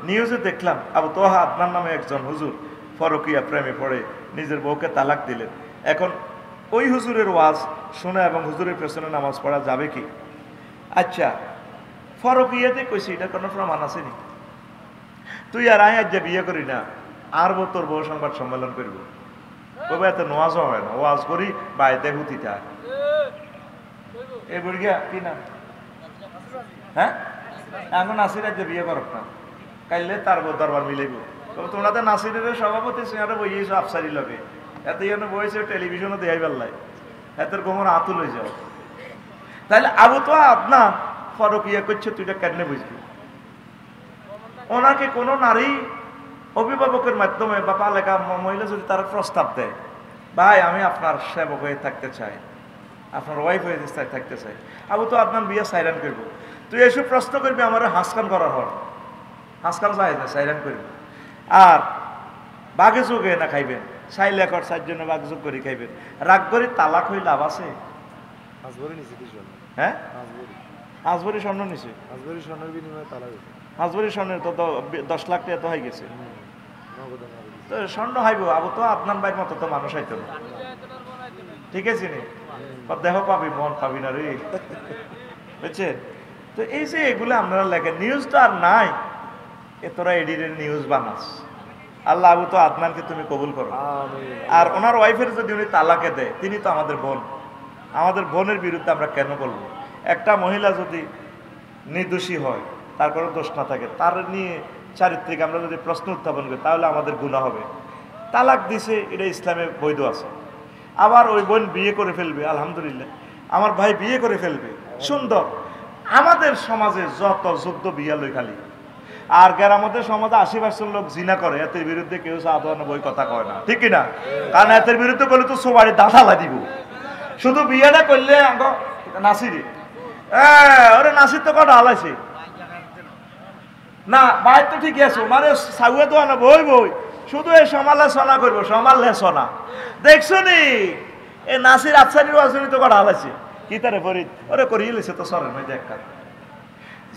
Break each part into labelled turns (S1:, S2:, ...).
S1: নিউজে দেখলাম আবু তোহা আদনান নামে একজন হুজুর ফরকিয়া প্রেমে পড়ে নিজের বউকে তালাক দিলেন। এখন ওই হুজুরের ওয়াজ শোনা এবং হুজুরের পেছনে নামাজ পড়া যাবে কি? আচ্ছা, ফরকিয়াতে কইছি এটা কোনো প্রমাণ আছে নি? তুই আর আয় আজ বিয়ে করি না, আর তোর বউ সংবাদ সম্মেলন করবো, তবে এত নোয়াজও হয় না, ওয়াজ করি বাড়িতে হুতি থাক। এই বুড়িয়া কি না? হ্যাঁ, এখন নাসির আজ বিয়ে করক না, কাইলে তার দরবার মিলাইব। তবে তোমরা তো নাসিরের সভাপতি সিংহারে বইয়েছো আফসারি লগে, এত জন্য বইছে টেলিভিশনও দেখাই পারলাই, এতের গোমর আতুল হয়ে যাও। তাহলে আবু তো আদনান ফরকিয়া করছে, তুইটা কেন বুঝবি? ওনাকে কোনো নারী অভিভাবকের মাধ্যমে বা পালেকা মহিলা যদি তার প্রস্তাব দেয়, ভাই আমি আপনার সেবক হয়ে থাকতে চাই, আপনার ওয়াইফ হয়ে থাকতে চাই, আবু তো আদনান বিয়ে সাইরান করবো। তুই এসব প্রশ্ন করবি, আমার হাসকান করার হর, হাসকান চাই না, সাইরান করবি। আর বাঘে যোগে না খাইবেন, চাইলে এখন 4 জনে বাঘ যোগ করে খাইবেন। রাগ করে তালাক হয়ে লাভ আছে? হ্যাঁ, হাজবরি স্বর্ণ নিছে, হাজবরি স্বর্ণের বিনিময়ে তালাক, হাজবরি স্বর্ণের তো 10 লাখ টাকা তো হয়ে গেছে। তো স্বর্ণ হাইব, আবু তো আদনান ভাইয়ের মতো তো মানুষ হইতো না, ঠিক আছে নি? দেহ পাবি, মন পাবি না রে, বুঝছেন? তো এই যে এগুলো আপনারা লেখেন, নিউজ তো আর নাই, এ তোরা এডিটের নিউজ বানাস। আল্লাহ আবু তো আদনানকে তুমি কবুল করো। আর ওনার ওয়াইফের যদি উনি তালাকে দেয়, তিনি তো আমাদের বোন, আমাদের বোনের বিরুদ্ধে আমরা কেন বলবো? একটা মহিলা যদি নির্দোষী হয়, তার কোনো দোষ না থাকে, তার নিয়ে চারিত্রিক আমরা যদি প্রশ্ন উত্থাপন করি, তাহলে আমাদের গুনাহ হবে। তালাক দিছে, এটা ইসলামে বৈধ আছে। আবার ওই বোন বিয়ে করে ফেলবে, আলহামদুলিল্লাহ, আমার ভাই বিয়ে করে ফেলবে, সুন্দর। আমাদের সমাজে যত যুদ্ধ বিয়া লই খালি, আর গ্রামদের সমাজে 80% লোক জিনা করে, এতের বিরুদ্ধে কেউ সাধারণ বই কথা কয় না, ঠিক কিনা? কারণ এতের বিরুদ্ধে করলে তো সবারই দাঁড়া দিব। শুধু বিয়েটা করলে নাসিরি, ওরে নাসির তো কটা হালাইছে না, বাইর তো ঠিকই আছে, মানে সাগুয়ে তো না, বই বই শুধু এই সমালোচনা করবো, সমালোচনা। দেখছো নি এ নাসির আফসারির আসনি তো কটা হালাইছে কি তারে ফরিদ, ওরে করিয়ে লেছে তো সরের মধ্যে এক কাজ।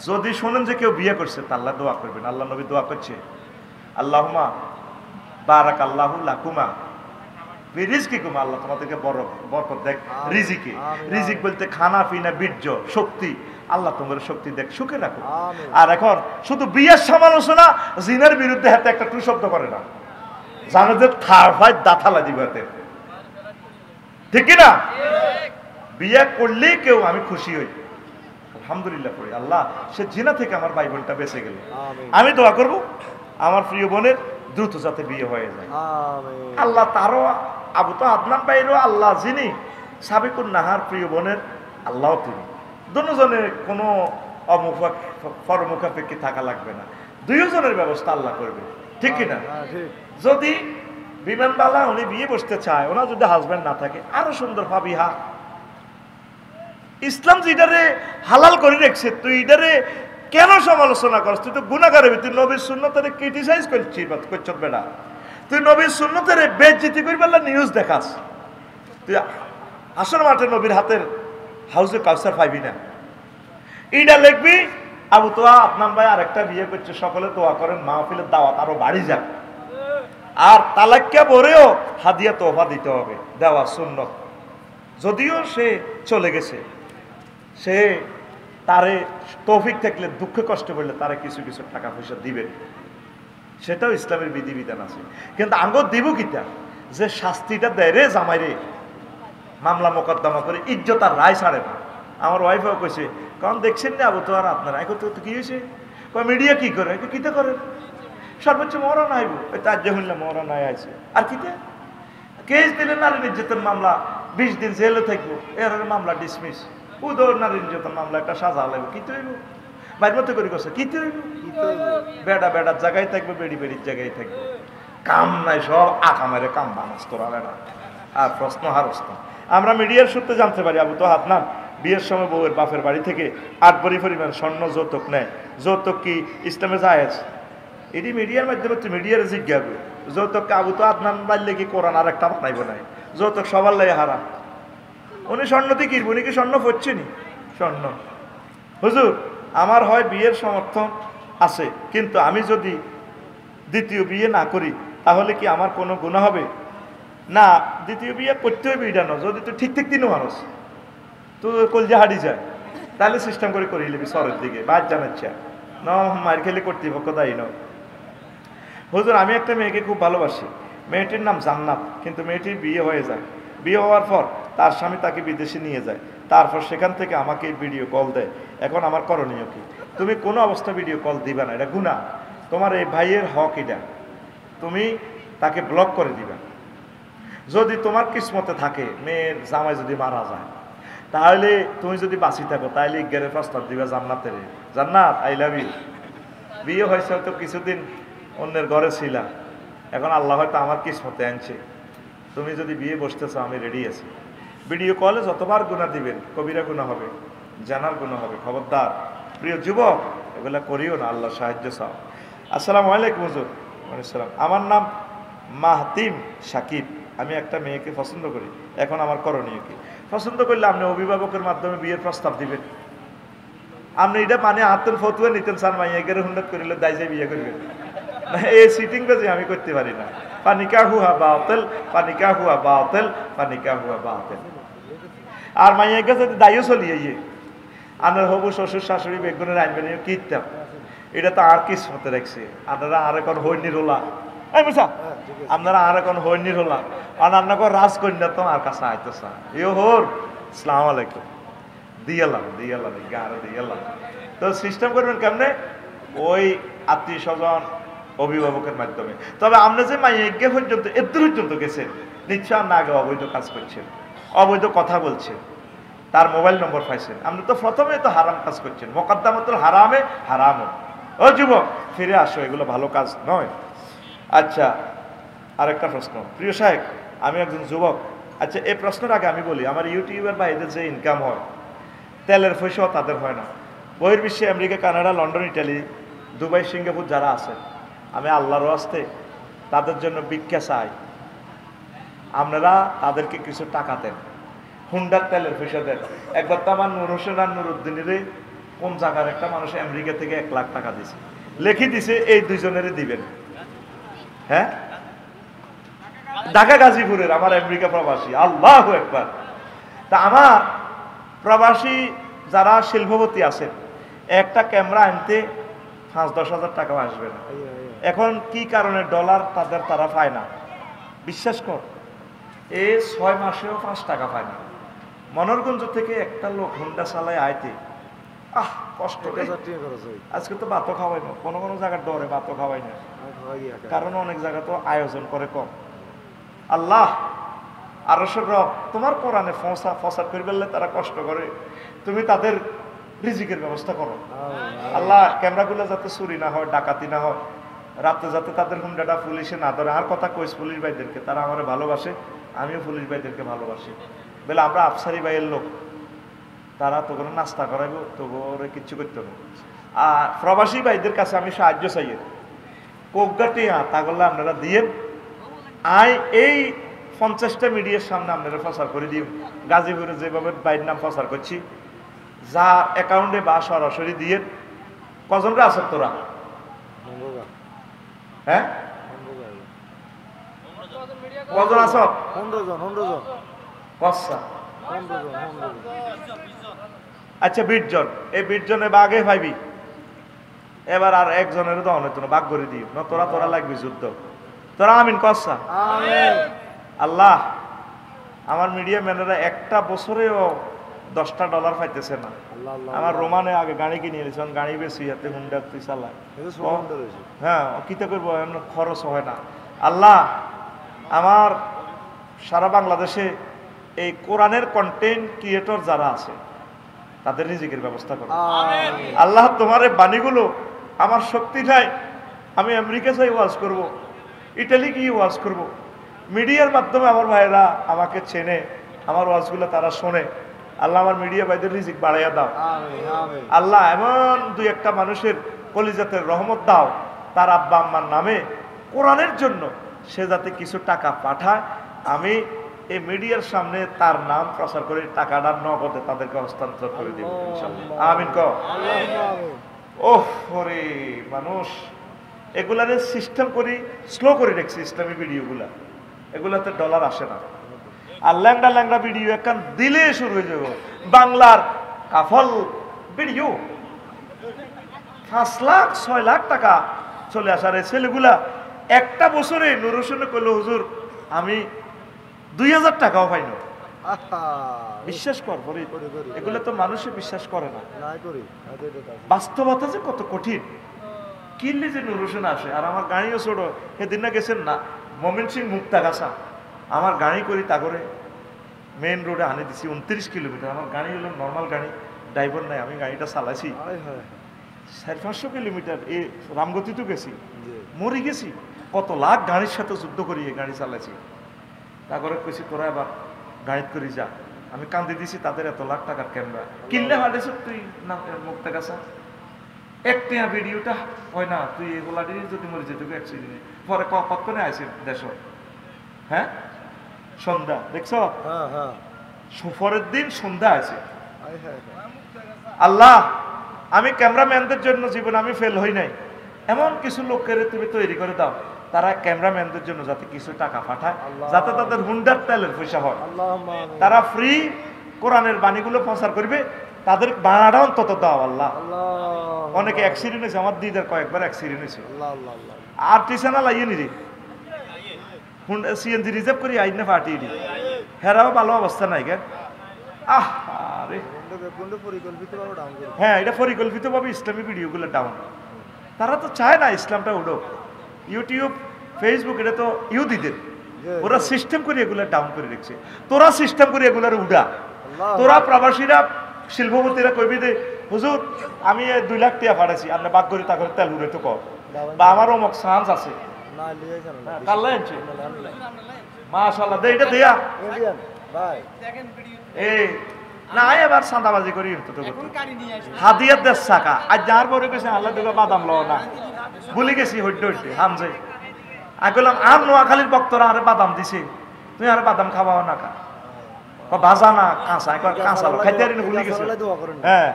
S1: যদি শোনেন যে কেউ বিয়ে করছে, তা আল্লাহ দোয়া করবেন। আল্লাহ নবী দোয়া করছে, আল্লাহুম্মা বারাক আল্লাহু লাকুমা বিরিজকিকুমা, আল্লাহ তোমাদেরকে বরকত দেখ রিজিকে। রিজিক বলতে খানা পিনা বীর্য শক্তি, আল্লাহ তোমার শক্তি দেখ, সুখে রাখো। আর এখন শুধু বিয়ের সমালোচনা, জিনের বিরুদ্ধে হাতে একটা টু শব্দ করে না, জানো যে থার ভাই দাঁথালা দিব হাতে, ঠিক কিনা? বিয়ে করলেই কেউ আমি খুশি হই, আলহামদুলিল্লাহ করি, আল্লাহ সে জিনা থেকে আমার ভাই বোনটা বেঁচে গেল। আমি দোয়া করব আমার প্রিয় বোনের দ্রুত যাতে বিয়ে হয়ে যায়। আল্লাহ তারও, আবু তো আদনান ভাইয়েরও আল্লাহ যিনি সাবিকুন নাহার প্রিয় বোনের আল্লাহ, তিনি দুজনের কোনো পরমুখাপেক্ষী থাকা লাগবে না, দুইজনের ব্যবস্থা আল্লাহ করবে, ঠিক কিনা? যদি বিমানবালা উনি বিয়ে বসতে চায়, ওনার যদি হাজবেন্ড না থাকে, আরো সুন্দর ভাবি। হা, ইসলাম যেটারে হালাল করে রেখেছে, তুই এটারে কেন সমালোচনা করছ? তুই তো গুনাহগার, তুই নবীর সুন্নতের ক্রিটিসাইজ করছিস বেটা, তুই নবীর সুন্নতের বেইজ্জতি করি বললা নিউজ দেখাস, তুই আসর মাঠে নবীর হাতের হাউজে কাউসার পাইবি না। এইটা লিখবি আবু তোয়া আদনান ভাই আরেকটা বিয়ে করছে, সকলে দোয়া করেন মাহফিলের দাওয়াত আরো বাড়ি যাক। আর তালাক্কা পরেও হাদিয়া তোহফা দিতে হবে, দেওয়া সুন্নত। যদিও সে চলে গেছে, সে তারে তৌফিক থাকলে, দুঃখে কষ্ট করলে তারে কিছু কিছু টাকা পয়সা দিবে, সেটাও ইসলামের বিধিবিধান আছে। কিন্তু আঙ্গ দিব কিতা যে শাস্তিটা দেয় রে জামাই রে, মামলা মোকদ্দমা করে ইজ্জত আর রায় ছাড়ে না। আমার ওয়াইফও কইছে, কারণ দেখছেন না আবু তো আর আপনারা এখন তো কি হয়েছে, মিডিয়া কি করে, কিতে করে সর্বোচ্চ মরা নাইব, ওই তার জহুল্লা মরা নাই আছে, আর কিতে কেস দিলে নারী নির্যাতন মামলা 20 দিন জেলে থাকবো, এর মামলা ডিসমিস। উদর নারী নির্যাতন মামলা একটা সাজা লাগবে, কিতে হইব বাইর মতো করে করছে, কিতে হইব বেড়া বেড়ার জায়গায় থাকবে, বেড়ি বেড়ির জায়গায় থাকবে, কাম নাই, সব আঁকা মেরে কাম বানাস তোরালে না। আর প্রশ্ন হারস্ত আমরা মিডিয়ার সূত্রে জানতে পারি, আবু তো আদনান বিয়ের সময় বউয়ের বাপের বাড়ি থেকে 8 ভরি পরিমাণ স্বর্ণ যৌতুক নেয়। যৌতুক কি ইসলামে জায়েজ? এটি মিডিয়ার মাধ্যমে মিডিয়ার জিজ্ঞাসা, যৌতুককে আবু তো আদনান বাড়লে কি কোরআন আর একটা বানাইব নাই? যৌতুক সবার লাগে হারাম। উনি স্বর্ণ দিয়ে কিনবো, উনি কি স্বর্ণ পড়ছেনি? স্বর্ণ হুজুর আমার হয় বিয়ের সমর্থন, আছে, কিন্তু আমি যদি দ্বিতীয় বিয়ে না করি তাহলে কি আমার কোনো গুনাহ হবে? না, দ্বিতীয় বিয়ে করতে হবে এটা না। যদি তুই ঠিক ঠিক তিনও মানুষ তুই কলজা হারিয়ে যায় তাহলে সিস্টেম করে করিয়ে নিবি সরের দিকে বাদ জানাচ্ছে ন মার খেলে কর্তৃপক্ষ দায়ী ন। হুজুর, আমি একটা মেয়েকে খুব ভালোবাসি, মেয়েটির নাম জান্নাত, কিন্তু মেয়েটির বিয়ে হয়ে যায়। বিয়ে হওয়ার পর তার স্বামী তাকে বিদেশে নিয়ে যায়, তারপর সেখান থেকে আমাকে ভিডিও কল দেয়। এখন আমার করণীয় কি? তুমি কোনো অবস্থা ভিডিও কল দিবা না, এটা গুনাহ। তোমার এই ভাইয়ের হক এটা, তুমি তাকে ব্লক করে দিবা। যদি তোমার কিসমতে থাকে মেয়ের জামাই যদি মারা যায়, তাহলে তুমি যদি বাঁচি থাকো তাহলে ইজ্ঞানের প্রস্তাব দিবা জান্নাতের, জান্নাত আই লাভ ইউ। বিয়ে হয়েছে হয়তো কিছুদিন অন্যের ঘরে ছিলাম, এখন আল্লাহ হয়তো আমার কিসমতে আনছে, তুমি যদি বিয়ে বসতেছো আমি রেডি আছি। ভিডিও কলে যতবার গুনাহ দিবেন কবিরা গুনাহ হবে, জানার গুনাহ হবে। খবরদার প্রিয় যুবক, এগুলা করিও না, আল্লাহ সাহায্য চাও। আসসালামু আলাইকুম হুজুর। ওয়ালাইকুম। আমার নাম মাহতিম সাকিব, আমি একটা মেয়েকে পছন্দ করি, এখন আমার করণীয় কি? পছন্দ করলে আপনি অভিভাবকের মাধ্যমে বিয়ের প্রস্তাব দিবেন। আপনি এটা মানে হাতের ফতুয়া নিতেন স্যার, মাইয়া গেলে হুন্ডাত করিলে দাইজে বিয়ে করবেন না, এই সিটিং বাজি আমি করতে পারি না। পানিকা হুয়া বাতেল, পানিকা হুয়া বাতেল, পানিকা হুয়া বাতেল। আর মাইয়া গেছে দায়ও চলিয়ে ইয়ে আপনার হবু শ্বশুর শাশুড়ি বেগুনের আনবেন কীর্তাম, এটা তো আর কিসমতে রাখছে। আপনারা আর এখন হৈনির হলা, আপনারা আর এখন হৈনির হলা, আর আপনাকে রাজকন্যা তো আর কাছে আইতেছা ইয়ে হোর সালাম আলাইকুম দিয়ালাম দিয়ালাম গাড়ে দিয়ালাম। তো সিস্টেম করবেন কেমনে? ওই আত্মীয় স্বজন অভিভাবকের মাধ্যমে। তবে আপনি যে মাইয়া পর্যন্ত এত পর্যন্ত গেছেন, নিশ্চয় না আগে অবৈধ কাজ করছেন, অবৈধ কথা বলছেন, তার মোবাইল নম্বর পাইছেন, আপনি তো প্রথমে তো হারাম কাজ করছেন। মোকদ্দমাতুল হারামে হারাম। ও যুবক, ফিরে আসো, এগুলো ভালো কাজ নয়। আচ্ছা, আরেকটা প্রশ্ন। প্রিয় সাহেব, আমি একজন যুবক। আচ্ছা, এই প্রশ্নের আগে আমি বলি, আমার ইউটিউবের বাইরে যে ইনকাম হয়, তেলের পয়সাও তাদের হয় না। বহির্বিশ্বে America, Canada, London, Italy, Dubai, Singapore যারা আছে, আমি আল্লাহর ওয়াস্তে তাদের জন্য ভিক্ষা চাই, আপনারা তাদেরকে কিছু টাকা দেন, হুন্ডার তেলের পয়সা দেন। একবার তো আমার নূর হোসেন আর নুরুদ্দিনের কোন জায়গার একটা মানুষ আমেরিকা থেকে 1 লাখ টাকা দিছে, লিখে দিছে এই দুইজনেরই দিবেন। হ্যাঁ, ঢাকা গাজীপুরের আমার আমেরিকা প্রবাসী, আল্লাহু আকবার। তা আমার প্রবাসী যারা শিল্পপতি আছেন, একটা ক্যামেরা আনতে 5-10 হাজার টাকাও আসবে না। এখন কি কারণে ডলার তারা পায় না? বিশ্বাস কর, এই 6 মাসেও 5 টাকা পায় না। মনোরগঞ্জ থেকে একটা লোক হুন্ডা চালায় আইতে কষ্ট, আজকে তো ভাতও খাওয়াই না, কোনো কোনো জায়গার ডরে ভাতও খাওয়াই না, কারণ অনেক জায়গা তো আয়োজন করে কম। আল্লাহ আরশের রব তোমার কোরআনে ফসাদ করে ফেললে তারা কষ্ট করে, তুমি তাদের রিজিকের ব্যবস্থা করো। আল্লাহ ক্যামেরাগুলো যাতে চুরি না হয়, ডাকাতি না হয়, রাতে যাতে তাদের হুন্ডাটা পুলিশে না ধরে। আর কথা কইস পুলিশ ভাইদেরকে, তারা আমার ভালোবাসে, আমিও পুলিশ ভাইদেরকে ভালোবাসি। বলে আমরা আফসারি ভাইয়ের লোক, তারা তো কোনো নাস্তা করাইব, তো কিচ্ছু করতে হবে। আর প্রবাসী ভাইদের কাছে আমি সাহায্য চাই, কোকগাটি তাগুলো আপনারা দিয়ে এই 50টা মিডিয়ার সামনে আপনারা প্রচার করে দিও। গাজীপুরে যেভাবে বাইর নাম প্রচার করছি, যা অ্যাকাউন্টে বা সরাসরি দিয়ে। কজনরা আছে তোরা? হ্যাঁ, কজন আছ? 15 জন। আচ্ছা, 20 জন। এই 20 জনে বাঘে পাইবি, এবার আর একজনের তো অনেক বাঘ করে দিই না, তোরা লাগবি যুদ্ধ। তোরা আমিন কসা। আল্লাহ, আমার মিডিয়া ম্যানেরা একটা বছরেও $10 পাইতেছে না। আমার রোমানে আগে গাড়ি কিনে এনেছে, গাড়ি বেশি হাতে হুন্ডা তুই চালায়। হ্যাঁ, কিতা করবো, খরচ হয় না। আল্লাহ, আমার সারা বাংলাদেশে এই কোরআনের কন্টেন্ট ক্রিয়েটর যারা আছে, তাদের রিজিকের ব্যবস্থা করো। আল্লাহ, তোমার এই বাণীগুলো আমার শক্তি নাই, আমি আমেরিকা যাই ওয়াজ করব, ইটালি গিয়ে ওয়াজ করব। মিডিয়ার মাধ্যমে আমার ভাইরা আমাকে চেনে, আমার ওয়াজগুলো তারা শোনে। আল্লাহ, আমার মিডিয়া ভাইদের রিজিক বাড়াইয়া দাও। আল্লাহ, এমন 2-1টা মানুষের কলিজাতের রহমত দাও, তার আব্বা আম্মার নামে কোরআনের জন্য সে যাতে কিছু টাকা পাঠায়, আমি এই মিডিয়ার সামনে তার নাম প্রচার করে টাকাটা নগদে তাদেরকে হস্তান্তর করে দিব। আমিন কও। ওহ ওরে মানুষ এগুলারে সিস্টেম করি স্লো করে রাখছি ইসলামী ভিডিওগুলা, এগুলাতে ডলার আসে না। আর ল্যাংড়া ল্যাংড়া ভিডিও একখান দিলে শুরু হয়ে যাবো। বাংলার কাফল ভিডিও 5 লাখ 6 লাখ টাকা চলে আসার এই ছেলেগুলা একটা বছরে নুর হোসেনে কইল হুজুর আমি 2000 টাকাও পাই না। বিশ্বাস কর এগুলো তো মানুষে বিশ্বাস করে না। বাস্তবতা যে কত কঠিন, কিনলে যে নুর হোসেন আসে। আর আমার গাড়িও ছোট, সেদিন না গেছেন না মমিন সিং মুক্তাগাছা, আমার গাড়ি করি তা করে মেইন রোডে আনে দিছি 29 কিলোমিটার। আমার গাড়ি হলো নর্মাল গাড়ি, ড্রাইভার নাই, আমি গাড়িটা চালাইছি 400-500 কিলোমিটার। এই রামগতি তো গেছি, মরে গেছি, কত লাখ গাড়ির সাথে যুদ্ধ করি গাড়ি চালাইছি। তারপরে কইছি তোরা এবার গাড়িত করি যা। আমি কান্দি দিছি তাদের এত লাখ টাকার ক্যামেরা কিনলে হাঁটেছ তুই না মুক্তাগাছা একটা ভিডিওটা হয় না, তুই এগুলা দিয়ে যদি মরে যেত অ্যাক্সিডেন্টে পরে কতক্ষণে আসে দেশ। হ্যাঁ সন্ধ্যা দেখছ, পরের দিন সন্ধ্যা আছে। আল্লাহ আমি ক্যামেরাম্যানদের জন্য জীবন আমি ফেল হই নাই, এমন কিছু লোকের তুমি তৈরি করে দাও তারা ক্যামেরাম্যানদের জন্য যাতে কিছু টাকা পাঠায়, যাতে তাদের হুন্ডার তেলের পয়সা হয়, তারা ফ্রি কোরআনের বাণীগুলো প্রচার করবে, তাদের ভাড়াটা অন্তত দাও আল্লাহ। অনেকে অ্যাক্সিডেন্ট হয়েছে, আমার দিদার কয়েকবার অ্যাক্সিডেন্ট হয়েছে। আর টিসানা লাইয়ে নিরে হুন্ডা সিএনজি রিজার্ভ করি আইনে পাঠিয়ে দিই, হেরাও ভালো অবস্থা নাই কেন। আরে হ্যাঁ এটা পরিকল্পিতভাবে ইসলামী ভিডিওগুলো ডাউন, তারা তো চায় না ইসলামটা উঠো। ইউটিউব ফেসবুক এটা তো ইহুদিদের, ওরা সিস্টেম করে এগুলো ডাউন করে রেখেছে, তোরা সিস্টেম করে এগুলার উড়া। তোরা প্রবাসীরা শিল্পপতিরা কইবি দে হুজুর আমি 2 লাখ টাকা পাঠাইছি, আপনি বাক করে তা করে তেল উড়ে তো কর, বা আমারও অমুক চান্স আছে মাশাআল্লাহ দে এটা দেয়া এই না এবার চাঁদাবাজি করি হাদিয়া 10 টাকা আজ যার পরে গেছে আল্লাহ দুগা বাদাম লও না ভুলে গেছি হইতে হইতে হামজে আমি বললাম আর নোয়াখালীর বক্তরা আরে বাদাম দিছে, তুই আর বাদাম খাওয়াও না কা ভাজা না কাঁচা কাঁচা খাইতে ভুলে গেছে। হ্যাঁ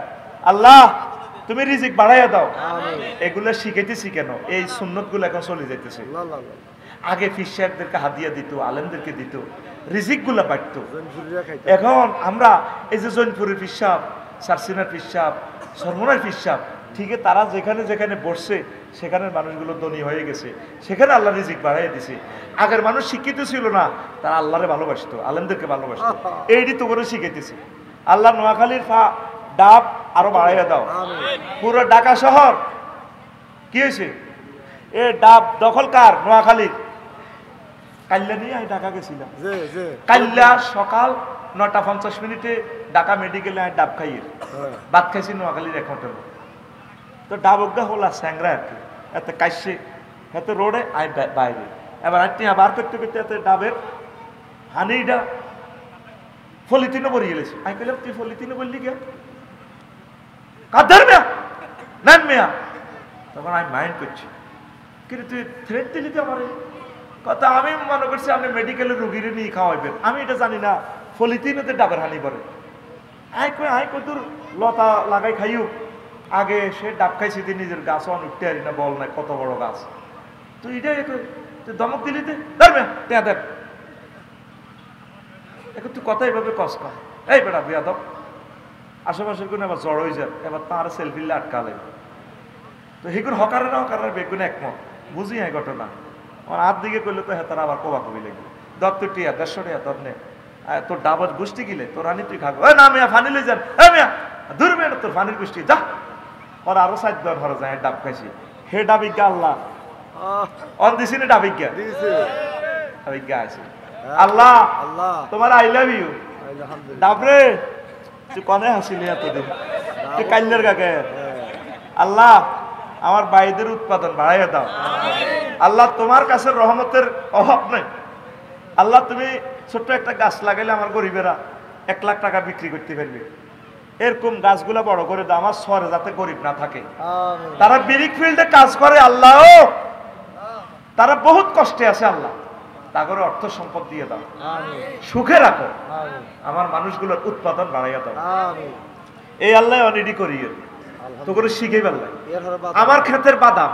S1: আল্লাহ তুমি রিজিক বাড়াইয়া দাও, এগুলো শিখাইতেছি কেন এই সুন্নত গুলো এখন চলে যাইতেছে। আগে ফিস সাহেবদেরকে হাদিয়া দিত, আলেমদেরকে দিত, রিজিক গুলা বাড়তো। এখন আমরা এই যে জৈনপুরের পিসাব, সারসিনার পিসাব, সরমনার পিসাব, ঠিক তারা যেখানে যেখানে বসছে সেখানের মানুষগুলো ধনী হয়ে গেছে, সেখানে আল্লাহ রিজিক বাড়াই দিছে। আগের মানুষ শিক্ষিত ছিল না, তারা আল্লাহরে ভালোবাসতো, আলেমদেরকে ভালোবাসতো, এইটি তো করে শিখাইতেছি। আল্লাহ নোয়াখালীর ডাব আরো বাড়াইয়া দাও। পুরো ঢাকা শহর কি হয়েছে এ ডাব দখল কার? নোয়াখালীর। কাল্লা নিয়ে আমি ঢাকা গেছিলাম, কাল্লা সকাল 9:50 ঢাকা মেডিকেলে আমি ডাব খাইয়ে ভাত খাইছি নোয়াখালীর এক হোটেল। তো ডাব অজ্ঞা হল স্যাংরা আর কি, এত কাশছে এত রোডে আই বাইরে। এবার আটটি বার করতে করতে এত ডাবের হানিটা ফলিতিনও বড়ি গেলেছে। আমি কইলাম তুই ফলিতিনও বললি কে? কাদের মেয়া নেন মেয়া। তখন আমি মাইন্ড করছি কিন্তু তুই থ্রেট দিলি তো আমার কথা। আমি মনে করছি আপনি মেডিকেলের রুগীরে নিয়ে খাওয়াইবেন, আমি এটা জানি না ফলিতিনতে ডাবের হানি করে। আই কতর লতা লাগাই খাইও আগে সে ডাব খাইছি তুই নিজের গাছ উঠতে পারি না, বল নাই কত বড় গাছ। তুই এটাই তুই দমক দিলি দেখ এখন তুই কথা এইভাবে কষ্ট কর। এই বেড়া বিয়াদব আশেপাশের কোনো এবার জড় হয়ে যায়, এবার তার সেলফি আটকালে তো সেগুলো হকারের বেগুন একমত বুঝি হয় ঘটনা। আমার হাত দিকে করলে তো হ্যাঁ তারা আবার কবা কবি লাগবে দত্ত টিয়া 150 টাকা তোর নে তোর ডাবর গোষ্ঠী গিলে তোর রানি তুই খাবো। না মেয়া ফানি লই যান, মেয়া দূর মেয়ে তোর ফানির গোষ্ঠী যা। ওর আরো 7 বার ঘরে যায় ডাব খাইছি। হে ডাবিজ্ঞা আল্লাহ অন দিছি না ডাবিজ্ঞা ডাবিজ্ঞা আছে। আল্লাহ তোমার আই লাভ ইউ ডাবরে তুই কনে হাসিলি এতদিন তুই কাল্লার কাকে। আল্লাহ আমার বাইদের উৎপাদন বাড়াইয়া দাও। আল্লাহ তোমার কাছে রহমতের অভাব নেই। আল্লাহ তুমি ছোট্ট একটা গাছ লাগাইলে আমার গরিবেরা 1 লাখ টাকা বিক্রি করতে পারবে, এরকম গাছগুলা বড় করে দাও আমার শহরে যাতে গরিব না থাকে। তারা বিরিক ফিল্ডে কাজ করে আল্লাহ, তারা বহুত কষ্টে আছে আল্লাহ, তাগরে অর্থ সম্পদ দিয়ে দাও, সুখে রাখো, আমার মানুষগুলোর উৎপাদন বাড়াইয়া দাও। এই আল্লাহ অনিডি করিয়ে তো করে শিখে পারলাম। আমার ক্ষেতের বাদাম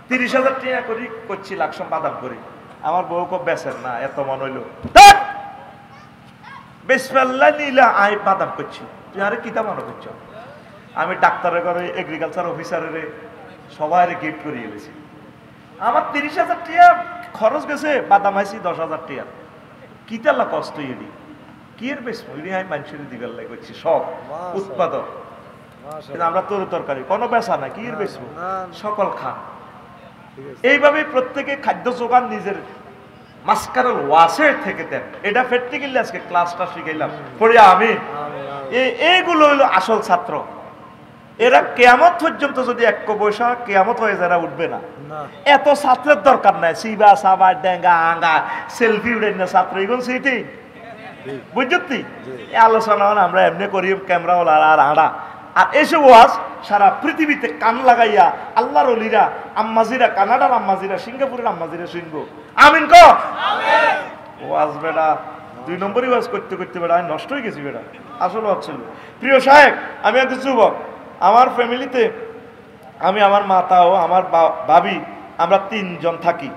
S1: 30,000 টাকা করে করছি, লাকসম বাদাম করি। আমার বউ কো বেচেন না, এত মন হইলো বেসপাল্লা নিলা আই বাদাম করছি, তুই আরে কিতা মনে করছো? আমি ডাক্তারের ঘরে এগ্রিকালচার অফিসারের সবাই গিফট করিয়ে গেছি। আমার 30,000 টাকা খরচ গেছে, বাদাম আইছি 10,000 টাকা। কিতাল্লা কষ্ট এডি কি এর বেশ আমি মানুষের দিবার লাই করছি, সব উৎপাদক। কিন্তু আমরা তরু তরকারি কোনো বেচা না, কি এর বেচবো, সকল খান। এইভাবে প্রত্যেকে খাদ্য যোগান নিজের মাস্কারাল ওয়াসের থেকে দেন। এটা প্র্যাকটিক্যালি আজকে ক্লাসটা শিখাইলাম পড়ে আমি। এইগুলো হইলো আসল ছাত্র। এরা কেয়ামত পর্যন্ত যদি এক পয়সা কেয়ামত হয়ে যারা উঠবে না। এত ছাত্রের দরকার নাই, সিবা সাবা ডেঙ্গা আঙ্গা সেলফি উঠে না ছাত্র, এগুলো সেইটি বুঝছি। আলোচনা আমরা এমনি করি ক্যামেরা আর আড়া। আর এসব ওয়াজ সারা পৃথিবীতে কান লাগাইয়া আল্লাহর ওলিরা আম্মাজিরা, কানাডার আম্মাজিরা, সিঙ্গাপুরের আম্মাজিরা শুনবো। আমিন ক ওয়াজ বেড়া 2 নম্বরই ওয়াজ করতে করতে বেড়া আমি নষ্ট হয়ে গেছি বেড়া। আসলে হচ্ছিল প্রিয় সাহেব, আমি একটু যুবক। আমার ফ্যামিলিতে আমি, আমার মাতা ও আমার ভাবি, আমরা 3 জন থাকি।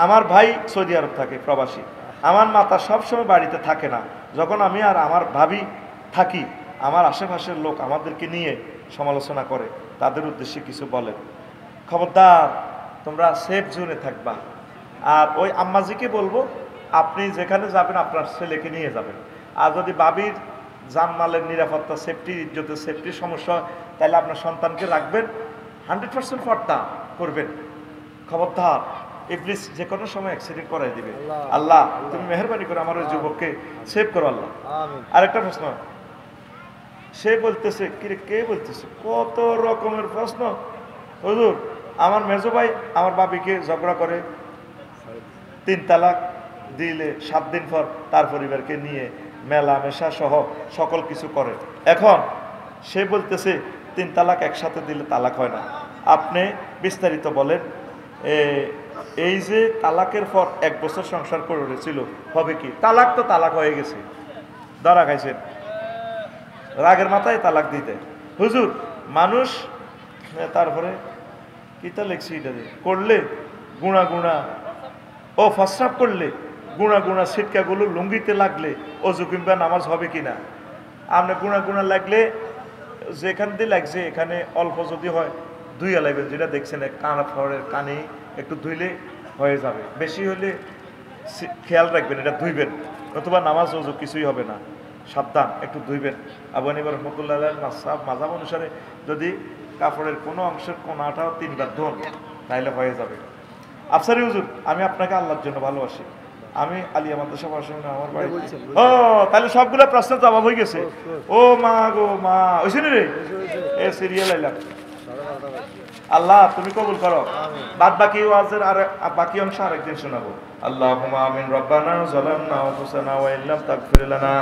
S1: আমার ভাই সৌদি আরব থাকে প্রবাসী। আমার মাতা সবসময় বাড়িতে থাকে না। যখন আমি আর আমার ভাবি থাকি, আমার আশেপাশের লোক আমাদেরকে নিয়ে সমালোচনা করে, তাদের উদ্দেশ্যে কিছু বলে। খবরদার তোমরা সেফ জোনে থাকবা। আর ওই আম্মাজিকে বলবো, আপনি যেখানে যাবেন আপনার ছেলেকে নিয়ে যাবেন। আর যদি ভাবির জানমালের নিরাপত্তা, সেফটি, ইজ্জতের সেফটির সমস্যা, তাহলে আপনার সন্তানকে রাখবেন, 100% পর্দা করবেন। খবরদার ইবলিস যে কোনো সময় অ্যাক্সিডেন্ট করাই দিবে। আল্লাহ তুমি মেহেরবানি করে আমার ওই যুবককে সেভ করো আল্লাহ। আরেকটা প্রশ্ন, সে বলতেছে কিরে, কে বলতেছে, কত রকমের প্রশ্ন। হুজুর আমার মেজো ভাই আমার বাবিকে ঝগড়া করে 3 তালাক দিলে 7 দিন পর তার পরিবারকে নিয়ে মেলামেশা সহ সকল কিছু করে। এখন সে বলতেছে 3 তালাক একসাথে দিলে তালাক হয় না। আপনি বিস্তারিত বলেন। এই যে তালাকের পর 1 বছর সংসার করেছিল, হবে কি? তালাক তো তালাক হয়ে গেছে, ধরা খাইছেন, রাগের মাথায় তালাক দিতে। হুজুর মানুষ তারপরে কিতা লেখছি এটা করলে গুণা গুণা ও ফাঁসরাপ করলে গুণা গুণা ছিটকাগুলো লুঙ্গিতে লাগলে অজু কিংবা নামাজ হবে কিনা? আপনি গুণা গুণা লাগলে যেখান দিয়ে লাগছে এখানে অল্প যদি হয় ধুইয়া লাগবেন, যেটা দেখছেন কান ফরের কানে একটু ধুইলে হয়ে যাবে। বেশি হলে খেয়াল রাখবেন, এটা ধুইবেন, অথবা নামাজ অজু কিছুই হবে না, সাবধান, একটু ধুইবেন। আবু হানিফা রাহমাতুল্লাহ আলাইহির মাযহাব অনুসারে যদি কাপড়ের কোনো অংশের কোনাটাও 3 বার ধোন তাহলে হয়ে যাবে। আফসারি হুজুর আমি আপনাকে আল্লাহর জন্য ভালোবাসি, আমি আলিয়া মাদ্রাসা পড়াশোনা আমার বাড়ি। ও তাহলে সবগুলো প্রশ্নের জবাব হয়ে গেছে। ও মা গো মা, হইছে রে এ সিরিয়াল আইলাম। আল্লাহ তুমি কবুল করো। বাদ বাকি ওয়াজের আর বাকি অংশ আরেকদিন শোনাবো। আল্লাহুম্মা আমিন। রব্বানা যালামনা আনফুসানা ওয়া ইল্লাম তাগফির লানা।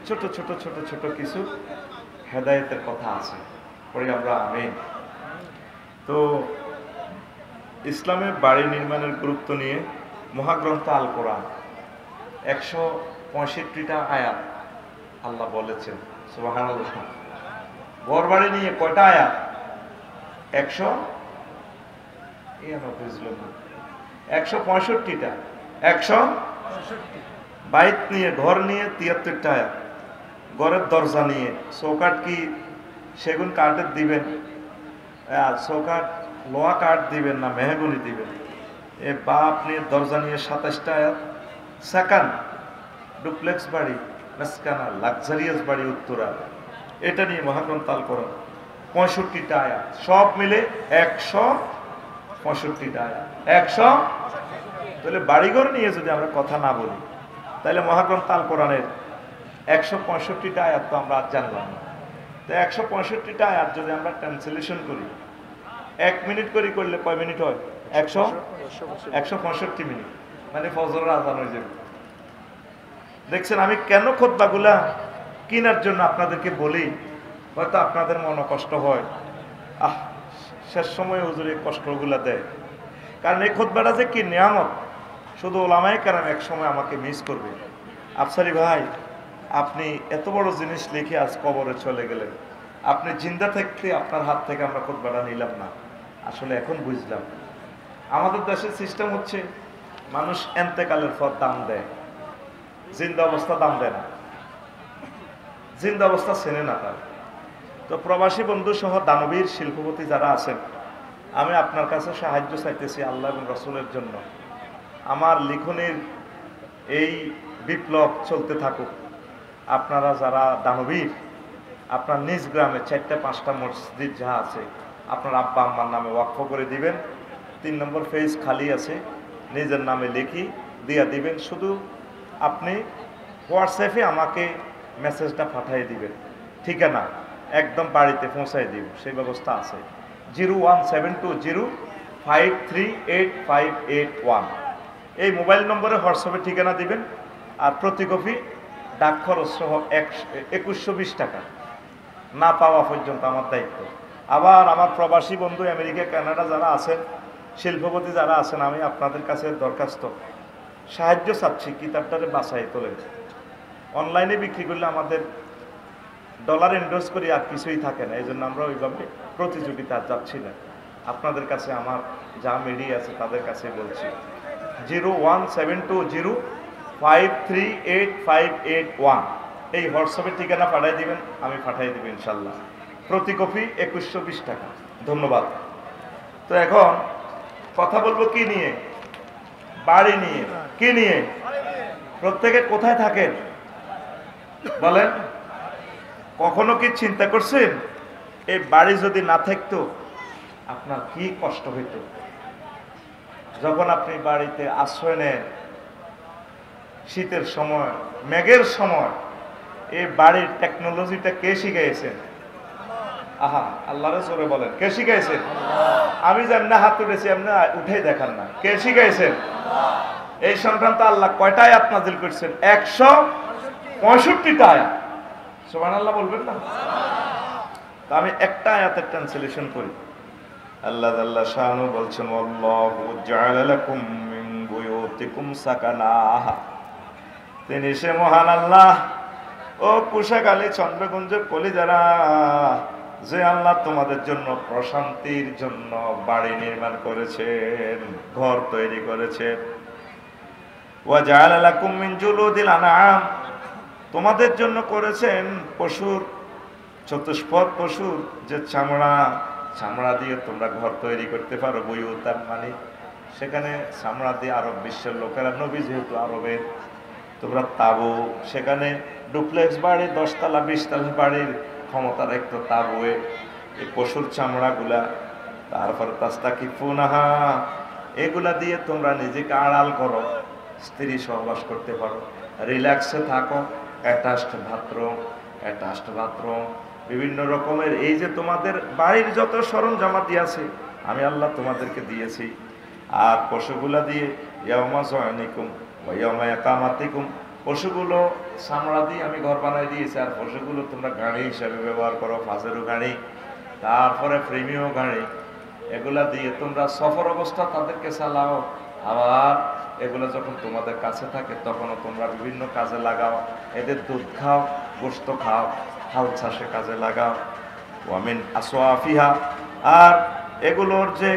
S1: ছোট ছোট ছোট ছোট কিছু হেদায়েতের কথা আছে, পরে আমরা আমিন। তো ইসলামের বাড়ি নির্মাণের গুরুত্ব নিয়ে মহাগ্রন্থ আল কোরআন 165টা আয়াত আল্লাহ বলেছেন। সুবহানাল্লাহ। ঘর বাড়ি নিয়ে কয়টা আয়াত? 165টা। 100 বাইত নিয়ে, ঘর নিয়ে 73টা আয়াত। ঘরের দরজা নিয়ে, চৌকাঠ কি সেগুন কাঠের দিবেন, চৌকাঠ লোহা কাঠ দিবেন না মেহগুনি দিবেন? এ বাপ নিয়ে দরজা নিয়ে 27টা আয়াত। সেকেন্ড ডুপ্লেক্স বাড়ি, মেসকানা লাক্সারিয়াস বাড়ি উত্তরা, এটা নিয়ে মহাগ্রন্থ আল কোরআন 65টা আয়াত, সব মিলে 165টা আয়াত। 100 তাহলে বাড়িঘর নিয়ে যদি আমরা কথা না বলি তাহলে মহাগ্রন্থ আল কোরআনের 165টা আয়াত তো আমরা আজ জানলাম না। তো 165টা আয়াত যদি আমরা ট্রান্সলেশন করি 1 মিনিট করে করলে কয় মিনিট হয়? 165 মিনিট, মানে ফজরের আযান হয়ে যাবে। দেখছেন আমি কেন খুতবাগুলা কেনার জন্য আপনাদেরকে বলি, হয়তো আপনাদের মনে কষ্ট হয়, শেষ সময় হুজুর এই কষ্টগুলা দেয়। কারণ এই খুতবাটা যে কি নিয়ামত, শুধু ওলামায়ে কেরাম এক সময় আমাকে মিস করবে। আফসারি ভাই আপনি এত বড় জিনিস লিখে আজ কবরে চলে গেলেন, আপনি জিন্দা থাকতে আপনার হাত থেকে আমরা খুতবাটা নিলাম না। আসলে এখন বুঝলাম আমাদের দেশের সিস্টেম হচ্ছে মানুষ এন্তেকালের পর দাম দেয়, জিন্দা অবস্থা দাম দেয় না, জিন্দা অবস্থা চেনে না তার। তো প্রবাসী বন্ধু সহ দানবীর শিল্পপতি যারা আছেন, আমি আপনার কাছে সাহায্য চাইতেছি আল্লাহ এবং রসুলের জন্য। আমার লিখনের এই বিপ্লব চলতে থাকুক। আপনারা যারা দানবীর, আপনার নিজ গ্রামে 4-5টা মসজিদ যা আছে আপনার আব্বা আম্মার নামে ওয়াকফ করে দিবেন। 3 নম্বর পেজ খালি আছে, নিজের নামে লিখি দিয়া দিবেন। শুধু আপনি হোয়াটসঅ্যাপে আমাকে মেসেজটা পাঠিয়ে দিবেন, ঠিকানা একদম বাড়িতে পৌঁছায় দিব, সেই ব্যবস্থা আছে। 01725385881 এই মোবাইল নম্বরে হোয়াটসঅ্যাপে ঠিকানা দিবেন। আর প্রতি কপি ডাক খরচ সহ 2120 টাকা না পাওয়া পর্যন্ত আমার দায়িত্ব। আবার আমার প্রবাসী বন্ধু আমেরিকা কানাডা যারা আছেন, শিল্পপতি যারা আছেন, আমি আপনাদের কাছে দরখাস্ত সাহায্য চাচ্ছি, কিতাবটারে বাছাই তোলেন। অনলাইনে বিক্রি করলে আমাদের ডলার এন্ডোর্স করি আর কিছুই থাকে না, এই জন্য আমরা ওইভাবে প্রতিযোগিতা যাচ্ছি না। আপনাদের কাছে আমার যা মিডিয়া আছে তাদের কাছে বলছি, 01720538581 এই হোয়াটসঅ্যাপের ঠিকানা পাঠিয়ে দিবেন, আমি পাঠিয়ে দিব ইনশাল্লাহ। প্রতি কপি 2120 টাকা। ধন্যবাদ। তো এখন কথা বলবো কি নিয়ে? বাড়ি নিয়ে। কি নিয়ে? প্রত্যেকে কোথায় থাকেন বলেন? কখনো কি চিন্তা করছেন এই বাড়ি যদি না থাকতো আপনার কি কষ্ট হইতো? যখন আপনি বাড়িতে আশ্রয় নেন শীতের সময়, মেঘের সময়, এই বাড়ির টেকনোলজিটা কে শিখাইছেন? আহা, আল্লাহরে জোরে বলেন, কে শিখাইছেন? আমি যেমন হাত উঠেছি এমনি উঠেই দেখান না, কে শিখাইছেন? এই সংক্রান্ত আল্লাহ কয়টা আয়াত নাযিল করছেন? 165টা আয়াত। সুবহানাল্লাহ বলবেন না? তো আমি একটা আয়াতের ট্রান্সলেশন করি। আল্লাহ শানু বলছেন, আল্লাহু জাআলা লাকুম মিন বুয়ুতিকুম সাকানাহ। তিনি সে মহান আল্লাহ, ও কুশাখালী চন্দ্রগঞ্জের কলিজারা, যে আল্লাহ তোমাদের জন্য প্রশান্তির জন্য বাড়ি নির্মাণ করেছেন, ঘর তৈরি করেছেন। ওয়া জাআলা লাকুম মিন জুলুদিল আনআম, তোমাদের জন্য করেছেন পশুর, চতুষ্পদ পশুর যে চামড়া দিয়ে তোমরা ঘর তৈরি করতে পারো। বুয়ুতান মানে সেখানে চামড়া দিয়ে আরব বিশ্বের লোকেরা, নবী যেহেতু আরবের, তোমরা তাবু, সেখানে ডুপ্লেক্স বাড়ি 10 তলা 20 তলা বাড়ির ক্ষমতা রাখতো তাবুয়ে এই পশুর চামড়াগুলা। তারপর তাস্তাকিফুনাহা, এগুলা দিয়ে তোমরা নিজেকে আড়াল করো, স্ত্রী সহবাস করতে পারো, রিল্যাক্সে থাকো। অ্যাটাচড বাথরুম, বিভিন্ন রকমের এই যে তোমাদের বাড়ির যত সরঞ্জামাতি আছে আমি আল্লাহ তোমাদেরকে দিয়েছি। আর পশুগুলা দিয়ে ইয়াউমা যআনিকুম ওয়া ইয়াউমা ইকামাতিকুম, পশুগুলো চামড়া দিয়ে আমি ঘর বানাই দিয়েছি। আর পশুগুলো তোমরা গাড়ি হিসাবে ব্যবহার করো, ফাজেরও গাড়ি, তারপরে প্রেমীয় গাড়ি, এগুলা দিয়ে তোমরা সফর অবস্থা তাদেরকে চালাও। আবার এগুলো যখন তোমাদের কাছে থাকে তখনও তোমরা বিভিন্ন কাজে লাগাও। এদের দুধ খাও, গোশত খাও, হাল চাষে কাজে লাগাও। ওয়ামিন আসওয়াফিহা, আর এগুলোর যে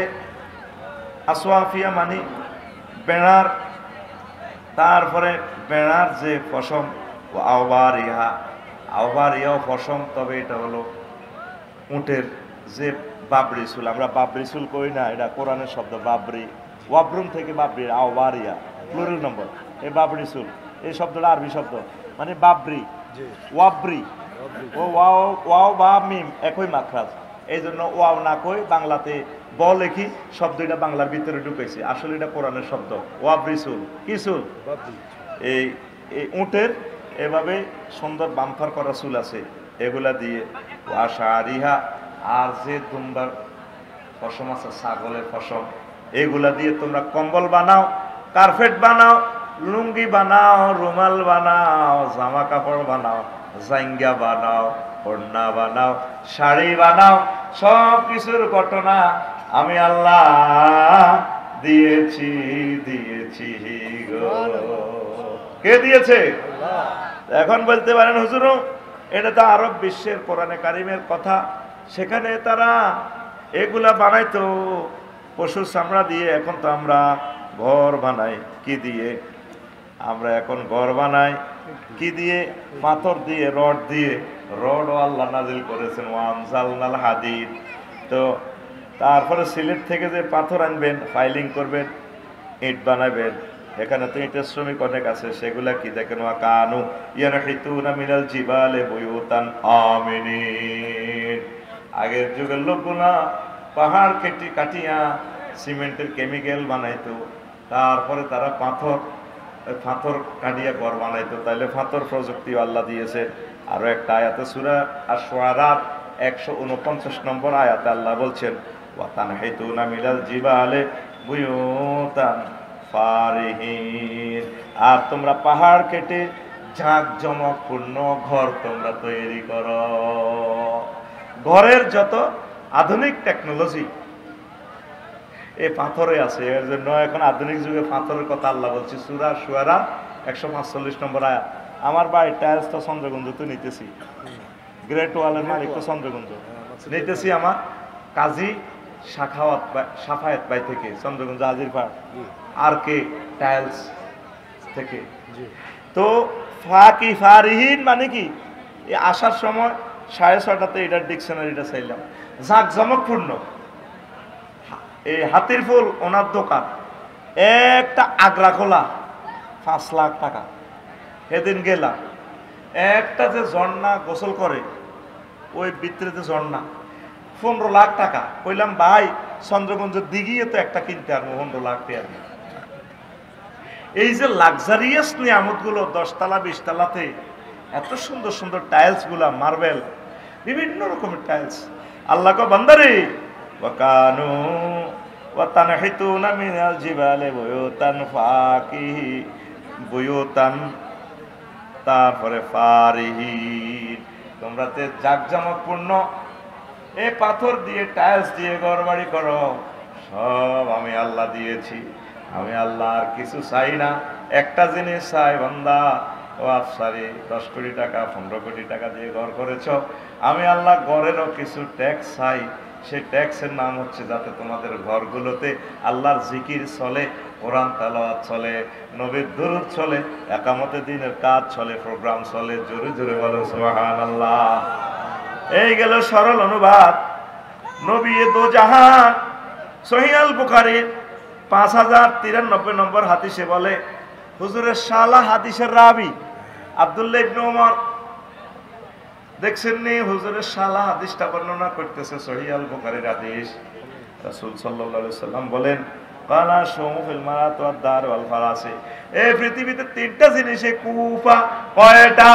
S1: আসওয়াফিয়া মানে বেড়ার, তারপরে বেড়ার যে পশম, আওবারিয়াও পশম, তবে এটা হলো উটের যে বাবরি চুল, আমরা বাবরি চুল করি না, এটা কোরআনের শব্দ বাবরি, ওয়াবরুন থেকে বাবরি, আওবারিয়া প্লুরাল নম্বর। এই বাবরি চুল এই শব্দটা আরবি শব্দ, মানে বাবরি, ওয়াবরি, ও ওয়াও বা মিম একই মাখরাজ, এই জন্য ওয়াও না কই বাংলাতে ব লেখি, শব্দটা বাংলার ভিতরে ঢুকেছি, আসলে এটা কোরআনের শব্দ। ওয়াবরি চুল, কি চুল? এই উটের এভাবে সুন্দর বাম্পার করা চুল আছে, এগুলা দিয়ে। ওয়াশারিহা, আর যে দুম্বার পশম আছে, ছাগলের পশম, এগুলা দিয়ে তোমরা কম্বল বানাও, কার্পেট বানাও, লুঙ্গি বানাও, রুমাল বানাও, জামা কাপড় বানাও, জাইঙ্গা বানাও, ওড়না বানাও, শাড়ি বানাও। সব কিছুর ঘটনা আমি আল্লাহ দিয়েছি গো। কে দিয়েছে? এখন বলতে পারেন হুজুর এটা তো আরব বিশ্বের কোরআনে কারিমের কথা। সেখানে তারা এগুলা বানাইতো পশুর চামড়া দিয়ে। এখন তো আমরা ঘর বানাই কি দিয়ে? আমরা এখন ঘর বানাই কি দিয়ে? পাথর দিয়ে, রড দিয়ে। রড আল্লাহ নাজিল করেছেন ওয়ানজালনাল হাদিদ। তো তারপরে সিলেট থেকে যে পাথর আনবেন, ফাইলিং করবেন, ইট বানাবেন। এখানে তো ইটের শ্রমিক অনেক আছে। সেগুলা কি দেখেন? ওয়া কানু ইয়ানহিতুনা মিনাল জিবালে বুয়ুতান আমিনিন। আগের যুগের লোকগুলা পাহাড় কেটে কাটিয়া সিমেন্টের কেমিক্যাল বানাইতো। তারপরে তারা পাথর কাটিয়া ঘর বানাইতো। তাইলে পাথর প্রযুক্তি আল্লাহ দিয়েছে। আরো একটা আয়াতে সূরা আশ-শুআরার 149 নম্বর আয়াতে আল্লাহ বলছেন ওয়া তানহিতুনা মিনাল জিবালে বুয়ুতান ফারিহিন। আর তোমরা পাহাড় কেটে জাঁকজমকপূর্ণ ঘর তোমরা তৈরি করো। ঘরের যত আধুনিক টেকনোলজি এই পাথরে আছে। এর জন্য এখন আধুনিক যুগে পাথরের কথা আল্লাহ বলছে সূরা শুআরা 145 নম্বর আয়াত। আমার বাড়ির টাইলস তো চন্দ্রগঞ্জ তো নিতেছি, গ্রেট ওয়ালের মালিক তো চন্দ্রগঞ্জ নিতেছি। আমার কাজী সাফায়েত ভাই থেকে চন্দ্রগঞ্জ হাজিরপাড় আর কে টাইলস থেকে। তো ফাকি ফারিহিন মানে কি? এই আসার সময় 6:30টাতে এটার ডিকশনারিটা চাইলাম। জাঁকজমকপূর্ণ এই হাতির ফুল ওনার দোকান। একটা আগ্রা খোলা 5 লাখ টাকা। সেদিন গেলাম, একটা যে ঝর্ণা গোসল করে ওই ভিতরে যে ঝর্ণা 15 লাখ টাকা। কইলাম ভাই চন্দ্রগঞ্জের দিঘিয়ে তো একটা কিনতে আর 15 লাখ টাকা। এই যে লাক্সারিয়াস নিয়ামত গুলো 10 তলা 20 তলাতে এত সুন্দর সুন্দর টাইলস গুলা, মার্বেল, বিভিন্ন রকমের টাইলস। আল্লাহ কো বান্দারে ওয়াকানু ওয়া তানহিতুনা মিনাল জিবালে বুয়ুতান ফাকিহি বুয়ুতান, তারপরে ফারিহিন। তোমরা তে জাকজমকপূর্ণ এই পাথর দিয়ে টাইলস দিয়ে ঘর বাড়ি করো। সব আমি আল্লাহ দিয়েছি। আমি আল্লাহ আর কিছু চাই না। একটা জিনিস চাই বান্দা, ও আফসারি 10 কোটি টাকা 15 কোটি টাকা দিয়ে ঘর করেছ, আমি আল্লাহ ঘরেরও কিছু ট্যাক্স চাই। সেই ট্যাক্সের নাম হচ্ছে যাতে তোমাদের ঘরগুলোতে আল্লাহর জিকির চলে, কোরআন তেলাওয়াত চলে, নবীর দুরূদ চলে, একামতে দিনের কাজ চলে, প্রোগ্রাম চলে। জোরে জোরে বলো সুবহানাল্লাহ। এই গেল সরল অনুবাদ। নবী দো জাহান সহিহ আল বুখারীর 5093 নম্বর হাদিসে বলে, হুজুরের শালা হাদিসের রাবি আব্দুল্লাহ ইবনে ওমর দেখছেন নি? হুজুরের শালা হাদিসটা বর্ণনা করতেছে, সহিহ আল বুখারীর হাদিস। রাসূল সাল্লাল্লাহু আলাইহি সাল্লাম বলেন, কালা শুমুফিল মারাত ওয়াদ দার ওয়াল ফারাসি। এই পৃথিবীতে 3টা জিনিসে কুফা। কয়টা?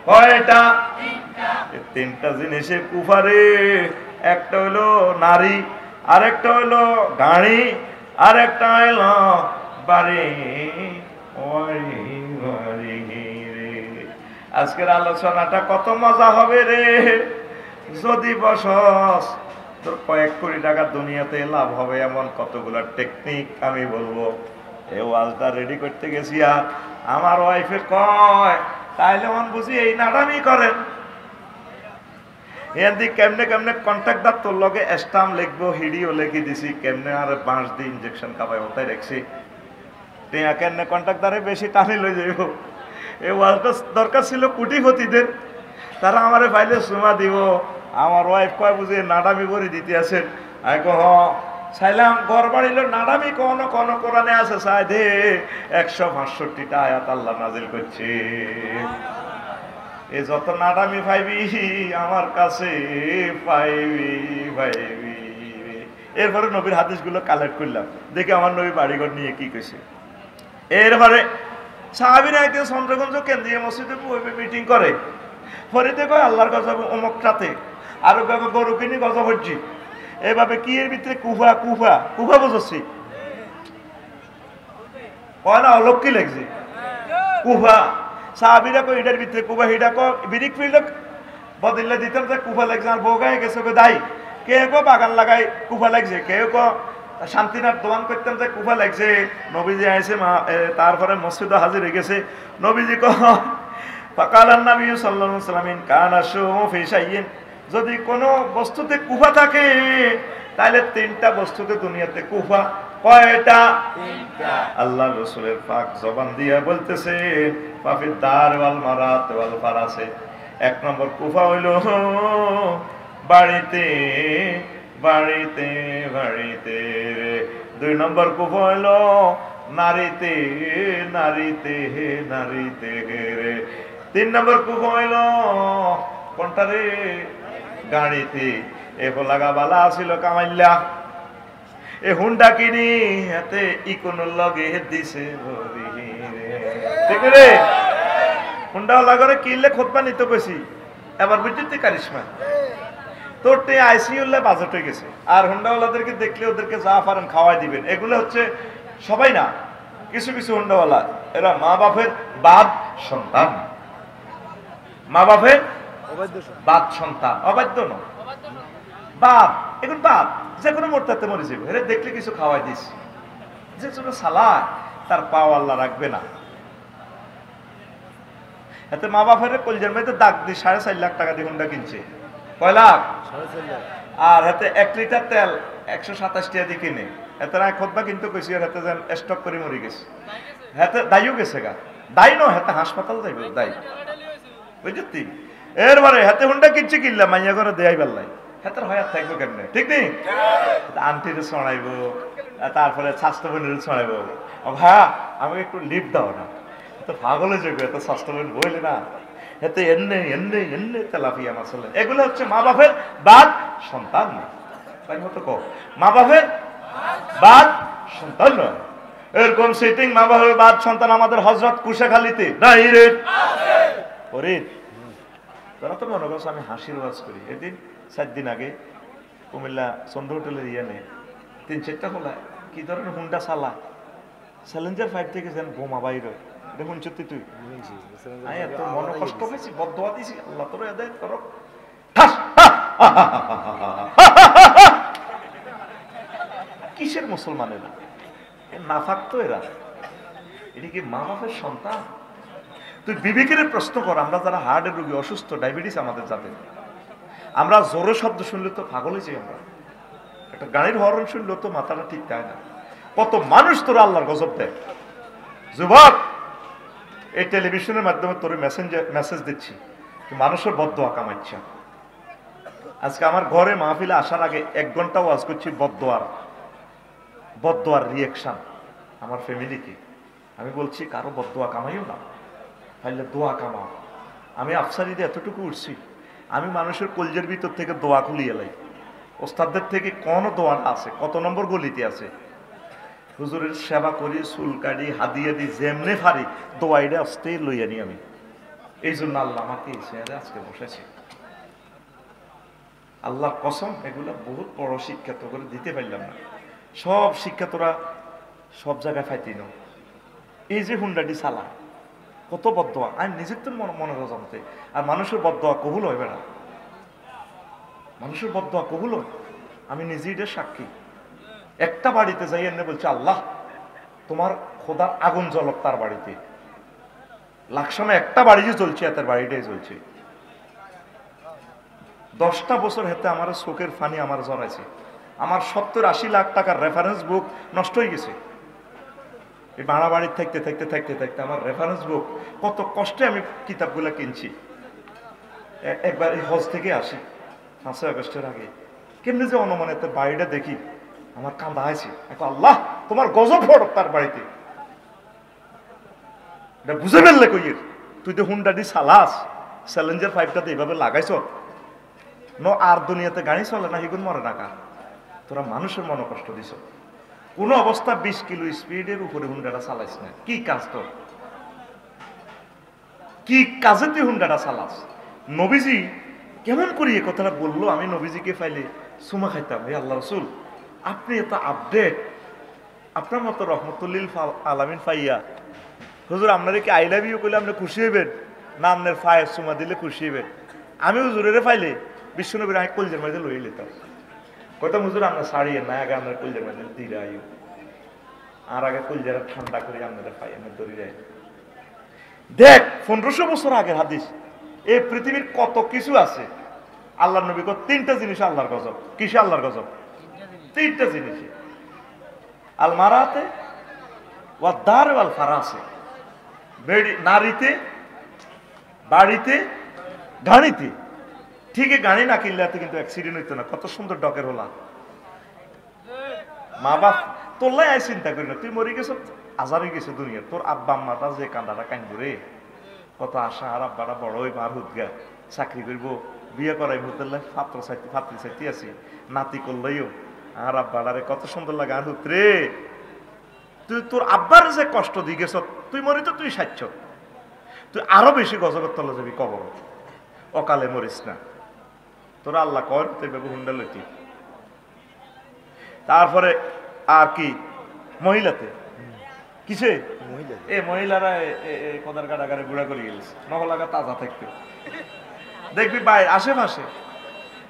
S1: কয়টা? 3টা জিনিসে কুফারে। একটা হলো নারী, আরেকটা হলো গাড়ি, আরেকটা হলো বাড়ি। আজকের আলোচনাটা কত মজা হবে রে যদি বসস। তোর কয়েক কোটি টাকা দুনিয়াতে লাভ হবে এমন কতগুলো টেকনিক আমি বলবো। এই ওয়াজটা রেডি করতে গেছি আর আমার ওয়াইফে কয় তাইলে মন বুঝি এই নাটামি করেন। এদি কেমনে কেমনে কন্ট্রাক্টর তোর লগে স্টাম্প লিখবো, হিডিও লিখে দিছি, কেমনে আর 5 দিন ইনজেকশন খাবাই ওটাই রাখছি। টিয়া কেমনে কন্ট্রাক্টরে বেশি টানি লই যাইব। এই ওয়াজটা দরকার ছিল কোটিপতিদের, তারা আমারে পাইলে সুমা দিব। আমার ওয়াইফ কয় বুঝে নাটামি করে দিতে আছেন। আমি কহ চাইলাম ঘর বাড়িল নাটামি কোন কোন কোরআনে আছে চাই দে। 165টা আয়াত আল্লাহ নাজিল করছে। এ যত নাটামি পাইবি আমার কাছে পাইবি পাইবি। এরপরে নবীর হাদিসগুলো কালেক্ট করলাম, দেখি আমার নবী বাড়িঘর নিয়ে কি কইছে। এরপরে সাহাবীরা একদিন চন্দ্রগঞ্জ কেন্দ্রীয় মসজিদে মিটিং করে। ফরিদে কয় আল্লাহর গজব অমুকটাতে, আরো গরু কিনি গজব হচ্ছি। এভাবে কি এর ভিতরে কুফা কুফা কুফা বুঝছি কয় না, অলক কি লাগছে কুফা। সাহাবীরা কয় এটার ভিতরে কুফা, হিডা কয় বিরিক ফিল্ড বদলে দিতাম যে কুফা লাগছে। আর বউগায় গেছে দাই, কে কো বাগান লাগাই কুফা লাগছে, কেউ কো শান্তিনাথ দোয়ান করতাম যে কুফা লাগছে। নবীজি আইসে তারপরে মসজিদে হাজির হয়ে গেছে। নবীজি ফাকালান নবী সাল্লাল্লাহু আলাইহি ওয়াসাল্লাম কানা শুমু ফি শাইইন, যদি কোনো বস্তুতে কুফা থাকে তাহলে তিনটা বস্তুতে দুনিয়াতে কুফা। কয়টা? তিনটা। আল্লাহ রাসূলের পাক জবান দিয়ে বলতেছে ফাফিদ দার ওয়াল মারাত ওয়াল ফারাসে, এক নম্বর কুফা হইল বাড়িতে বাড়িতে বাড়িতে, দুই নম্বর কুফা হইল নারীতে নারীতে নারীতে, তিন নম্বর কুফা হইল কোনটা রে? গাড়িতে। এ লাগা বালা ছিল কামাইল্লা, এ হুন্ডা কিনি হাতে ইকোনোর লগে দিছে ঠিক রে। হুন্ডা লাগরে কিনলে খোদবা নিতে কইছি, এবার বুঝতে কারিশমা তোর টে আইসিইউলে বাজেট হয়ে গেছে। আর হুন্ডাওয়ালাদেরকে দেখলে ওদেরকে যা পারেন খাওয়াই দিবেন। এগুলো হচ্ছে সবাই না, কিছু কিছু হুন্ডাওয়ালা এরা মা বাপের বাদ সন্তান, মা বাপের বাদ সন্তান, অবাধ্য নয় বাপ। এখন বাপ যে কোনো মোড়টাতে মরে যাবে, এরা দেখলে কিছু খাওয়াই দিস, যে ছোট সালা তার পাও আল্লাহ রাখবে না। এতে মা বাপের কলজের মধ্যে দাগ দিয়ে 4.5 লাখ টাকা দিয়ে হুন্ডা কিনছে। কয় লাখ? আর হাতে 1 লিটার তেল 127 টাকা দিয়ে কিনে। এতে না খোদবা কিন্তু কইছি, আর হাতে যেন স্টক করে মরে গেছে। হাতে দাইও গেছে গা, দাই নয় হাতে হাসপাতাল যাইবে দাই, বুঝলি? এরবারে হাতে হুন্ডা কিনছে, কিনলা মাইয়া করে দেয়াই পারলাই, হাতের হয়াত থাকবো কেমনে? ঠিক নেই? আন্টিরে ছড়াইবো, তারপরে স্বাস্থ্য বোনের ছড়াইবো, ভাইয়া আমাকে একটু লিফট দাও না, তো পাগল হয়ে যাবে, এত স্বাস্থ্য বোন বইলে না, এতে এমনি এমনি এমনি তেলাপিয়া মাছলে। এগুলো হচ্ছে মা বাপের বাদ সন্তান না, তাই মতো কো মা বাপের বাদ সন্তান নয়। এরকম সিটিং মা বাপের বাদ সন্তান আমাদের হযরত কুশাখালীতে নাই রে ফরিদ। তারা তো মনে করছে আমি হাসির ওয়াজ করি। এদিন 4 দিন আগে কুমিল্লা চন্দ্র হোটেলের ইয়ানে 3-4টা খোলা কি ধরনের হুন্ডা চালা, চ্যালেঞ্জার 5 থেকে যেন বোমা বাইরে দেখুন। সত্যি তুই এত মনে কষ্ট পেয়েছি, বদদোয়া দিছি, আল্লাহ তোর হেদায়েত করো। কিসের মুসলমানেরা না থাকতো এরা? এটা কি মা বাপের সন্তান? তুই বিবেকের প্রশ্ন কর। আমরা যারা হার্টের রোগী, অসুস্থ, ডায়াবেটিস আমাদের যাতে, আমরা জোরে শব্দ শুনলে তো পাগল হয়ে যাই। আমরা একটা গাড়ির হর্ন শুনলে তো মাথাটা ঠিক থাকে না। কত মানুষ তোরা আল্লাহর গজব দেয়। যুবক, এই টেলিভিশনের মাধ্যমে তোর মেসেজ দিচ্ছি, তুই মানুষের বদদোয়া কামাচ্ছ। আজকে আমার ঘরে মাহফিলে আসার আগে 1 ঘন্টা ওয়াজ করছি বদদোয়ার রিয়াকশন আমার ফ্যামিলিকে। আমি বলছি কারো বদদোয়া কামাইও না, তাহলে দোয়া কামাও। আমি আফসারিতে এতটুকু উঠছি, আমি মানুষের কলজের ভিতর থেকে দোয়া খুলিয়ে লাই। ওস্তাদদের থেকে কোন দোয়াটা আছে, কত নম্বর গলিতে আছে। হুজুরের সেবা করি, চুল কাটি, হাদিয়া দি, যেমনে পারি দোয়াইটা আসতে লইয়া নি আমি। এই জন্য আল্লাহ আমাকে আজকে বসেছে। আল্লাহ কসম, এগুলা বহুত বড় শিক্ষা তো করে দিতে পারলাম না। সব শিক্ষা তোরা সব জায়গায় ফাইতি ন। এই যে হুন্ডাটি চালা, কত বদদোয়া, আমি নিজের তো মনে জানতে। আর মানুষের বদদোয়া কবুল হইবে না, মানুষের বদদোয়া কবুল হয়। আমি নিজেই এর সাক্ষী। একটা বাড়িতে যাই এনে বলছে আল্লাহ তোমার খোদার আগুন জ্বলক তার বাড়িতে। লাকসামে একটা বাড়ি যে চলছে, এত বাড়িটাই চলছে। 10টা বছর হেতে আমার চোখের ফানি আমার জড়াইছে। আমার 70-80 লাখ টাকার রেফারেন্স বুক নষ্ট হয়ে গেছে। এই ভাড়া বাড়ির থাকতে থাকতে থাকতে থাকতে আমার রেফারেন্স বুক, কত কষ্টে আমি কিতাবগুলা কিনছি। একবার এই হজ থেকে আসি 5 আগস্টের আগে, কেমনি যে অনুমানে তার বাড়িটা দেখি আমার কান্দা আছে। আল্লাহ তোমার গজব পড়ক তার বাড়িতে। এটা বুঝে ফেললে কইয়ের, তুই তো হুন্ডাটি চালাস, চ্যালেঞ্জার 5টাতে এইভাবে লাগাইছ আর দুনিয়াতে গাড়ি চলে না, হিগুন মরে টাকা। তোরা মানুষের মনে কষ্ট দিছ। কোন অবস্থা 20 কিলো স্পিডের উপরে হুন্ডাটা চালাইস না। কি কাজ তোর? কি কাজে তুই হুন্ডাটা চালাস? নবীজি কেমন করি এ কথাটা বললো, আমি নবীজিকে পাইলে সুমা খাইতাম। হে আল্লাহ রসুল, আপনি এত আপডেট, আপনার মতো রহমতুল্লিল আলামিন পাইয়া হুজুর আপনারা কি আই লাভ ইউ করলে আপনি খুশি হইবেন না আপনার ফায়ের সুমা দিলে খুশি হইবেন? আমি হুজুরের পাইলে বিশ্বনবীর আমি কলজের মাঝে লই নিতাম। কইতাম হুজুর আপনার ছাড়িয়ে না, আগে আপনার কলজের মাঝে দিয়ে আইও, আর আগে কলজেরা ঠান্ডা করে আপনারা পাই, আপনার দড়ি দেয়। দেখ 1500 বছর আগের হাদিস। এই পৃথিবীর কত কিছু আছে। আল্লাহর নবী কো তিনটা জিনিস আল্লাহর গজব। কিসে আল্লাহর গজব? তিনটা জিনিস। আল মারাতে ওয়া দার ওয়াল ফারাসে, নারীতে, বাড়িতে, গাড়িতে। ঠিকই গাড়ি না কিনলে কিন্তু অ্যাক্সিডেন্ট হইতো না। কত সুন্দর ডকের হলা। মা বাপ তোল্লাই আয় চিন্তা করি না, তুই মরে গেছ, আজার হয়ে গেছে দুনিয়া। তোর আব্বা আম্মাটা যে কান্দাটা কান্দবো রে, কত আশা। আর আব্বাটা বড় হই, মার হুদগা চাকরি করবো, বিয়ে করাই হুতলে ফাত্রি চাইতে আছি, নাতি করলেও আর আব্বাটারে কত সুন্দর লাগে। আর হুত রে, তুই তোর আব্বার যে কষ্ট দিয়ে গেছ, তুই মরি তো তুই সাচ্ছ, তুই আরো বেশি গজবের তলে যাবি কবর। অকালে মরিস না, তোরা আল্লাহ কর তুই বেবু হুন্ডা লইতি। তারপরে আর কি মহিলাতে কিসে এ মহিলারা কদার কাটাগারে গুড়া করে গেছে, নহলাগা তাজা থাকতে দেখবি বাইরে আশেপাশে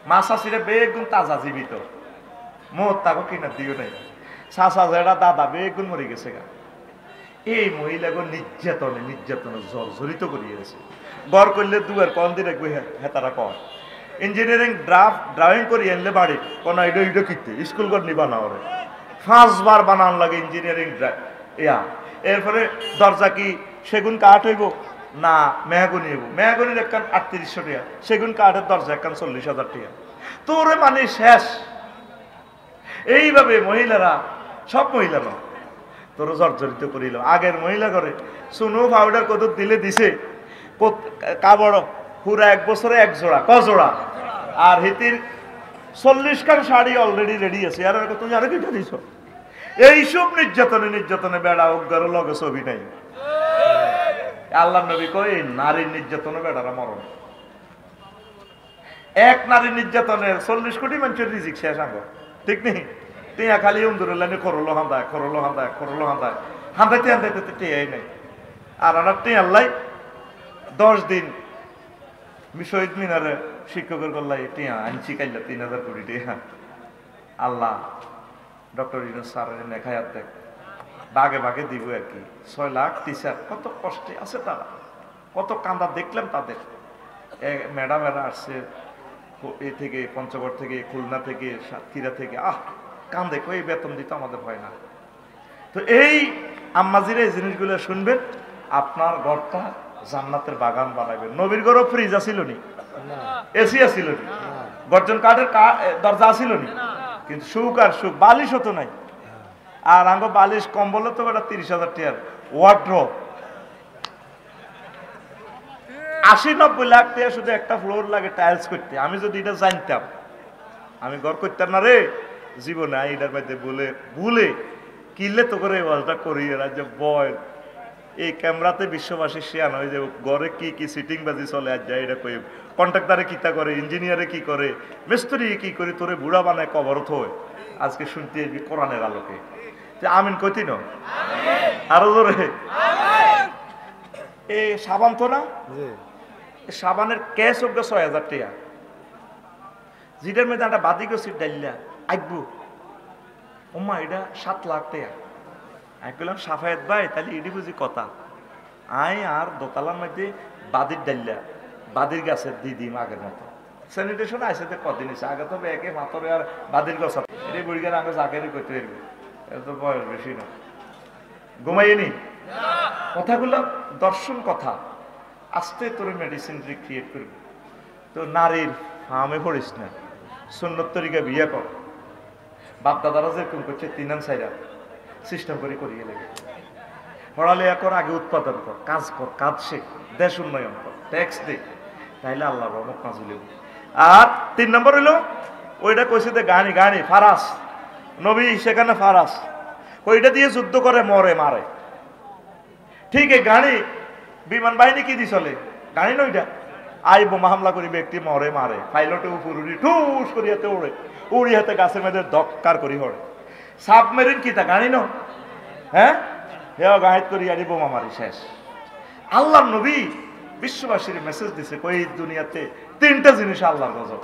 S1: মাছ আসিরে বেগুন তাজা জীবিত, মোট তাকে কিনা দিও নাই। চাচা যেটা দাদা বেগুন মরে গেছে গা। এই মহিলাগো নির্যাতনে জর্জরিত করিয়েছে। গড় করলে দুয়ার কন দিন একবার হেতারা কর ইঞ্জিনিয়ারিং ড্রাইভিং করি এনলে বাড়ি কোন এটা কিনতে স্কুল ঘর নিবা না ওরে 5 বার বানান লাগে ইঞ্জিনিয়ারিং ইয়া। এরপরে দরজা কি সেগুন কাঠ হইব না মেহাগুনি হইব? মেহাগুনির একখান 3800 টাকা, সেগুন কাঠের দরজা একখান 40,000 টাকা। তোরে মানে শেষ। এইভাবে মহিলারা, সব মহিলারা তোর জর্জরিত করিল। আগের মহিলা করে সুনো পাউডার কত দিলে দিছে, কাবড় পুরা 1 বছরে 1 জোড়া, ক জোড়া? আর হিতির 40 খান শাড়ি অলরেডি রেডি আছে। আর তুমি আরো কিটা দিছ? এইসব নির্যাতনে বেড়া অজ্ঞার লগে ছবি নাই। আল্লাহ নবী কই নারীর নির্যাতনে বেড়ারা মরণ। এক নারীর নির্যাতনের 40 কোটি মানুষের রিজিক শেষ আঙ্গ, ঠিক নেই? টিয়া খালি উন্দুরুল্লানি করলো হান্দায় হান্দাইতে টিয়াই নাই। আর আমার টিয়া আল্লাহ 10 দিন শহীদ মিনারে শিক্ষকের গল্লাই টিয়া আনছি কাইলা 3000 কোটি টিয়া। আল্লাহ ডক্টর ইউনূস স্যারের নেখায়াত দেখ, বাগে বাগে দিব আর কি। 6 লাখ টিচার কত কষ্টে আছে তারা, কত কান্দা দেখলাম তাদের। ম্যাডামেরা আসছে এ থেকে পঞ্চগড় থেকে, খুলনা থেকে, সাতক্ষীরা থেকে, কান্দে কই বেতন দিতে আমাদের হয় না। তো এই আম্মাজিরা এই জিনিসগুলো শুনবেন, আপনার ঘরটা জান্নাতের বাগান বানাবেন। নবীর ঘরও ফ্রিজ আসিল নি, এসি আসিল নি, গর্জন কাঠের দরজা আসিল নি, কিন্তু সুখ আর সুখ বালিশ হতো নাই। আর আঙ্গ বালিশ কম্বল তো বেটা 30,000 টাকার ওয়ার্ড্রপ। 80-90 লাখ টাকা শুধু একটা ফ্লোর লাগে টাইলস করতে। আমি যদি এটা জানতাম আমি ঘর করতাম না রে জীবনে। এটার মধ্যে ভুলে কিনলে তো করে ওয়ালটা করি রাজ্য বয়। এই ক্যামেরাতে বিশ্ববাসী শেয়ান হয়ে যাবে ঘরে কি কি সিটিং বাজি চলে আর যায়। এটা কই কন্ট্রাক্টারে কিতা করে, ইঞ্জিনিয়ারে কি করে, মিস্ত্রি কি করে, তোরে বুড়া বানায় কবর থয়। আজকে শুনতে কোরআনের আলোকে আমিন কইতি না আরো জোরে। এই সাবান তো না, সাবানের ক্যাশ হোক 6,000 টাকা। যেটার মধ্যে একটা বাদি গেছি ডাইলা আইবু ওমা এটা 7 লাখ টাকা। আমি বললাম সাফায়াত ভাই তাহলে এটি বুঝি কথা। আই আর দোতলার মধ্যে বাদির ডাইলা বাদির গাছের দিদিম আগের মতো স্যানিটেশন আসে কদিন এসে আগে তো একে মাতরে আর বাদির গাছ এটি বুড়িগার আগে জাগেরই করতে পারবে। এটা তো বয়স বেশি না, ঘুমাইনি কথাগুলো দর্শন কথা। আস্তে তোর মেডিসিন ক্রিয়েট করবে। তো নারীর ফার্মে পড়িস না, সুন্নত তরিকা বিয়ে কর। বাপ দাদারা যেরকম করছে 3 আন 4 সিস্টেম করে করিয়ে লেগে পড়ালেখা কর, আগে উৎপাদন কর, কাজ শেখ, দেশ উন্নয়ন কর, ট্যাক্স দে, তাইলে আল্লাহ রহমত নাজিল হবে। আর 3 নম্বর হইল ওইটা কইছে যে গাড়ি ফারাস, নবী সেখানে ফারাস ওইটা দিয়ে যুদ্ধ করে মারে। ঠিক এই গাড়ি বিমান বাহিনী কি দিয়ে চলে? গাড়ি নইটা আই বোমা হামলা করি ব্যক্তি মারে, পাইলটে উপরি ঠুস করিয়াতে উড়ি হাতে গাছের মধ্যে দক্কার করি হরে। সাবমেরিন কি তা গাড়ি ন? হ্যাঁ, গাড়ি করি আরি বোমা মারি শেষ। আল্লাহ নবী বিশ্ববাসীর মেসেজ দিছে কই দুনিয়াতে 3টা জিনিস আল্লাহর গজব,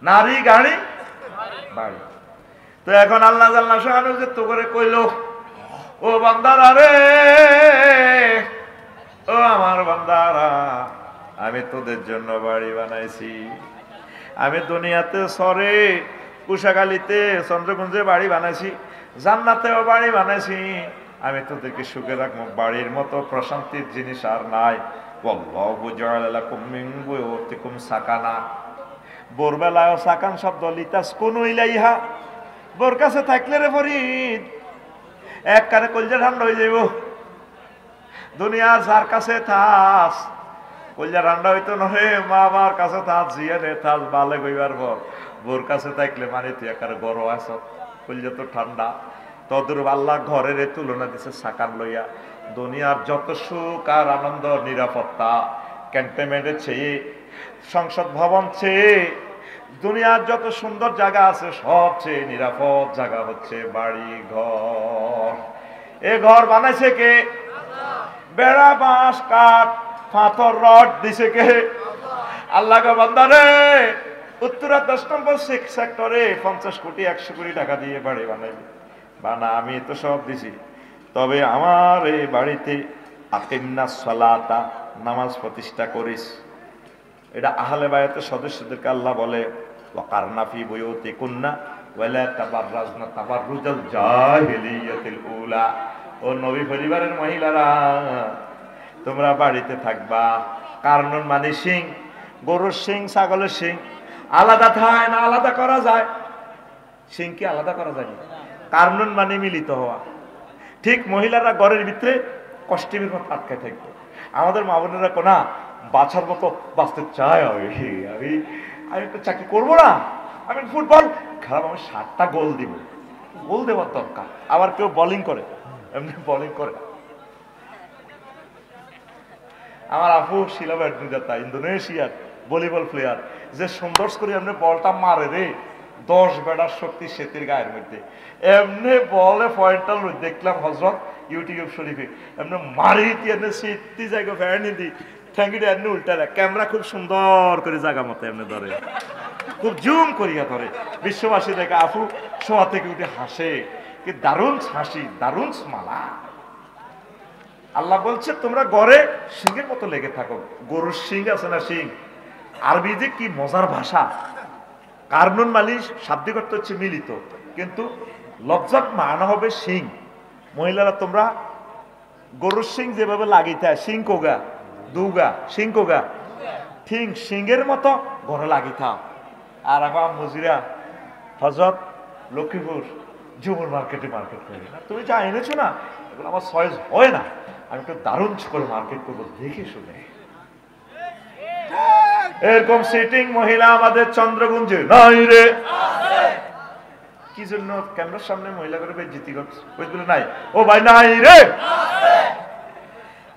S1: নারী, গাড়ি, বাড়ি। তো এখন আল্লাহ জাল্লাহ শাহানু যে তো করে কইল ও বান্দারা রে ও আমার বান্দারা, আমি তোদের জন্য বাড়ি বানাইছি। আমি দুনিয়াতে সরে কুশাখালীতে চন্দ্রকুঞ্জে বাড়ি বানাইছি, জান্নাতেও বাড়ি বানাইছি। আমি তোদেরকে সুখে রাখবো, বাড়ির মতো প্রশান্তির জিনিস আর নাই। ওয়াল্লাহু জাআলা লাকুম মিন বুয়ুতিকুম সাকানা। ভোরবেলায় সাকান শব্দ লিতাসকুনু ইলাইহা, বোর কাছে থাকলে রে ফরিদ এক কারে কলজা ঠান্ডা হয়ে যাইব। দুনিয়ার যার কাছে থাস কলজা ঠান্ডা হইতো নহে, মা বাবার কাছে থাস জিয়ানে থাস বালে গইবার পর বোর কাছে থাকলে মানে তুই একারে গরম আস, কলজা তো ঠান্ডা। তদরূপ আল্লাহ ঘরের তুলনা দিছে সাকান লইয়া। দুনিয়ার যত সুখ আর আনন্দ, নিরাপত্তা, ক্যান্টনমেন্টের চেয়ে, সংসদ ভবন চেয়ে, দুনিয়ার যত সুন্দর জায়গা আছে সবচেয়ে নিরাপদ জায়গা হচ্ছে বাড়ি ঘর। এ ঘর বানাইছে কে? বেড়া বাঁশ কাঠ পাথর রড দিছে কে? আল্লাহ গো বান্দারে, উত্তরা 10 নম্বর সেক্টরে 50 কোটি 100 কোটি টাকা দিয়ে বাড়ি বানাইবে। বানা আমি তো সব দিছি, তবে আমার এই বাড়িতে আকিমনাস সালাতা, নামাজ প্রতিষ্ঠা করিস। এটা আহলে বায়াতের সদস্যদেরকে আল্লাহ বলে ওয়াকারনা ফি বুয়ুতিকুন্না ওয়ালা তাবাররাজনা তাবাররুজাল জাহিলিয়াতিল উলা। ও নবী পরিবারের মহিলারা, তোমরা বাড়িতে থাকবা। কারণ মানে সিং, গরুর সিং, ছাগলের সিং আলাদা থাকে না? আলাদা করা যায়? সিং কি আলাদা করা যায়? কারণ মানে মিলিত হওয়া। ঠিক মহিলারা ঘরের ভিতরে কষ্টের মতো আটকে থাকবে। আমাদের মা বোনেরা কোনা বাছার মতো বাঁচতে চায়। আমি একটু চাকরি করবো না, আমি ফুটবল খারাপ, আমি 7টা গোল দিব। গোল দেওয়ার দরকার। আবার কেউ বোলিং করে, এমনি বোলিং করে। আমার আপু শিলা ব্যাডমিন্টন, ইন্দোনেশিয়ার ভলিবল প্লেয়ার, যে সুন্দর করে এমনি বলটা মারে রে, 10 বেড়ার শক্তি সেতির গায়ের মধ্যে। এমনি বলে পয়েন্টটা দেখলাম হজরত ইউটিউব শরীফে, এমনি মারি এমনি সেতি জায়গা ফেরানি দি ঠ্যাঙ্গিটা এমনি উল্টা দেয়। ক্যামেরা খুব সুন্দর করে জায়গা মতো এমনি ধরে, খুব জুম করিয়া ধরে। বিশ্ববাসী দেখে আপু শোয়া থেকে উঠে হাসে, কি দারুণ হাসি, দারুণ মালা। আল্লাহ বলছে তোমরা ঘরে সিংহের মতো লেগে থাকো। গরুর সিং আছে না, সিং আরবি যে কি মজার ভাষা। কারনুন মালিশ শাব্দিক অর্থ হচ্ছে মিলিত, কিন্তু লফজাত মানা হবে সিং। মহিলারা তোমরা গরুর সিং যেভাবে লাগিতে হয়, সিং কোগা দুগা, সিং কোগা ঠিক সিংহের মতো ঘরে লাগিতে। আর আমার মজিরা হজরত লক্ষ্মীপুর জুমুর মার্কেটে মার্কেট করে না, তুমি যা এনেছো না এগুলো আমার সয়েজ হয় না, আমি একটু দারুণ করে মার্কেট করবো দেখে শুনে। এরকম সিটিং মহিলা আমাদের চন্দ্রগুঞ্জে নাই রে। কি জন্য ক্যামেরার সামনে মহিলা করে বেজ্জিতি করছে? ওইগুলো নাই, ও ভাই নাই রে।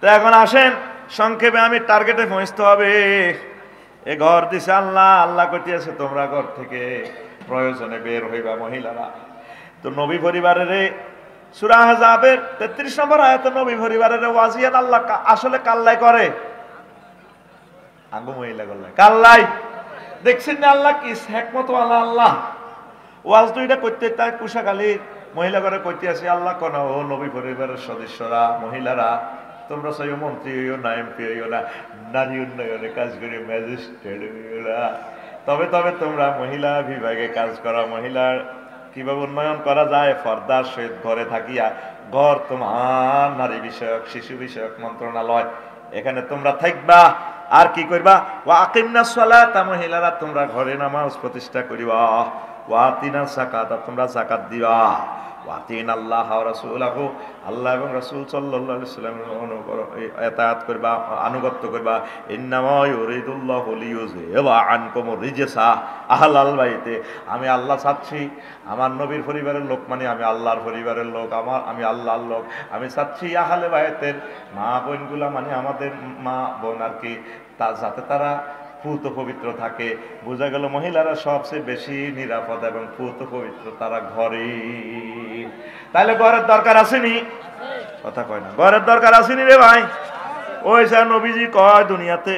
S1: তো এখন আসেন সংক্ষেপে, আমি টার্গেটে পৌঁছতে হবে। এ ঘর দিছে আল্লাহ, আল্লাহ কইতেছে তোমরা ঘর থেকে প্রয়োজনে বের হইবা মহিলারা। তো নবী পরিবারের সূরা আহজাবের 33 নম্বর আয়াতে নবী পরিবারের ওয়াজিয়াত আল্লাহ আসলে কাল্লাই করে, আঙ্গু মহিলা গল্লাই কাল্লাই। দেখছেন না আল্লাহ কি হিকমত ওয়ালা আল্লাহ। ওয়াজ দুইটা করতে তাই কুশাখালীর মহিলা করে কইতে আছে আল্লাহ কোন ও নবী পরিবারের সদস্যরা, মহিলারা তোমরা সৈয় মন্ত্রী হইও না, এমপি হইও না, নারী উন্নয়নে কাজ করে ম্যাজিস্ট্রেট হইও না, তবে তবে তোমরা মহিলা বিভাগে কাজ করা। মহিলার কিভাবে উন্নয়ন করা যায়? পর্দার সহিত ঘরে থাকিয়া, ঘর তোমার নারী বিষয়ক শিশু বিষয়ক মন্ত্রণালয়, এখানে তোমরা থাকবা। আর কি করবা? ওয়া আকিমনাস সালাতা, মহিলারা তোমরা ঘরে নামাজ প্রতিষ্ঠা করিবা। ওয়া আতিনাস যাকাতা, তোমরা যাকাত দিবা। ওয়া আতিন আল্লাহ ওয়া রাসূলাহু, আল্লাহ এবং রাসূল সাল্লাল্লাহু আলাইহি ওয়াসাল্লামের ইতাআত করবা, আনুগত্য করবা। ইন্নামা ইউরিদুল্লাহু লিইউযহিবা আনকুমুর রিজসা আহলাল বাইতে, আমি আল্লাহ চাচ্ছি আমার নবীর পরিবারের লোক মানে আমি আল্লাহর পরিবারের লোক, আমি আল্লাহর লোক, আমি চাচ্ছি আহলে বাইতের মা বোনগুলা মানে আমাদের মা বোন আর কি, তা যাতে তারা পূত পবিত্র থাকে। বোঝা গেল মহিলারা সবচেয়ে বেশি নিরাপদ এবং পূত পবিত্র তারা ঘরে। তাহলে ঘরের দরকার আসেনি? কথা কয় না, ঘরের দরকার আসেনি রে ভাই। ওই যা নবীজি কয় দুনিয়াতে,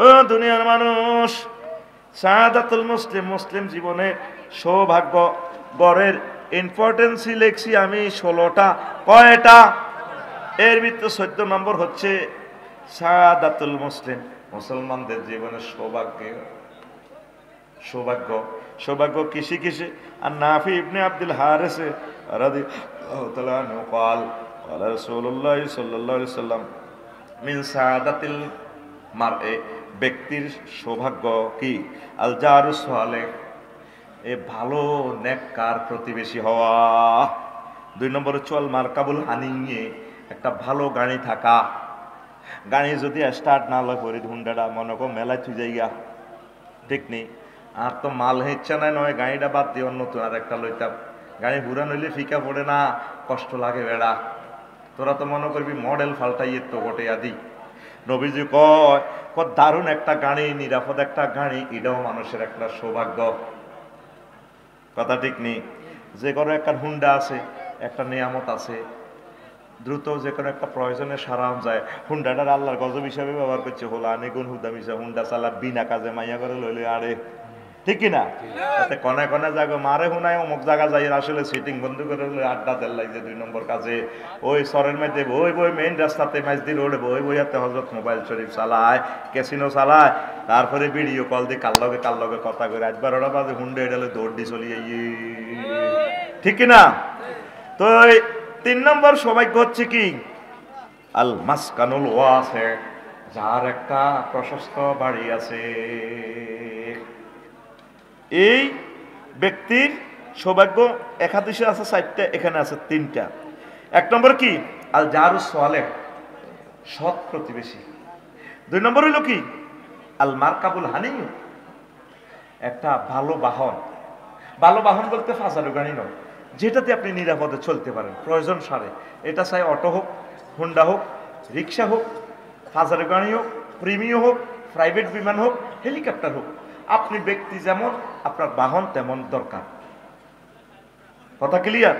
S1: ও দুনিয়ার মানুষ, শাহাদাতুল মুসলিম, মুসলিম জীবনে সৌভাগ্য, ঘরের ইম্পর্টেন্সই লেখছি আমি 16টা। কয়টা? এর ভিতরে 14 নম্বর হচ্ছে সাদাতুল মুসলিম, মুসলমানদের জীবনের সৌভাগ্য সৌভাগ্য কিসে কিসে। আর নাফি ইবনে আব্দুল হারিস রাদিয়াল্লাহু তাআলা আনহু قال قال رسول الله صلى الله عليه وسلم মিন সাদাতিল মারএ, ব্যক্তির সৌভাগ্য কি আল জারু সালেহ, এ ভালো নেককার প্রতিবেশী হওয়া। 2 নম্বর হচ্ছে আল মারকাবুল হানিয়ে, একটা ভালো গাড়ি থাকা। গাড়ি যদি স্টার্ট না লয় পরি হুন্ডাটা মনে কর মেলায় থুই যাইগা, ঠিক নেই। আর তো মাল ইচ্ছা নাই নয় গাড়িটা বাদ দিয়ে নতুন আর একটা লইতাম। গাড়ি ঘুরা নইলে ফিকা পড়ে না, কষ্ট লাগে বেড়া। তোরা তো মনে করবি মডেল ফাল্টাইয়ে তো গোটে আদি। নবীজি কয় দারুণ একটা গাড়ি, নিরাপদ একটা গাড়ি, এটাও মানুষের একটা সৌভাগ্য। কথা ঠিক নেই। যে কোনো একটা হুন্ডা আছে, একটা নিয়ামত আছে, দ্রুত যে কোনো একটা প্রয়োজনে সারাম যায়। হুন্ডাটার আল্লাহর গজব হিসাবে ব্যবহার করছে, হলো আনে গুণ হুদা মিশা হুন্ডা চালা বিনা কাজে মাইয়া করে লইলে আরে, ঠিক কিনা? তাতে কনে কনে জায়গা মারে হুনায় অমুক জায়গা যাই, আসলে সিটিং বন্ধ করে আড্ডা দেন লাগছে 2 নম্বর কাজে। ওই সরের মধ্যে বই মেইন রাস্তাতে মাঝদি রোডে বইয়াতে হজরত মোবাইল শরীফ চালায়, ক্যাসিনো চালায়, তারপরে ভিডিও কল দিয়ে কার লগে কথা করে 8-12টা বাজে হুন্ডা এডালে দৌড় দিয়ে চলিয়ে, ঠিক কিনা? তো 3 নম্বর সৌভাগ্য হচ্ছে কি আল মাসকানুল ওয়াসি, যার একটা প্রশস্ত বাড়ি আছে। এই ব্যক্তির সৌভাগ্য একাদশে আছে 4টা, এখানে আছে 3টা। 1 নম্বর কি আল জারু সালেহ, সৎ প্রতিবেশী। 2 নম্বর হইল কি আল মারকাবুল হানি, একটা ভালো বাহন। ভালো বাহন বলতে ফাজারু গাড়ি নয়, যেটাতে আপনি নিরাপদে চলতে পারেন প্রয়োজন সারে। এটা চাই অটো হোক, হুন্ডা হোক, রিক্সা হোক, ফাজারু গাড়ি হোক, প্রিমিয় হোক, প্রাইভেট বিমান হোক, হেলিকপ্টার হোক, আপনি ব্যক্তি যেমন আপনার বাহন তেমন দরকার। কথা ক্লিয়ার?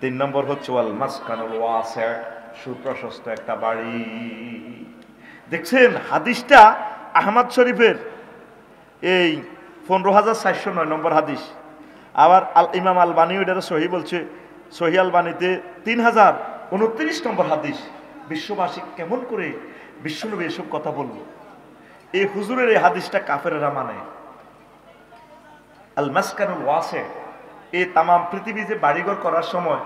S1: 3 নম্বর হচ্ছে ওয়াল মাসকানুল ওয়াসি, সুপ্রশস্ত একটা বাড়ি। দেখছেন হাদিসটা আহমদ শরীফের এই 15409 নম্বর হাদিস। আবার ইমাম আলবানী ওইটারে সহি বলছে, সহি আলবানীতে 3029 নম্বর হাদিস। বিশ্ববাসী কেমন করে বিশ্বনবী এসব কথা বলল? এই হুজুরের এই হাদিসটা কাফেরেরা মানে। আল মাসকানুল ওয়াসি, এই তাম পৃথিবী যে বাড়িঘর করার সময়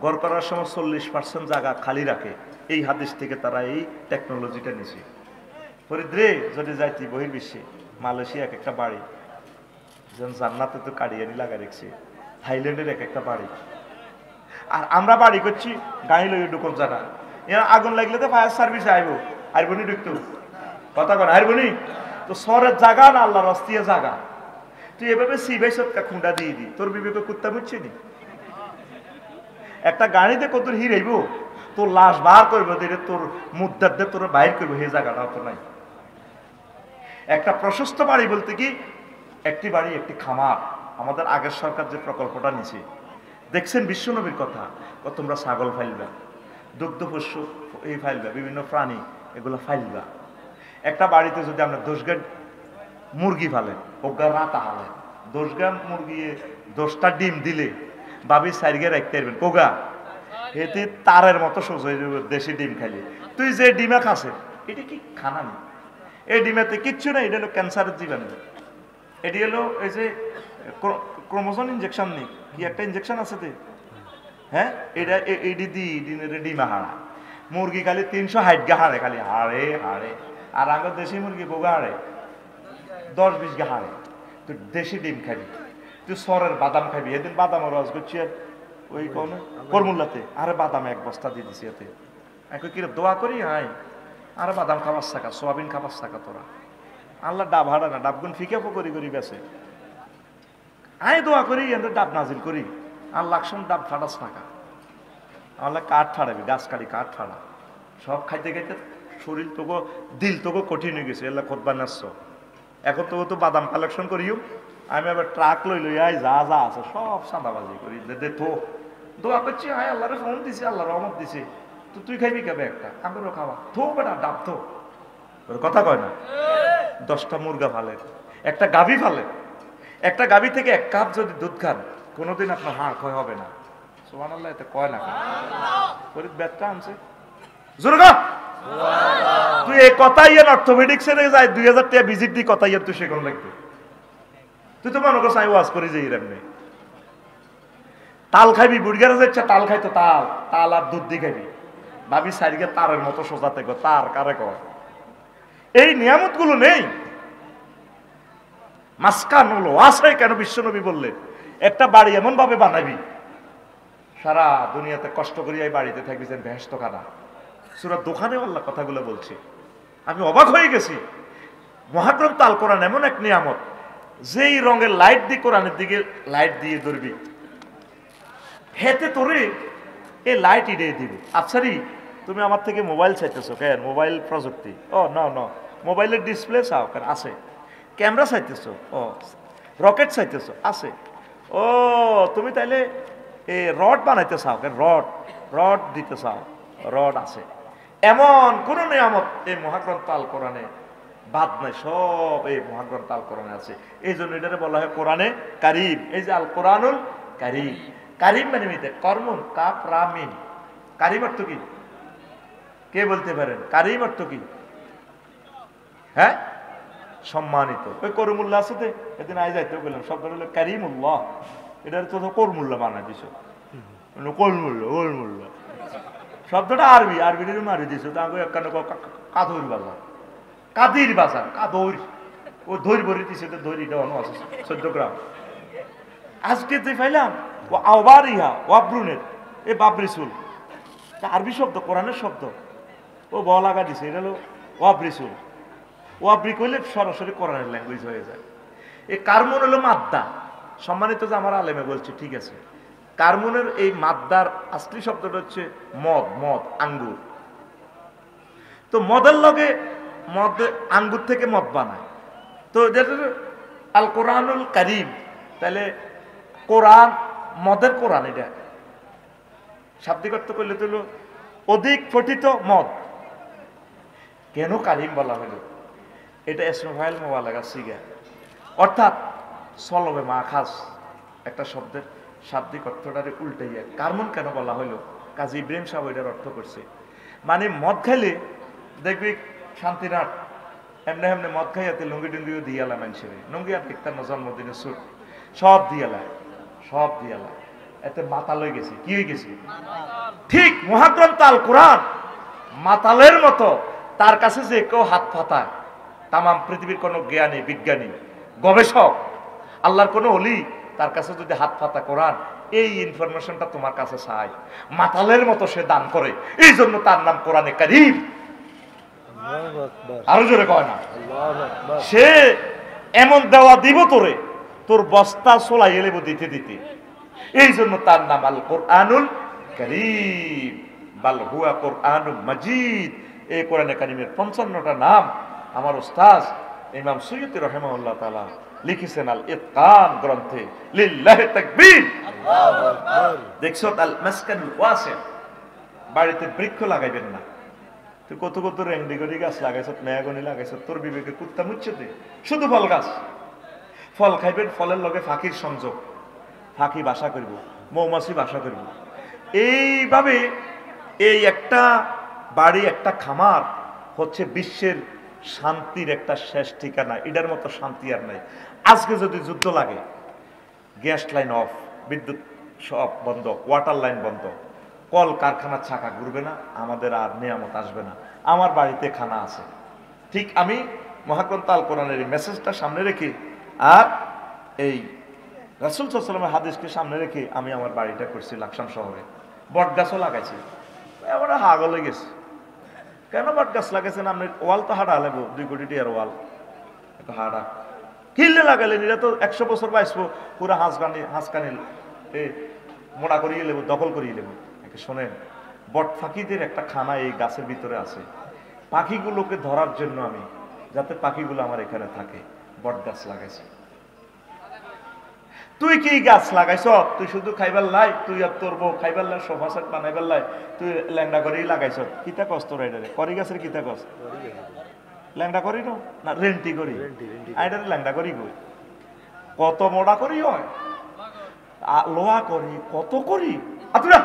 S1: 40% জায়গা খালি রাখে, এই হাদিস থেকে তারা এই টেকনোলজিটা নিছে। ফরিদ্রে যদি যাইতি বহির্বিশ্বে, মালয়েশিয়া একটা বাড়ি, যেমন জান্নাতে তো কাড়িয়ানি লাগা রেখেছে, থাইল্যান্ডের একটা বাড়ি। আর আমরা বাড়ি করছি গাড়ি লইয়ে ঢুকন জানা, এরা আগুন লাগলে তো ফায়ার সার্ভিস আইব নি ঢুকতো। কথা কন আইব নি? তো শহরের জায়গা না আল্লাহ রাস্তিয়া জায়গা, তুই এভাবে সিবাই সৎকা খুঁড়া দিয়ে দি, তোর বিবেকে কুত্তা বুঝছে নি? একটা গাড়িতে কত হিরাইব, তোর লাশ বার করবো, তোর মুদ্দার দিয়ে তোর বাইর করবো, সেই জায়গাটা তো নাই। একটা প্রশস্ত বাড়ি বলতে কি একটি বাড়ি একটি খামার। আমাদের আগের সরকার যে প্রকল্পটা নিছে, দেখছেন বিশ্বনবীর কথা, তোমরা ছাগল ফাইলবা, দুগ্ধপোষ্য এই ফাইলবা, বিভিন্ন প্রাণী এগুলো ফাইলবা। একটা বাড়িতে যদি আমরা 10 গা মুরগি ফালেন, ওগা রাতা হালেন, 10 গা মুরগি 10টা ডিম দিলে ভাবি 4 গা রাখতে পারবেন কোগা, এতে তারের মতো সোজা দেশি ডিম খাইলে। তুই যে ডিমা খাসে এটা কি খানা নেই, এই ডিমাতে কিচ্ছু নাই, এটা হলো ক্যান্সারের জীবাণু। এটি হলো এই যে ক্রোমোজোম ইনজেকশন নেই, কি একটা ইনজেকশন আছে তো, হ্যাঁ, এটা এডি ডিমা হারা মুরগি খালি 360 গা হারে, খালি হাড়ে হাড়ে। আর আগের দেশি মুরগি বোগা হারে 10-20 গা হারে। তুই দেশি ডিম খাবি, তুই সরের বাদাম খাবি। এদিন বাদাম রস করছি আর ওই কোন ফর্মুলাতে, আরে বাদাম 1 বস্তা দিয়ে দিছি এতে। এখন কি দোয়া করি, হাই আরে বাদাম খাবার থাকা, সোয়াবিন খাবার থাকা, তোরা আল্লাহ ডাব হারা না, ডাবগুন ফিকে করি করি বেছে। আয় দোয়া করি এদের ডাব নাজিল করি, আল্লাহ ডাব ফাটাস টাকা, আল্লাহ কাঠ ফাড়াবি, গাছ কাটি কাঠ ফাড়া, সব খাইতে খাইতে শরীর তোকে দিল তোকে কঠিন হয়ে গেছে। এলা খোদ বানাচ্ছ, এখন তোকে তো বাদাম কালেকশন করিও, আমি আবার ট্রাক লই আয় যা যা আছে সব সাদাবাজি করি দে তো দোয়া করছি, হায় আল্লাহরে ফোন দিছি, আল্লাহ রহমত দিছে, তো তুই খাইবি কেবে একটা, আমারও খাওয়া থো বেটা ডাব থো। কথা কয় না? 10টা মুরগা ফালে, একটা গাভী ফালে, একটা গাভী থেকে 1 কাপ যদি দুধ খান কোনোদিন আপনার হাড় ক্ষয় হবে না। সুবহানাল্লাহ, এতে কয় না ফরিদ ব্যাটটা আনছে জোরগা তুই এই কথাই অর্থোপেডিক্স এর যায় 2000 টাকা ভিজিট দি কথাই তুই শেখন লাগবে। তুই তো মনে করছ আমি ওয়াজ করি যে এরকম তাল খাইবি, বুড়িগারে যাচ্ছে তাল খাইতো, তাল তাল আর দুধ দি খাইবি, ভাবি সাইডকে তারের মতো সোজাতে গো, তার কারে কয়। এই নিয়ামত গুলো নেই, মাসকান হলো আছে কেন? বিশ্বনবী বললেন একটা বাড়ি এমন ভাবে বানাবি সারা দুনিয়াতে কষ্ট করিয়া এই বাড়িতে থাকবি যেন বেহেশত খানা। সূরা দোকানে আল্লাহ কথাগুলো বলছে, আমি অবাক হয়ে গেছি। মহাগ্রন্থ আল কোরআন এমন এক নিয়ামত, যেই রঙের লাইট দিয়ে কোরআনের দিকে লাইট দিয়ে ধরবি হেতে তোরে এই লাইট ইড়িয়ে দিবে। আচ্ছা রে, তুমি আমার থেকে মোবাইল চাইতেছো কেন? মোবাইল প্রযুক্তি, ও না না, মোবাইলের ডিসপ্লে চাও কেন? আছে। ক্যামেরা চাইতেছো, ও রকেট চাইতেছো, আছে। ও তুমি তাইলে এই রড বানাইতে চাও কেন? রড রড দিতে চাও, রড আছে। এমন কোন নিয়ামত এই মহাগ্রন্থ আল কোরআনে বাদ নাই, সব এই মহাগ্রন্থ আল কোরআনে আছে। এই জন্য এটারে বলা হয় কোরআনে কারিম। এই যে আল কোরআনুল কারিম, কারিম মানে মিতে কর্মন কাপ রামিন। কারিম অর্থ কি কে বলতে পারেন? কারিম অর্থ কি? হ্যাঁ, সম্মানিত। ওই করমুল্লাহ আছে, এদিন আই যাইতে বললাম শব্দটা হলো কারিমুল্লাহ, এটার তো করমুল্লা বানাই দিছ, করমুল্লা করমুল্লা শব্দটা আরবি, আরবির মারি দিছ। তাকে কাদুর বাজার, কাদির বাজার, কাদর ও ধৈর ভরি দিছে, ধৈরিটা অন্য আছে 14 গ্রাম। আজকে যে পাইলাম ও আবার ইহা ওয়াবরুনের এ বাবরিসুল, আরবি শব্দ, কোরআনের শব্দ, ও ব লাগা দিছে, এটা হলো ওয়াবরিসুল। ওয়াবরি কইলে সরাসরি কোরআনের ল্যাঙ্গুয়েজ হয়ে যায়। এই কারমুন হলো মাদ্দা। সম্মানিত যে আমার আলেমে বলছে, ঠিক আছে, কারমুনের এই মাদ্দার আসলি শব্দটা হচ্ছে মদ, মদ আঙ্গুর। তো মদের লগে মদ, আঙ্গুর থেকে মদ বানায়। তো যেটা আল কোরআনুল কারিম, তাহলে কোরআন মদের কোরআন, এটা শাব্দিক অর্থ করলে তো হলো অধিক পঠিত মদ। কেন কারিম বলা হলো? এটা ইসমফাইল মুবালাগা সিগা, অর্থাৎ সলবে মাখাস একটা শব্দের শাব্দিক অর্থটারে উল্টাইয়া কারমন কেন বলা হলো? কাজী ইব্রাহিম সাহেব এটার অর্থ করছে, মানে মদ খাইলে দেখবি শান্তিনাথ এমনি এমনি মদ খাইয়াতে লুঙ্গি টুঙ্গিও দিয়ালা, মানুষের লুঙ্গি আর দেখতাম না, জন্মদিনের সুট সব দিয়ালায়, সব দিয়ালায়, এতে মাতাল হয়ে গেছে। কি হয়ে গেছে? ঠিক মহাগ্রন্থ আল কোরআন মাতালের মতো, তার কাছে যে কেউ হাত পাতায়, তাম পৃথিবীর কোনো জ্ঞানী, বিজ্ঞানী, গবেষক, আল্লাহর কোনো অলি, তার কাছে যদি হাত পাতা কোরআন, এই ইনফরমেশনটা তোমার কাছে চাই, মাতালের মতো সে দান করে। এই জন্য তার নাম কোরআনে কারীম। আরো জোরে কয় না? সে এমন দেওয়া দিব তোরে, তোর বস্তা সোলাই এলেব দিতে দিতে। এই জন্য তার নাম আল কোরআনুল কারীম, বাল হুয়া কোরআনুল মাজিদ। এই কোরআনে কারীমের 55টা নাম আমার উস্তাদ ইমাম সুয়ুতি রাহিমাহুল্লাহ তাআলা লিখেছেন আল ইতকান গ্রন্থে। লিল্লাহি তাকবীর, আল্লাহু আকবার। দেখছো আল মাসকানুল ওয়াসি, বাড়িতে বৃক্ষ লাগাইবেন না। তুই কত কত রেংডিগরি গাছ লাগাইছ, মেয়াগনি লাগাইছ, তোর বিবেকে কুত্তা মুচ্ছে দে। শুধু ফল গাছ, ফল খাইবেন, ফলের লগে ফাঁকির সংযোগ, ফাঁকি বাসা করব, মৌমাছি বাসা করব। এইভাবে এই একটা বাড়ি, একটা খামার হচ্ছে বিশ্বের শান্তির একটা শেষ ঠিকানা। এটার মতো শান্তি আর নাই। আজকে যদি যুদ্ধ লাগে, গ্যাস লাইন অফ, বিদ্যুৎ সব বন্ধ, ওয়াটার লাইন বন্ধ, কল কারখানার চাকা ঘুরবে না, আমাদের আর নিয়ামত আসবে না। আমার বাড়িতে খানা আছে। ঠিক আমি মহাগ্রন্থ আল কোরআনের এই মেসেজটা সামনে রেখে আর এই রাসূল সাল্লাল্লাহু আলাইহি ওয়াসাল্লামের হাদিসকে সামনে রেখে আমি আমার বাড়িটা করছি লাকসাম শহরে। বট গাছও লাগাইছি। এবার হাগল হয়ে গেছে, কেন বট গাছ লাগাইছেন আপনি? ওয়াল তো হাড়া লাগবো, 2 কোটি টাকার ওয়াল, একটা হাড়া কিনলে লাগালেন। এটা তো 100 বছর বাইসবো, পুরো হাঁসকানি মোড়া করিয়ে নেবো, দখল করিয়ে নেবো। শোনেন, বট পাখিদের একটা খানা এই গাছের ভিতরে আছে। পাখিগুলোকে ধরার জন্য আমি, যাতে পাখিগুলো আমার এখানে থাকে, বট গাছ লাগাইছি। তুই কি গাছ লাগাইছ? তুই শুধু খাইবার লাই, তুই আর তোর বউ খাইবার লাই, সোফা সেট বানাইবার লাই, তুই ল্যাংডা করেই লাগাইছ। কিতা কষ্ট রাইডারে করি গাছের কিতা কষ্ট? ল্যাংডা করি না রেন্টি করি, আইডারে ল্যাংডা করি কই, কত মোড়া করি হয়, লোহা করি, কত করি। আতুরা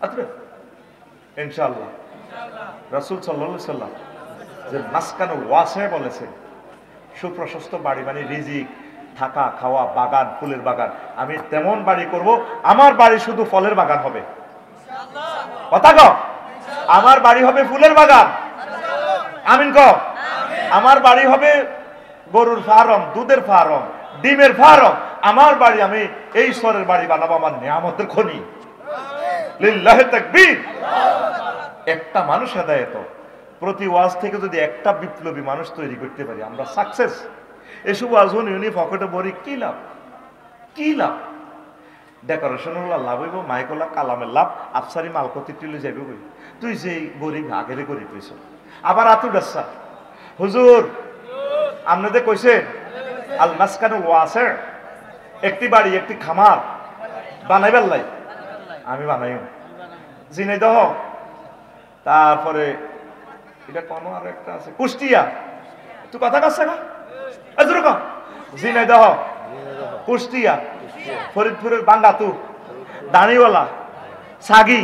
S1: আতুরা ইনশাআল্লাহ রাসূল সাল্লাল্লাহু আলাইহি সাল্লাম যে মাসকান ওয়াসে বলেছেন, সুপ্রশস্ত বাড়ি মানে রিজিক, থাকা খাওয়া, বাগান, ফুলের বাগান। আমি তেমন বাড়ি করব, আমার বাড়ি শুধু ফলের বাগান হবে। কথা কও, আমার বাড়ি হবে ফুলের বাগান। আমিন কও। আমার বাড়ি হবে গরুর ফার্ম, দুধের ফার্ম, ডিমের ফার্ম। আমার বাড়ি, আমি এই স্তরের বাড়ি বানাবো, আমার নিয়ামতের খনি। লিল্লাহি তাকবীর। একটা মানুষ হেদায়েত, প্রতি ওয়াজ থেকে যদি একটা বিপ্লবী মানুষ তৈরি করতে পারি, আমরা সাকসেস। এসব ওয়াজ উনি পকেটে ভরি, কি লাভ? কি লাভ? ডেকোরেশন লাভ হইব, মাইকলা কালামের লাভ, আফসারি মালকতি তুলে যাবে বই। তুই যে গরিব আগেরে গরিব হইছ। আবার আতু ডাসা হুজুর আপনাদের কইছে আল মাসকানুল ওয়াসির, একটি বাড়ি একটি খামার বানাইবার লাই। আমি বানাইও ঝিনাইদহ, তারপরে এটা কোন আর একটা আছে কুষ্টিয়া। তুই কথা কাছে না ঝিনাইদহ, কুষ্টিয়া, ফরিদপুরের বাঙ্গাতু, দাঁড়িওয়ালা, সাগি,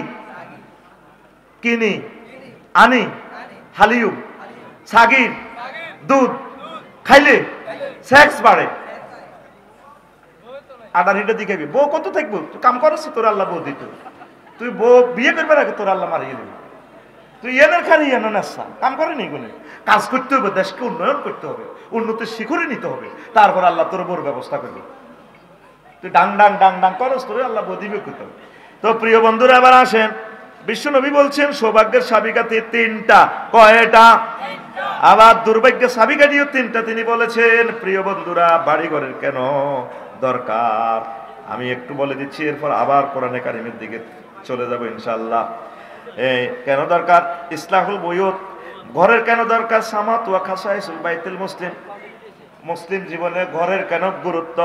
S1: কিনি, আনি, হালিউ, সাগির দুধ খাইলে সেক্স বাড়ে। আডার হিটে দিকে বউ কত থাকবো? তুই কাম করছি, তোর আল্লাহ বউ দিত। তুই বউ বিয়ে করবে রাখে, তোর আল্লাহ মারিয়ে দেবে। তুই এনের খালি এনে নেশা কাম করে নি কোনে। কাজ করতে হবে, দেশকে উন্নয়ন করতে হবে, উন্নতির শিখরে নিতে হবে, তারপর আল্লাহ তোর বউর ব্যবস্থা করবে। তুই ডাং ডাং ডাং ডাং করস, তোর আল্লাহ বউ দিবে করতে হবে। তো প্রিয় বন্ধুরা এবার আসেন, বিশ্বনবী বলছেন সৌভাগ্যের চাবিকাঠি তিনটা। কয়টা? আবার দুর্ভাগ্যের চাবিকাঠিও তিনটা। তিনি বলেছেন প্রিয় বন্ধুরা বাড়ি ঘরের কেন দরকার আমি একটু বলে দিচ্ছি, এরপর আবার কোরআনে কারিমের দিকে চলে যাব ইনশাআল্লাহ। এই কেন দরকার? ইসলাহুল বুয়ুত, ঘরের কেন দরকার? সামাত ওয়া খাসাইসুল বাইতুল মুসলিম, মুসলিম জীবনে ঘরের কেন গুরুত্ব?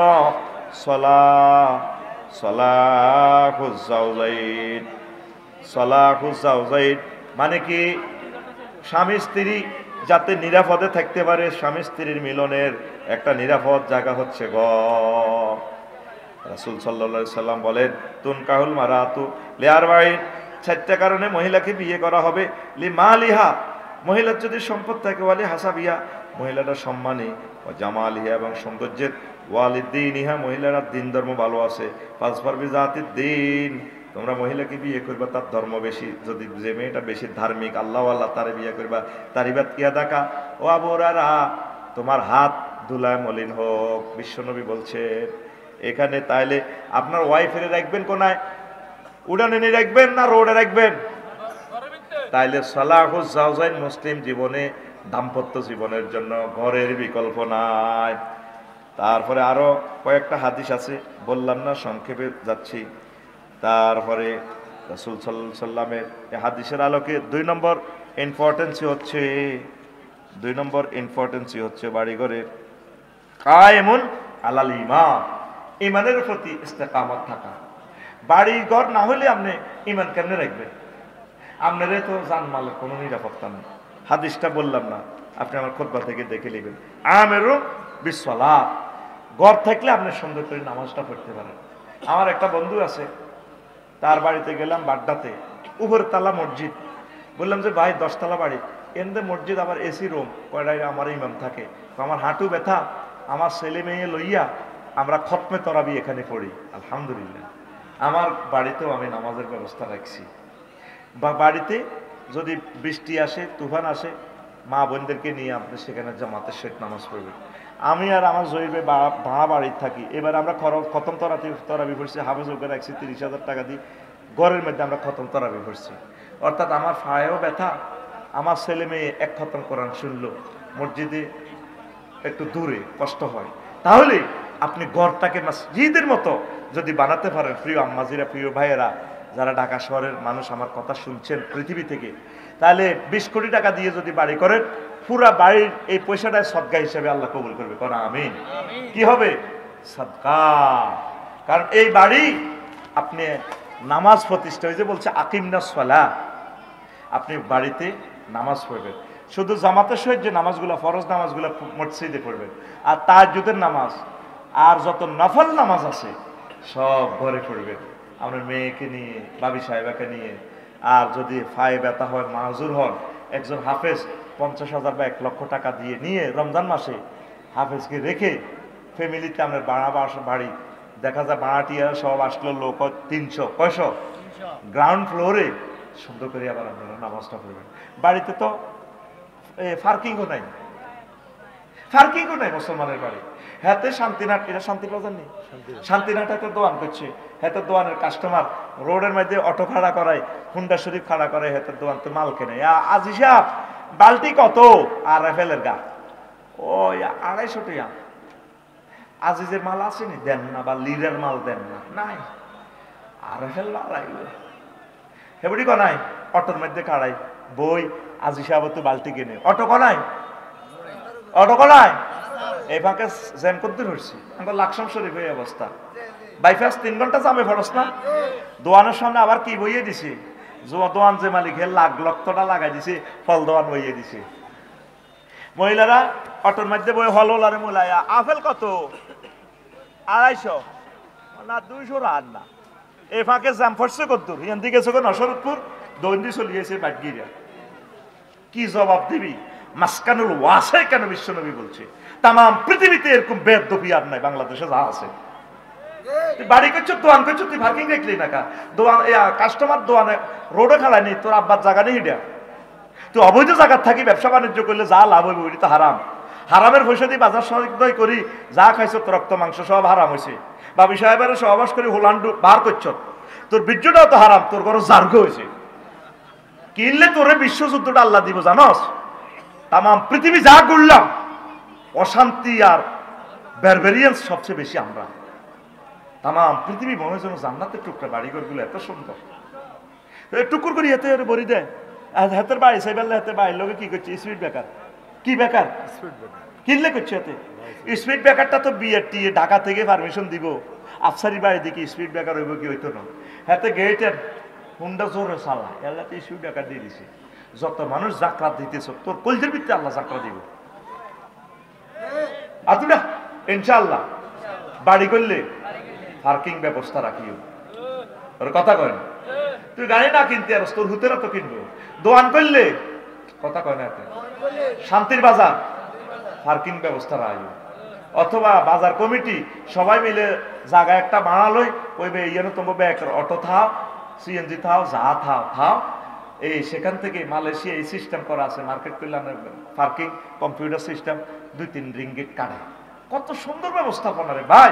S1: সলাহুজ জাওজাইন, সলাহুজ জাওজাইন মানে কি? স্বামী স্ত্রী যাতে নিরাপদে থাকতে পারে, স্বামী স্ত্রীর মিলনের একটা নিরাপদ জায়গা হচ্ছে ঘর। রাসূল সাল্লাল্লাহু আলাইহি সাল্লাম বলেন তুনকাহুল মারাতু লিআরবাইন, চারটা কারণে মহিলাকে বিয়ে করা হবে। লিমালিহা, মহিলার যদি সম্পদ থাকে, ওয়ালি হাসাবিয়া, মহিলাটা সম্মানী, ও জামালিহা এবং সৌন্দর্যের, ওয়ালিদ্দিনিহা, মহিলারা দিন ধর্ম ভালো আছে, ফাজফার বিজাতিদ দিন, তোমরা মহিলাকে বিয়ে করবা তার ধর্ম বেশি। যদি যে মেয়েটা বেশি ধার্মিক, আল্লাহ আল্লাহ, তারে বিয়ে করবা। তারিবাত কিয়া দেখা ও আবরারা, তোমার হাত ধুলায় মলিন হোক। বিশ্বনবী বলছেন এখানে। তাইলে আপনার ওয়াইফের রাখবেন কোনায়? উড়ানে নিয়ে রাখবেন না রোডে রাখবেন? তাইলে সালাহুজ জাওজাইন মুসলিম জীবনে, দাম্পত্য জীবনের জন্য ঘরের বিকল্প নাই। তারপরে আরো কয়েকটা হাদিস আছে, বললাম না, সংক্ষেপে যাচ্ছি। তারপরে রাসূল সাল্লাল্লাহু আলাইহি সাল্লামের এই হাদিসের আলোকে দুই নম্বর ইম্পর্টেন্সই হচ্ছে বাড়িঘরের কায়েমুন আলাল ঈমান, ঈমানের প্রতি ইস্তেকামত থাকা। বাড়ি ঘর না হলে আপনি ঈমান কেমনে রাখবেন? আপনারে তো জানমালের কোনো নিরাপত্তা নেই। হাদিসটা বললাম না, আপনি আমার খুতবা থেকে দেখে নেবেন। আমেরু বিসসালাত, ঘর থাকলে আপনি সুন্দর করে নামাজটা পড়তে পারেন। আমার একটা বন্ধু আছে, তার বাড়িতে গেলাম বাড্ডাতে, উপর তালা মসজিদ। বললাম যে ভাই 10 তলা বাড়ি, এনদে মসজিদ, আবার এসি রুম, কয়টায় আমার ইমাম থাকে। আমার হাঁটু ব্যথা, আমার ছেলে মেয়ে লইয়া আমরা খতমে তরাবি এখানে পড়ি। আলহামদুলিল্লাহ আমার বাড়িতেও আমি নামাজের ব্যবস্থা রাখছি। বা বাড়িতে যদি বৃষ্টি আসে, তুফান আসে, মা বোনদেরকে নিয়ে আপনি সেখানে জামাতের সহিত নামাজ পড়বেন। আমি আর আমার জয়ীবে ভাড়া বাড়িতে থাকি। এবার আমরা খতম তরাবি পড়ছি, হাফেজ ওকে রাখছি 30,000 টাকা দিই। ঘরের মধ্যে আমরা খতম তরাবি পড়ছি। অর্থাৎ আমার ফায়েও ব্যথা, আমার ছেলে মেয়ে এক খতম কোরআন শুনলো, মসজিদে একটু দূরে, কষ্ট হয়। তাহলে আপনি ঘরটাকে মসজিদের মতো যদি বানাতে পারেন, প্রিয় আম্মাজিরা, প্রিয় ভাইয়েরা, যারা ঢাকা শহরের মানুষ আমার কথা শুনছেন পৃথিবী থেকে, তাহলে 20 কোটি টাকা দিয়ে যদি বাড়ি করেন, পুরা বাড়ির এই পয়সাটা সদকা হিসেবে আল্লাহ কবুল করবে। কোন আমিন? কি হবে? সদকা। কারণ এই বাড়ি আপনি নামাজ প্রতিষ্ঠা হয়েছে, বলছে আকিমনাস সালাহ, আপনি বাড়িতে নামাজ পড়বেন। শুধু জামাতের সহিত যে নামাজগুলো, ফরজ নামাজগুলো মসজিদে পড়বেন, আর তাহাজ্জুদের নামাজ আর যত নফল নামাজ আছে সব ঘরে পড়বেন। আপনার মেয়েকে নিয়ে, ভাবি সাহেবাকে নিয়ে, আর যদি পায়ে ব্যথা হয়, মাহুর হন, একজন হাফেজ 50,000 বা 1,00,000 টাকা দিয়ে নিয়ে রমজান মাসে হাফেজকে রেখে ফ্যামিলিতে আমরা বাড়ি দেখা যায় ভাড়াটিয়া সব আসলো লোক 300 কয়শো গ্রাউন্ড ফ্লোরে সুন্দর করে আবার আপনারা নামাজটা পড়বেন। বাড়িতে তো পার্কিংও নাই, পার্কিংও নাই মুসলমানের বাড়ি। হাতে শান্তিনাট, এটা শান্তি বাজার নেই, শান্তিনাট হাতে দোয়ান করছে, হাতে দোয়ানের কাস্টমার রোডের মধ্যে অটো খাড়া করায়, হুন্ডা শরীফ খাড়া করে, হাতে দোয়ান তো মাল কেনে। আজি সাহেব বালতি কত? আর রাফেলের গা ওই 250 টাকা। আজিজের মাল আসেনি দেন না, বা লিরের মাল দেন না, নাই আর রাফেল হেবড়ি কনাই অটোর মধ্যে খাড়াই বই। আজি সাহেব তো বালতি কিনে অটো কনাই, অটো কনাই এই ফাঁকে জ্যাম করতে ধরছি। আমার লাকসাম শরীফ এই অবস্থা, বাইপাস 3 ঘন্টা জামে ফরস না। দোয়ানের সামনে আবার কি বইয়ে দিছে, দোয়ান যে মালিক হে লক্ষটা লাগাই দিছে, ফল দোয়ান বইয়ে দিছে। মহিলারা অটোর মধ্যে বই হলারে মোলাইয়া আপেল কত? 250 না 200 রান না। এই ফাঁকে জ্যাম ফরছে কদ্দুর, ইয়ান দিকে চোখে নসরতপুর দৈন্দি চলে গেছে বাটগিরা। কি জবাব দিবি? মাসকানুল ওয়াসে কেন বিশ্বনবী বলছে তাম পৃথিবীতে এরকম বেদবি আর নাই, বাংলাদেশে যা আছে। বাড়ি করছো, দোয়ান করছো, তুই পার্কিং দেখলি না কা? দোয়ান কাস্টমার দোয়ানে রোডে খাড়ায় নেই, তোর আব্বার জায়গা নেই। এটা তুই অবৈধ জায়গার থাকি ব্যবসা বাণিজ্য করলে যা লাভ হইব ওইটা তো হারাম। হারামের পয়সা দিয়ে বাজার সদাই করি যা খাইছ, তোর রক্ত মাংস সব হারাম হয়েছে। বাবি সাহেবের সহবাস করে হোলান্ডু বার করছ, তোর বীর্যটাও তো হারাম, তোর ঘর জার্গ হয়েছে। কিনলে তোরে বিশ্বযুদ্ধটা আল্লাহ দিব জানস। তাম পৃথিবী যা করলাম, অশান্তি আর ব্যারবেরিয়ান্স সবচেয়ে বেশি আমরা। তাম পৃথিবী মনে হয় যেন জান্নাতের টুকরা, বাড়িঘরগুলো এত সুন্দর, টুকুর করি হাতে বড়ি দেয়। আর হাতের বাড়ি সাইবেল হাতের বাড়ির লোকে কি করছে? Speed breaker. কি বেকার? কিনলে করছে হাতে স্পিড ব্রেকারটা তো বিয়ে টিয়ে ঢাকা থেকে পারমিশন দিব। আফসারি বাড়ি দেখি স্পিড ব্রেকার হইব কি হইতো না। হাতে গেটের হুন্ডা জোরে চালা, এলাতে স্পিড ব্রেকার দিয়ে দিছে। যত মানুষ জাকরাত দিতেছ, তোর কলজের ভিত্তি আল্লাহ জাকরা দিব। আতুরা ইনশাআল্লাহ বাড়ি করলে পার্কিং ব্যবস্থা রাখিও। ওর কথা কয় না, তুই গাড়ি না কিনতে আর তোর হুতেরা তো কিনবো। দোয়ান করলে কথা কয় না, শান্তির বাজার পার্কিং ব্যবস্থা রাখিও। অথবা বাজার কমিটি সবাই মিলে জায়গা একটা বানালই, কইবে ইয়েনো তোমার ব্যাগ অটো থাও, সিএনজি থাও, যা থাও থাও। এই সেখান থেকে মালয়েশিয়া এই সিস্টেম করা আছে, মার্কেট করলে পার্কিং কম্পিউটার সিস্টেম 2-3 রিঙ্গিট কাটে। কত সুন্দর ব্যবস্থাপনা রে ভাই।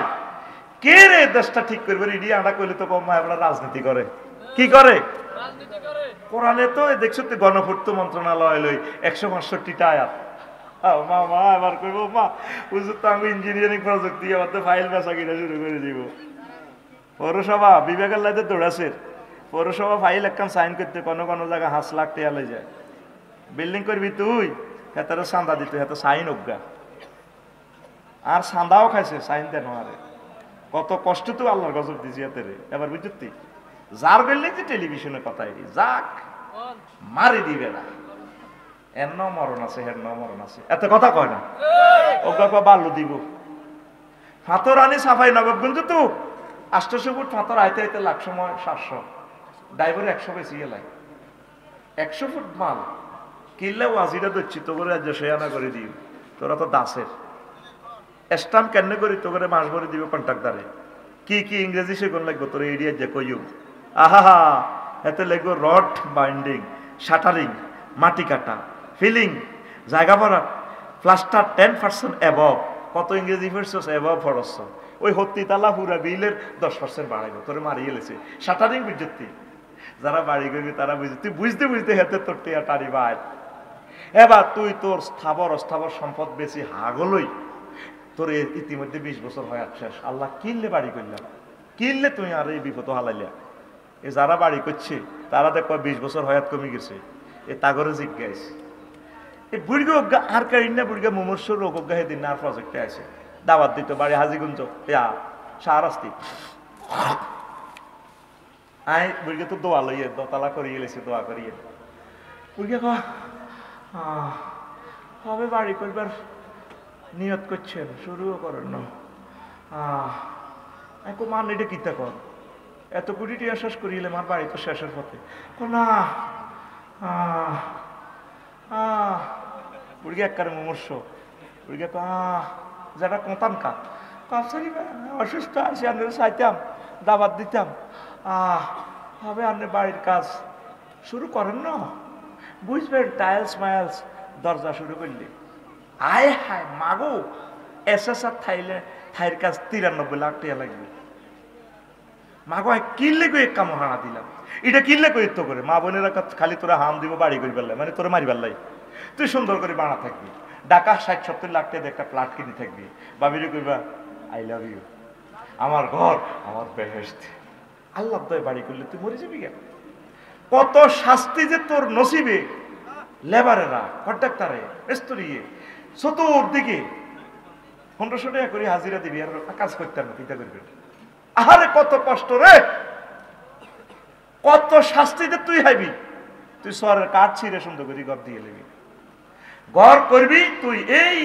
S1: কে রে দেশটা ঠিক করবে? ইডি আড়া করলে তো কম রাজনীতি করে। কি করে? কোরআনে তো দেখছো তো গণপূর্ত মন্ত্রণালয় লই 165টা আয়াত। মা মা এবার কইব মা বুঝতো তো আমি ইঞ্জিনিয়ারিং প্রজেক্ট দিয়ে আমার তো ফাইল বেচা কিনা শুরু করে দিব। পৌরসভা বিবেকের লাইতে দৌড়াছে, পৌরসভা ফাইল একখান সাইন করতে কোনো কোনো জায়গায় 5 লাখ টাকা লই যায়। বিল্ডিং করবি তুই, হেতারও চাঁদা দিত, হেত সাইন অজ্ঞা। আর চাঁদাও খাইছে সাইন দেন আরে। কত কষ্ট তো আল্লাহর গজব দিছি হাতে রে। এবার বুঝতি যার বেললে যে টেলিভিশনে কথা যাক মারি দিবে না, এর ন মরণ আছে, হের ন মরণ আছে, এত কথা কয় না। ওগা বাল্য দিব ফাতর আনি সাফাই নবাবগঞ্জ তো 800 ফুট ফাতর আইতে আইতে লাখ সময় 700, ড্রাইভারে 100 বেশি গেলাই 100 ফুট মাল কিনলে ওয়াজিরা দিচ্ছি তো করে রাজ্য শেয়ানা করে দিও। তোরা তো দাসের স্টাম্প কেন করি তো করে মাস ভরে দিব কন্ট্রাক্টারে। কি কি ইংরেজি শেখন লাগবো তোর এরিয়া যে কইও। আহা এতে লাগবো রড বাইন্ডিং, শাটারিং, মাটি কাটা, ফিলিং, জায়গা ভরা, প্লাস্টার 10% অ্যাবভ। কত ইংরেজি পড়ছস? অ্যাবভ ফরস। ওই হত্তিতালা পুরা বিলের 10% বাড়াইব, তোরে মারিয়ে লেছে। শাটারিং বুঝতি যারা বাড়ি করবি তারা বুঝতি, তুই বুঝতে বুঝতে হেতে তোর টিয়া টারি বাই। এবার তুই তোর স্থাবর অস্থাবর সম্পদ বেশি হাগলই, তোর ইতিমধ্যে 20 বছর হয় শেষ। আল্লাহ কিনলে বাড়ি করলাম, কিনলে তুই আর এই বিপদ হালাইলা। এ যারা বাড়ি করছে তারা দেখ 20 বছর হয়াত কমে গেছে, এ তাগরে জিজ্ঞাস এই বুড়িকে অজ্ঞা আর কারি না, বুড়িকে মুমূর্ষুর রোগ অজ্ঞা সেদিন আর প্রজেক্টে আছে দাওয়াত দিত বাড়ি হাজিগঞ্জ শাহরাস্তি। আই বুড়িকে তো দোয়া লইয়ে দোতলা করিয়ে লেছে, দোয়া করিয়ে বুড়িকে হবে বাড়ি করবার নিয়ত করছেন, শুরুও করেন না। মান এটা কিতা কর এত কোটি টিয়া শেষ করিলে আমার বাড়ি তো শেষের পথে। না বুড়ি একবারে মুমূর্ষ। বুড়ি যারা কোঁতাম কা কাছারি অসুস্থ আছি, আপনাদের চাইতাম দাবাত দিতাম। হবে আপনি বাড়ির কাজ শুরু করেন না, বুঝবেন টাইলস মাইলস দরজা শুরু করলে আয় হায় মাগো এসএসআর থাইর কাজ 93 লাখ টাকা লাগবে। মাগো কিনলে কই কাম হানা দিলাম, এটা কিনলে কই তো করে মা বোনেরা খালি তোরা হাম দিব বাড়ি করি পারলাই, মানে তোরা মারি পারলাই, তুই সুন্দর করে বানা থাকবি, ঢাকা 60-70 লাখ টাকা একটা প্লাট কিনে থাকবি, বাবিরে কইবা আই লাভ ইউ, আমার ঘর আমার বেহেশত। আল্লাহ দয় বাড়ি করলে তুই মরে যাবি কেন? কত শাস্তি যে তোর নসিবে, লেবারেরা কন্ট্রাক্টরে মিস্ত্রি চতুর্দিকে 1500 টাকা করে হাজিরা দিবি, আর কাজ করতে না চিন্তা করবি। আরে কত কষ্ট রে, কত শাস্তিতে তুই হাইবি। তুই শহরের কাঠ ছিঁড়ে সুন্দর করে ঘর দিয়ে নেবি, ঘর করবি তুই এই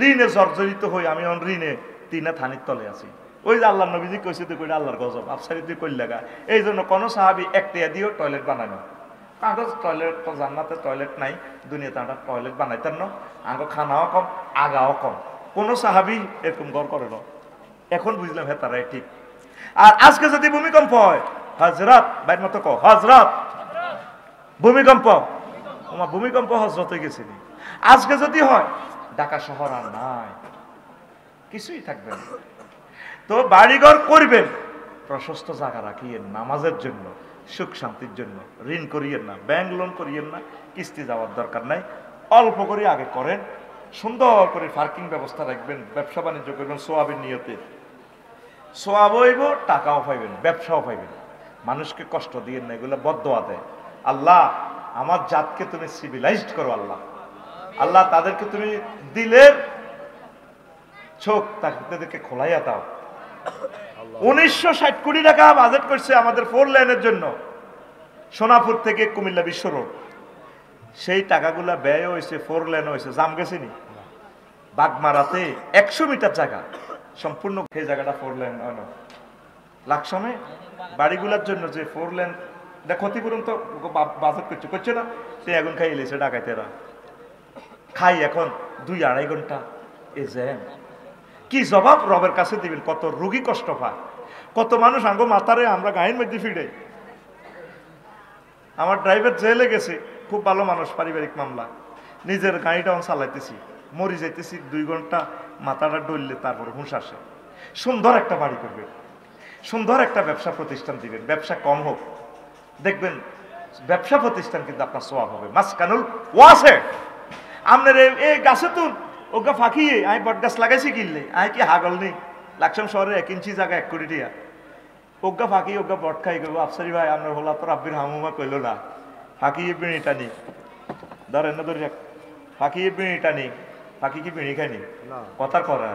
S1: ঋণে জর্জরিত হই। আমি ঋণে 3 থানির তলে আছি। ওই যে আল্লাহ নবীজি কইছে তুই কইলে আল্লাহর গজব আফসারি তুই কইল লাগা। এই জন্য কোন সাহাবি 1 টাকা দিও টয়লেট বানানো, কাগজ টয়লেট তো জান্নাতে টয়লেট নাই, দুনিয়াতে আমরা টয়লেট বানাইতেন না, আগে খানাও কম আগাও কম, কোন সাহাবি এরকম ঘর করে না। এখন বুঝলাম হ্যাঁ তারাই ঠিক। আর আজকে যদি ভূমিকম্প হয়, হযরত বাইর মতো কও হযরত ভূমিকম্প, ওমা ভূমিকম্প হযরত হয়ে গেছে। আজকে যদি হয় ঢাকা শহর আর নাই, কিছুই থাকবে না। তো বাড়িঘর করবেন, প্রশস্ত জায়গা রাখিয়েন নামাজের জন্য, সুখ শান্তির জন্য। ঋণ করিয়েন না, ব্যাংক লোন করিয়েন না, কিস্তি যাওয়ার দরকার নাই, অল্প করে আগে করেন, সুন্দর করে পার্কিং ব্যবস্থা রাখবেন, ব্যবসা বাণিজ্য করবেন সোয়াবের নিয়তে, সোয়াব হইব, টাকাও পাইবেন, ব্যবসাও পাইবেন। মানুষকে কষ্ট দিয়েন না, এগুলো বদদোয়া দেয়। আল্লাহ আমার জাতকে তুমি সিভিলাইজড করো, আল্লাহ আল্লাহ তাদেরকে তুমি দিলের চোখ তাদেরকে খোলাইয়া দাও। 1960 কোটি টাকা বাজেট করছে আমাদের 4 লেনের জন্য, সোনাপুর থেকে কুমিল্লা বিশ্ব রোড। সেই টাকাগুলা ব্যয় হয়েছে, 4 লেন হয়েছে, জাম গেছে নি বাগমারাতে 100 মিটার জায়গা সম্পূর্ণ, সেই জায়গাটা 4 লেন হয় না। লাকসামে বাড়িগুলার জন্য যে 4 লেন ক্ষতিপূরণ তো বাজেট করছে না, সে এখন খাই এলেছে ডাকাইতেরা, খাই এখন 2-2.5 ঘন্টা। এ জ্যাম কি জবাব রবের কাছে দিবেন? কত রোগী কষ্ট পায়, কত মানুষ আঙ্গো মাথারে আমরা গায়ের মধ্যে ফিরে। আমার ড্রাইভার জেলে গেছে, খুব ভালো মানুষ, পারিবারিক মামলা, নিজের গাড়িটা চালাইতেছি, মরি যাইতেছি, 2 ঘন্টা মাথাটা ডললে তারপরে হুঁশ আসে। সুন্দর একটা বাড়ি করবেন, সুন্দর একটা ব্যবসা প্রতিষ্ঠান দিবেন, ব্যবসা কম হোক, দেখবেন ব্যবসা প্রতিষ্ঠান কিন্তু আপনার সোয়াব হবে। মাসকানুল ওয়াসে আপনার এই গাছে তুন ওগা ফাঁকিয়ে আমি বট গাছ লাগাইছি কিনলে আমি কি হাগল নেই? লাকসাম শহরে 1 ইঞ্চি জায়গা 1 কোটি টাকা, ওগা ফাঁকি ওগা বট খাই করবো। আফসারি ভাই আপনার হলা তো রাব্বির হামুমা কইল না, ফাঁকিয়ে বিড়িটা নি ধরেন না, ধরি ফাঁকিয়ে বিড়িটা নি, ফাঁকি কি বিড়ি খাইনি কথার করা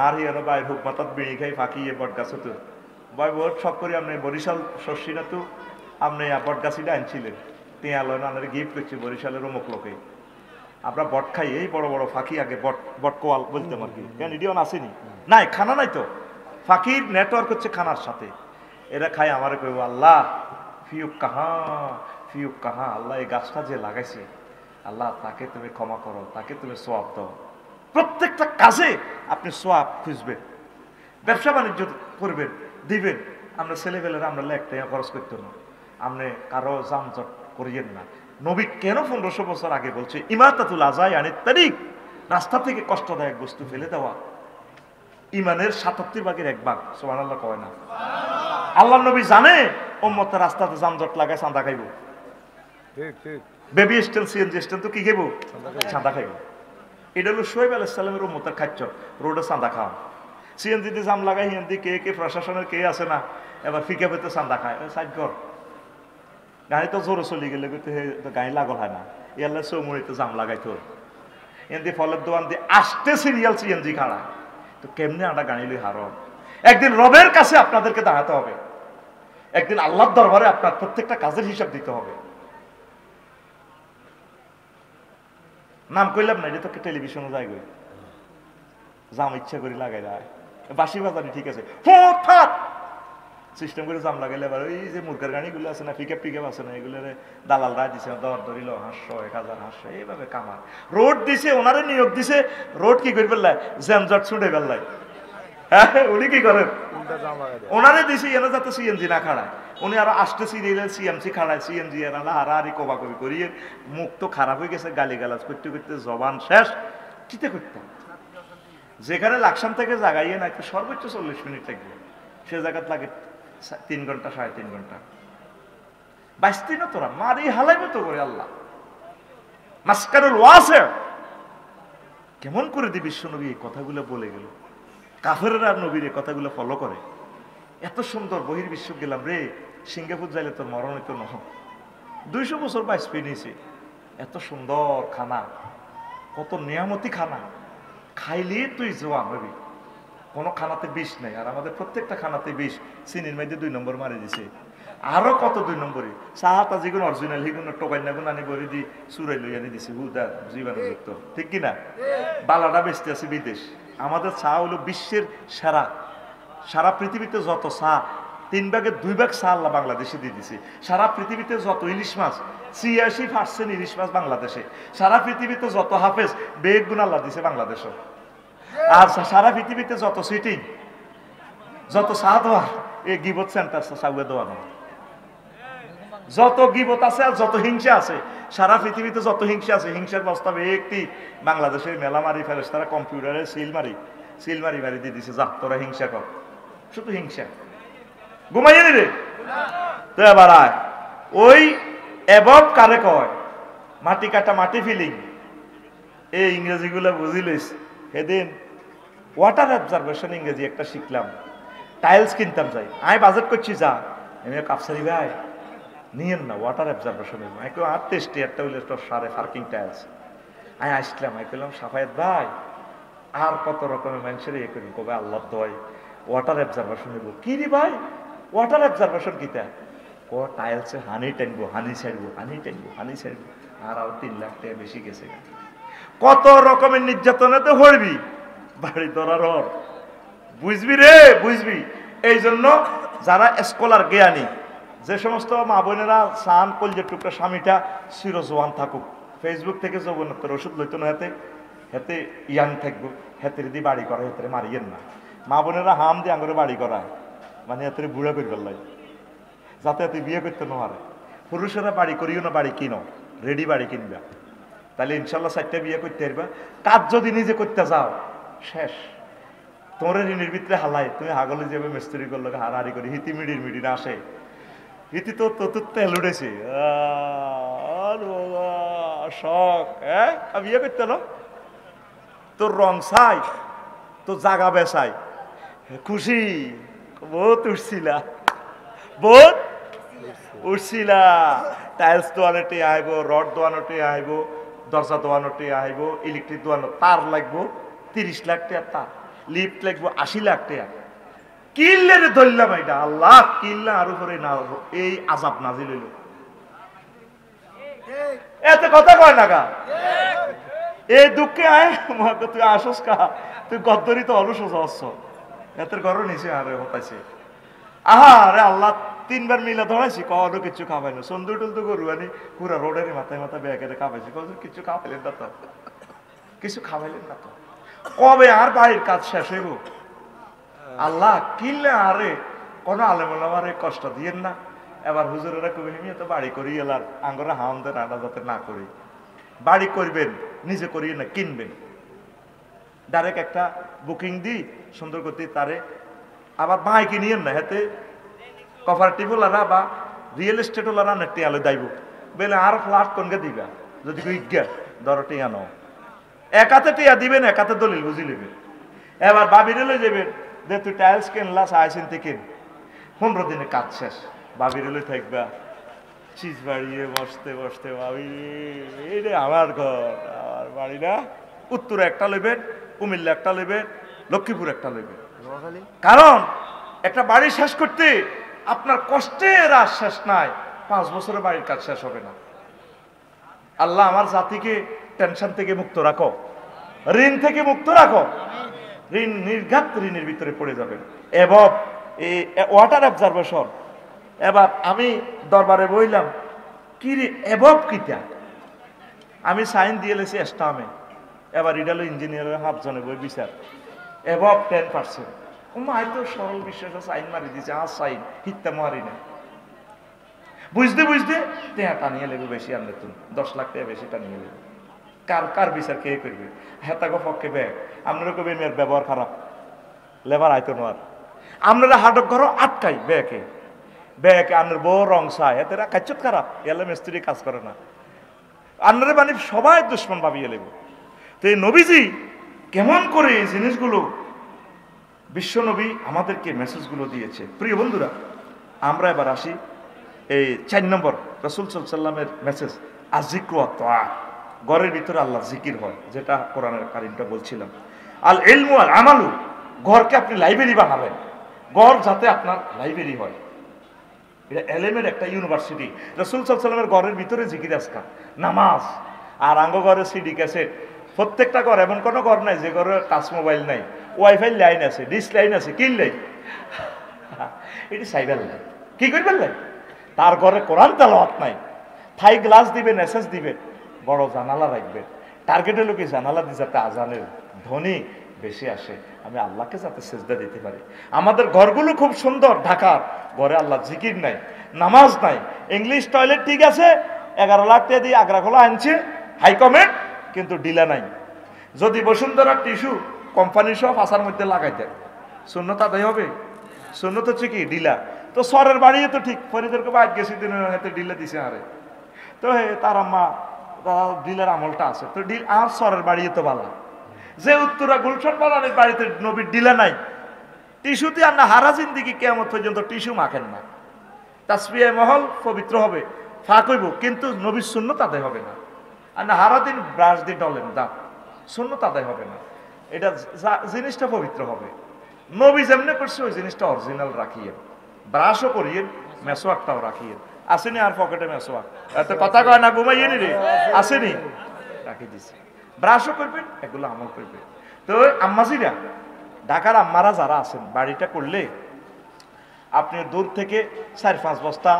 S1: আর ইয়ানো ভাই হুক মাতাত বিড়ি খাই ফাঁকিয়ে বট গাছে তো ভাই বহুত শখ করি। আপনি বরিশাল শস্যি না তো আপনি বট গাছিটা আনছিলেন, টিয়া লয় না গিফট করছি বরিশালের অমুক লোকে। আমরা বট খাই, এই বড় বড় ফাঁকি আগে বট কোয়াল বলতাম আর কি, কেন ইডিয়ন আসেনি নাই, খানা নাই তো, ফাঁকির নেটওয়ার্ক হচ্ছে খানার সাথে। এরা খাই আমার কইব আল্লাহ ফিউক কাহা, আল্লাহ এই গাছটা যে লাগাইছে আল্লাহ তাকে তুমি ক্ষমা করো, তাকে তুমি সোয়াব দাও। প্রত্যেকটা কাজে আপনি সোয়াব খুঁজবেন, ব্যবসা বাণিজ্য করবেন, দিবেন। আমরা ছেলেবেলেরা আমরা 1 টাকা খরচ করতে না, আপনি কারো যানজট করিয়েন না। নবী কেন 1500 বছর আগে বলছে ইমাতাতুল আযাই আনিত তারিক, রাস্তা থেকে কষ্টদায়ক বস্তু ফেলে দেওয়া ইমানের 77 ভাগের 1 ভাগ। সুবহানাল্লাহ কয় না? আল্লাহ নবী জানে উম্মত রাস্তাতে যানজট লাগায় চাঁদা খাইব, ঠিক ঠিক, বেবি স্টেল সিএনজি স্টেল তো কি খাইব? চাঁদা খাইব। এটা হলো শোয়েব আলাইহিস সালামের উম্মতের খাদ্য, রোডে চাঁদা খাওয়া। সিএনজিতে জাম লাগাই হিন্দি কে প্রশাসনের কে আছে না, এবার ফিকে পেতে চাঁদা খায়, সাইড কর। গাড়ি তো জোরে চলে গেলে গাড়ি লাগল হয় না, ইয়াল্লা চৌমুড়িতে জাম লাগাইতো এমনি ফলের দোকান দিয়ে আসতে সিরিয়াল সিএনজি খাড়া। তো কেমনে আমরা গাড়ি লই হারম? একদিন রবের কাছে আপনাদেরকে দাঁড়াতে হবে, একদিন আল্লাহর দরবারে আপনার প্রত্যেকটা কাজের হিসাব দিতে হবে। নাম কইলাম না, এটা তো টেলিভিশনে যায় গই, জাম ইচ্ছা করি লাগাই দেয়, বাসি বাজানি ঠিক আছে, সিস্টেম করে জাম লাগাইলে আবার ওই যে মুরগার গাড়িগুলো আছে না, পিকআপ টিকআপ আছে না, এগুলো দালাল রায় দিছে, দর ধরিল 500 1000 500 এইভাবে কামার। রোড দিছে, ওনারে নিয়োগ দিছে, রোড কি করে ফেললাই, জ্যামজট ছুটে ফেললাই। হ্যাঁ, উনি কি করেন, ওনারে দিছে এনে যাতে সিএনজি না খাড়ায়, উনি আরো আসতে সিরিয়াল সিএমসি খাড়ায়, সিএনজি এরা হারাহারি কোবাকবি করিয়ে মুখ তো খারাপ হয়ে গেছে, গালি গালাজ করতে করতে জবান শেষ। কিতে করতাম যেখানে লাকসাম থেকে জাগাইয়ে না সর্বোচ্চ 40 মিনিট লাগবে, সে জায়গাত লাগে 3 ঘন্টা 3.5 ঘন্টা। বাঁচতি না তোরা, মারি হালাইবে তো করে আল্লাহ। মাসকারুল ওয়াসে কেমন করে দি বিশ্বনবী এই কথাগুলো বলে গেল, কাফেররা নবীর এই কথাগুলো ফলো করে। এত সুন্দর বহির্বিশ্ব গেলাম রে, সিঙ্গাপুর যাইলে তোর মরণ হইতো নহ, 200 বছর বাইশ পেয়েছে। এত সুন্দর খানা, কত নিয়ামতি খানা, খাইলে তুই জোয়ান হবি, কোনো খানাতে বিষ নেই। আর আমাদের প্রত্যেকটা খানাতে বিষ, চিনির মধ্যে 2 নম্বর মারি দিছে, আরো কত 2 নম্বরে চাহাতা যেগুলো অরিজিনাল সেগুলো টোকাই না গুণ আনি বলে দি চুরাই লই আনি দিছে হুদা জীবাণুযুক্ত, ঠিক কিনা? বালাটা বেচতে আছে বিদেশ, আমাদের চা হলো বিশ্বের সেরা। সারা পৃথিবীতে যত চা 3 ভাগের 2 ভাগ চা আল্লাহ বাংলাদেশে দিয়ে দিছে। সারা পৃথিবীতে যত ইলিশ মাছ 86% ইলিশ মাছ বাংলাদেশে। সারা পৃথিবীতে যত হাফেজ বেগ গুণ আল্লাহ দিছে বাংলাদেশে। আর সারা পৃথিবীতে যত সিটিং, যত চা দোয়া, এই গিবত সেন্টার চাউয়ে দোয়ানো, যত গিবত আছে আর যত হিংসা আছে, সারা পৃথিবীতে যত হিংসা আছে, হিংসার প্রস্তাবে একটি বাংলাদেশের মেলা মারি ফেলেছে তারা, কম্পিউটারে সিল মারি দিয়ে দিছে, যা তোরা হিংসা কর, শুধু হিংসা। ঘুমাইয়ে দিলে তো এবার আয় ওই এবব কারে কয়, মাটি কাটা মাটি ফিলিং, এই ইংরেজি গুলো বুঝি লইস। সেদিন ওয়াটার অবজারভেশন ইংরেজি একটা শিখলাম, টাইলস কিনতাম যাই, আমি বাজেট করছি যা, আমি কাপসারি ভাই নিয়েন না ওয়াটার অবজারভেশন, আমি আর টেস্টি একটা হইলে তোর সারে পার্কিং টাইলস। আমি আসলাম, আমি বললাম সাফায়েত ভাই আর কত রকমের মানুষের ইয়ে করি, কবে আল্লাহ দয় ওয়াটার অবজারভেশন হইব। কি রে ভাই ওয়াটার অবজারভেশন কিতা? ক টাইলসে হানি টানবো, হানি ছাড়বো, আর 3 লাখ টাকা বেশি গেছে। কত রকমের নির্যাতনেতে হরবি, বাড়ি ধরার হর, বুঝবি রে বুঝবি। এই জন্য যারা স্কলার জ্ঞানী, যে সমস্ত মা বোনেরা চান কলজের টুকরা স্বামীটা চিরজোয়ান থাকুক, ফেসবুক থেকে যৌবনত্বের ওষুধ লইতো না, হেতে ইয়াং থাকবো, হেতের দিয়ে বাড়ি করা, হেতের মারিয়েন না। মা বোনেরা হাম দিয়ে আঙরে বাড়ি করায়, মানে হেতের বুড়া করে ফেললাই, যাতে এত বিয়ে করতে না পারে। পুরুষেরা বাড়ি করিও না, বাড়ি কিনো, রেডি বাড়ি কিনবা, তাহলে ইনশাল্লাহ 4টা বিয়ে করতে পারবা। কাজ যদি নিজে করতে যাও শেষ, তোমার ঋণের ভিতরে হালাই, তুমি হাগলে যাবে মিস্ত্রি করলো হারাহারি করে, হিতি মিডির না আসে, হিতি তো তেল উঠেছে শখ, হ্যাঁ বিয়ে করতে না, তোর রং চাই, তোর জাগা বেচাই, খুশি বহুত উঠছিলা, টাইলস দোয়ানোতে আইব, রড দোয়ানোতে আইব, দরজা দোয়ানোতে আইব, ইলেকট্রিক দোয়ানো তার লাগবো 30 লাখ টাকা, তার লিফট লাগবো 80 লাখ টাকা। কিনলে রে ধরলাম এটা, আল্লাহ কিনলে আর উপরে না এই আজাব নাজিল হইল। এত কথা কয় না গা, এই দুঃখে আয় তুই আসস কা, তুই গদ্দরি তো অলস হচ্ছ, এতের ঘর নিচে আরে হতাইছে। আহা রে আল্লাহ 3 বার মিলা ধরাইছি, কখনো কিছু খাওয়াই না, সন্দুর টুলতো গরু আনি পুরা রোডের মাথায় ব্যাগের খাওয়াইছি, কিছু খাওয়াইলেন না তো, কিছু খাওয়াইলেন না তো, কবে আর বাড়ির কাজ শেষ হইব? আল্লাহ কিনলে আরে কোনো আলেমারে কষ্ট দিয়েন না। এবার হুজুরেরা কবি নিয়ে তো বাড়ি করি এলার আঙ্গরা হামদের আডা যাতে না করি, বাড়ি করবেন নিজে করিয়ে না, কিনবেন ডাইরেক্ট একটা বুকিং দিই সুন্দর করতে, তারে আবার বাইকে নিয়েন না, হাতে কপারেটিভওয়ালারা বা রিয়েল এস্টেটওয়ালারা না টিয়ালে দাইব বেলে আর ফ্ল্যাট কোনকে দিবা, যদি ইজ্ঞা ধরো টিয়া নাও, একাতে টিয়া দিবেন, একাতে দলিল বুঝি নেবেন। এবার বাবিরে লই যাবেন, যে তুই টাইলস কিনলা চাইছেন থেকে 15 দিনে কাজ শেষ, বাবিরে লই থাকবা চিজ বাড়িয়ে বসতে বসতে, ভাবি এই রে আমার ঘর, আমার বাড়ি না। উত্তরে একটা লইবেন, কুমিল্লা একটা লইবেন, লক্ষ্মীপুর একটা লইবেন, কারণ একটা বাড়ি শেষ করতে আপনার কষ্টের আর শেষ নাই, 5 বছরে বাড়ির কাজ শেষ হবে না। আল্লাহ আমার জাতিকে টেনশন থেকে মুক্ত রাখো, ঋণ থেকে মুক্ত রাখো, ঋণ নির্ঘাত ঋণের ভিতরে পড়ে যাবেন। এবং এই ওয়াটার অবজারভেশন। এবার আমি দরবারে বইলাম, কি রে এভব কিটা, আমি সাইন দিয়ে লেছি এস্টামে। এবার ইডালো ইঞ্জিনিয়ারের হাফজনে বই বিচার এভব 10%। মাই তো সরল বিশ্বাসে সাইন মারি দিছে, আর সাইন হিত্তা মারি না। বুঝতে বুঝতে টেয়া টানিয়ে লেগে বেশি আনলে তুমি 10 লাখ টাকা বেশি টানিয়ে লেগে। কার কার বিচার কে করবে? হেতাগো পক্ষে ব্যাগ আপনারা কবে মেয়ের ব্যবহার খারাপ, লেবার আইতো নোয়ার আপনারা হাটক ঘর আটকাই ব্যাকে ব্যাকে আপনার বউ রং চায়, এতেরা কাচ্চত খারাপ, এলে মিস্ত্রি কাজ করে না, আপনারা মানে সবাই দুশ্মন ভাবিয়ে লেব। তো এই নবীজি কেমন করে এই জিনিসগুলো বিশ্ব নবী আমাদেরকে মেসেজগুলো দিয়েছে। প্রিয় বন্ধুরা, আমরা এবার আসি এই 4 নম্বর রাসূল সাল্লাল্লাহু আলাইহি ওয়াসাল্লামের মেসেজ, আজিক্রু ওয়া তাআ। ঘরের ভিতরে আল্লাহ জিকির হয়, যেটা কোরআনের কারিমটা বলছিলাম। আল ইলমু আল আমালু, ঘরকে আপনি লাইব্রেরি বানাবেন, ঘর যাতে আপনার লাইব্রেরি হয়। এটা এলেমের একটা ইউনিভার্সিটি। রাসূল সাল্লাল্লাহু আলাইহি ওয়াসাল্লামের ঘরের ভিতরে জিকির আজকার, নামাজ, আর আঙ্গ ঘরে সিডি ক্যাসেট। প্রত্যেকটা ঘর, এমন কোনো ঘর নাই যে ঘরে টাচ মোবাইল নাই, ওয়াইফাই লাইন আছে, ডিশ লাইন আছে, কিল লাইন, এটি সাইবার লাইন। কি করবেন লাইন? তার ঘরে কোরআন তেলাওয়াত নাই, থাই গ্লাস দিবেন, এসএস দিবেন, বড় জানালা রাখবেন। টার্গেট হলো কি, জানালা দিয়ে যাতে আজানের ধ্বনি বেশি আসে, আমি আল্লাহকে যাতে সেজদা দিতে পারি। আমাদের ঘরগুলো খুব সুন্দর, ঢাকার ঘরে আল্লাহ জিকির নাই, নামাজ নাই, ইংলিশ টয়লেট ঠিক আছে, 11 লাখ টাকা দিয়ে আগ্রা খোলা আনছে হাইকমেন্ট, কিন্তু ডিলা নাই। যদি বসুন্ধরার টিস্যু কোম্পানি সব আসার মধ্যে লাগাইতে, শূন্যতা দেয় হবে। শূন্যত হচ্ছে কি, ডিলা। তো সরের বাড়িও তো ঠিক, ফরিদেরকে বাদ গেছি দিন হাতে ডিলা দিছে আরে, তো হে তার আম্মা তারা ডিলের আমলটা আছে, তো ডিল আর সরের বাড়িও তো বালা। যে উত্তরা গুলশান বালানের বাড়িতে নবীর ডিলা নাই, টিস্যুতে আর না হারা জিন্দিগি কিয়ামত পর্যন্ত টিস্যু মাখেন না। তাসবিহে মহল পবিত্র হবে, ফাঁক হইব, কিন্তু নবীর সুন্নত আদায় হবে না। আর না হারা দিন ব্রাশ দিয়ে ডলেন দাঁত, সুন্নত আদায় হবে না। এটা জিনিসটা পবিত্র হবে। নবী যেমনি করছে ওই জিনিসটা অরিজিনাল রাখিয়েন, ব্রাশও করিয়েন, মেসোয়াকটাও রাখিয়েন। আসেনি আর পকেটে মেসোয়াক, এত কথা কয় না, ঘুমাইয়ে নি রে, আসেনি, রাখি দিছে। ব্রাশও করবেন, এগুলো আমল করবেন। তো আম্মাজিরা, ঢাকার আম্মারা যারা আছেন, বাড়িটা করলে আপনি দূর থেকে 4-5 বস্তা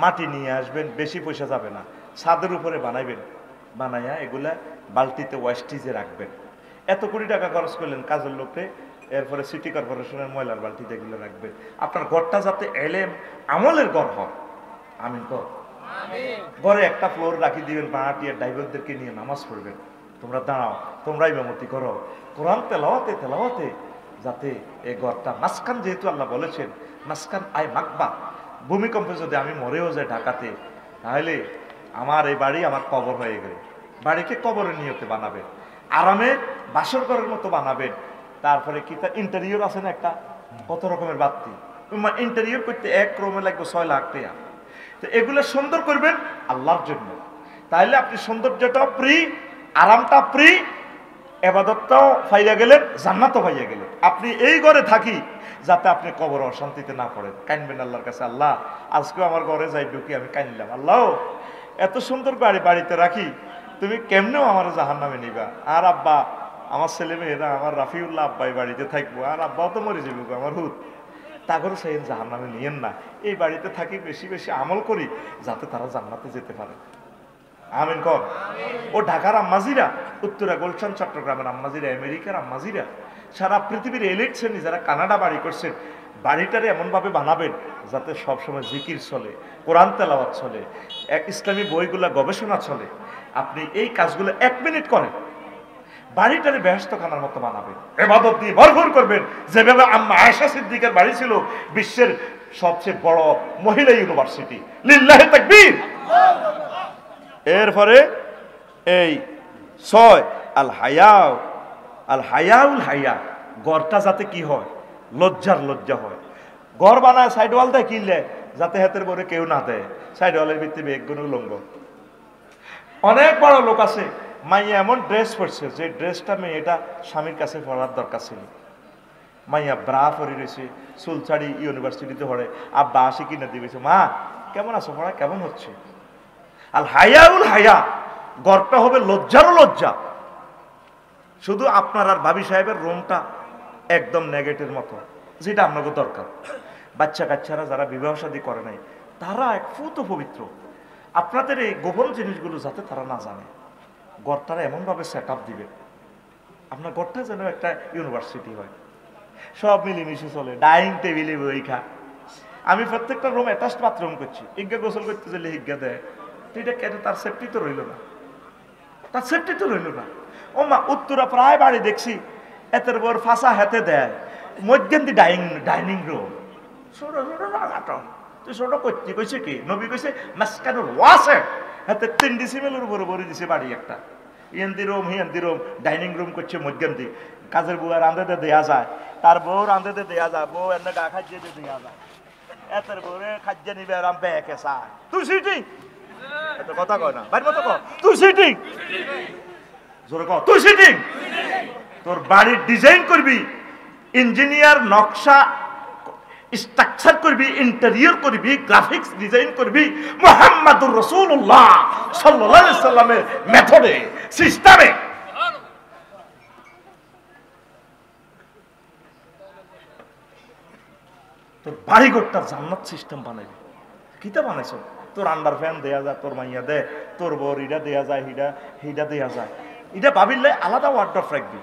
S1: মাটি নিয়ে আসবেন, বেশি পয়সা যাবে না। ছাদের উপরে বানাইবেন, বানাইয়া এগুলা বালতিতে ওয়েস্টিজে রাখবেন। এত কোটি টাকা খরচ করলেন কাজের লোকে, এরপরে সিটি কর্পোরেশনের ময়লার বালতিতে এগুলো রাখবেন। আপনার ঘরটা যাতে এলেম আমলের ঘর হয়। আমিন কর। ঘরে একটা ফ্লোর রাখি দিবেন, বাড়াটিয়া ড্রাইভারদেরকে নিয়ে নামাজ পড়বেন, তোমরা দাঁড়াও, তোমরা ইমামতি করো, কোরআন তেলাওয়াতে তেলাওয়াতে যাতে এই ঘরটা মাসকান, যেহেতু আল্লাহ বলেছেন মাসকান আই মাকবা, ভূমিকম্পে যদি আমি মরেও যাই ঢাকাতে, তাহলে আমার এই বাড়ি আমার কবর হয়ে গেলে, বাড়িকে কবরের নিয়তে বানাবেন, আরামে বাসর ঘরের মতো বানাবেন। তারপরে কি তার ইন্টেরিয়র আছে না একটা, কত রকমের বাতি, ইন্টেরিয়র করতে 1 ক্রমে লাগবে 6 লাখ টাকা। তো এগুলো সুন্দর করবেন আল্লাহর জন্য, তাইলে আপনি সৌন্দর্যটাও ফ্রি, আরামটা ফ্রি, এবাদতটাও পাইয়া গেলেন, জান্নাতও পাইয়া গেলেন। আপনি এই ঘরে থাকি যাতে আপনি কবর অশান্তিতে না পড়েন, কাইনবেন আল্লাহর কাছে, আল্লাহ আজকেও আমার ঘরে যাই ঢুকি আমি কাইনলাম, আল্লাহ এত সুন্দর গাড়ি বাড়িতে রাখি, তুমি কেমনেও আমার জাহান্নামে নিবা। আর আব্বা, আমার ছেলে মেয়েরা, আমার রাফিউল্লাহ আব্বাই বাড়িতে থাকবো, আর আব্বাও তো মরে যাবো আমার হুত, তা করে সেই জাহান্নামে নিয়েন না। এই বাড়িতে থাকি, বেশি বেশি আমল করি যাতে তারা জান্নাতে যেতে পারে। আমিন কর। ও ঢাকার আম্মাজিরা, উত্তরা গুলশান চট্টগ্রামের আম্মাজিরা, আমেরিকার আম্মাজিরা, সারা পৃথিবীর এলিট শ্রেণী যারা কানাডা বাড়ি করছেন, বাড়িটারে এমনভাবে বানাবেন যাতে সবসময় জিকির চলে, কোরআন তেলাওয়াত চলে, ইসলামী বইগুলা গবেষণা চলে। আপনি এই কাজগুলো 1 মিনিট করেন, বাড়িটারে বেহেশতখানার মতো বানাবেন, ইবাদত দিয়ে ভরপুর করবেন। যেভাবে আম্মা আয়েশা সিদ্দিকের বাড়ি ছিল বিশ্বের সবচেয়ে বড় মহিলা ইউনিভার্সিটি, লিল্লাহি তাকবীর। এরপরে এই 6 আল হায়াউ, আল হায়াউল হায়া, ঘরটা যাতে কি হয়, লজ্জার লজ্জা হয়। ঘর বানায় সাইড ওয়াল দেয় কিনলে যাতে হাতের পরে কেউ না দেয়, সাইড ওয়ালের ভিত্তিতে একগুণ উলঙ্গ। অনেক বড় লোক আছে, মাইয়া এমন ড্রেস পরছে যে ড্রেসটা মেয়েটা স্বামীর কাছে পড়ার দরকার ছিল, মাইয়া ব্রা পরে রয়েছে, চুলচাড়ি ইউনিভার্সিটিতে পড়ে, আব্বা আসি কিনে দিয়েছে, মা কেমন আছো, পড়া কেমন হচ্ছে। আল হায়াউল হায়া, ঘরটা হবে লজ্জারও লজ্জা। শুধু আপনার আর ভাবি সাহেবের রুমটা একদম নেগেটের মতো, যেটা আপনাকে দরকার। বাচ্চা কাচ্চারা যারা বিবাহ শাদী করে নাই তারা এক ফুত পবিত্র। আপনাদের এই গোপন জিনিসগুলো যাতে তারা না জানে, ঘরটারা এমনভাবে সেট আপ দিবে আপনার ঘরটা যেন একটা ইউনিভার্সিটি হয়, সব মিলেমিশে চলে, ডাইনিং টেবিলে বই খা। আমি প্রত্যেকটা রুম অ্যাটাচড বাথরুম করছি, ইজ্ঞা গোসল করতে গেলে ইজ্ঞা দেয়, তো এটা কেন? তার সেফটি তো রইল না, তার সেফটি তো রইল না। ও মা, উত্তরা প্রায় বাড়ি দেখছি এতের বর ফাঁসা হাতে দেয় মধ্যে ডাইনিং রুম ছোট ছোট লাগাটো। তুই ছোট করছি কইছে কি? নবী কইছে মাসকানুর ওয়াসে হাতে 3 ডিসিমেলের উপরে ভরে দিছে বাড়ি একটা, ইয়ান্দি রুম হিয়ান্দি রুম, ডাইনিং রুম করছে মধ্যে। কাজের বুয়া রাঁধেতে দেয়া যায়, তার বউ রাঁধেতে দেয়া যায়, বউ এনে গা খাইয়ে দেয়া যায়, এতের বউরে খাদ্য নিবে আরাম বেকে চায়। তুই সিটিং এত কথা কয় না, বাড়ির মতো কর, তুই সিটিং জোরে কর, তুই সিটিং। তোর বাড়ির ডিজাইন করবি, ইঞ্জিনিয়ার নকশা স্ট্রাকচার করবি, ইন্টেরিয়র করবি, গ্রাফিক্স ডিজাইন করবি মুহাম্মাদুর রাসূলুল্লাহ সাল্লাল্লাহু আলাইহি সাল্লামের মেথডে, সিস্টেমে। তোর বাড়িঘরটা জান্নাত সিস্টেম বানাইবি। কিতা বানাইছ? তোর আন্ডার ফ্যান দেয়া যায়, তোর মাইয়া দে, তোর বর ইটা দেয়া যায়, হিডা দেয়া যায়, এটা ভাবিলে আলাদা ওয়ার্ডরোব রাখবি।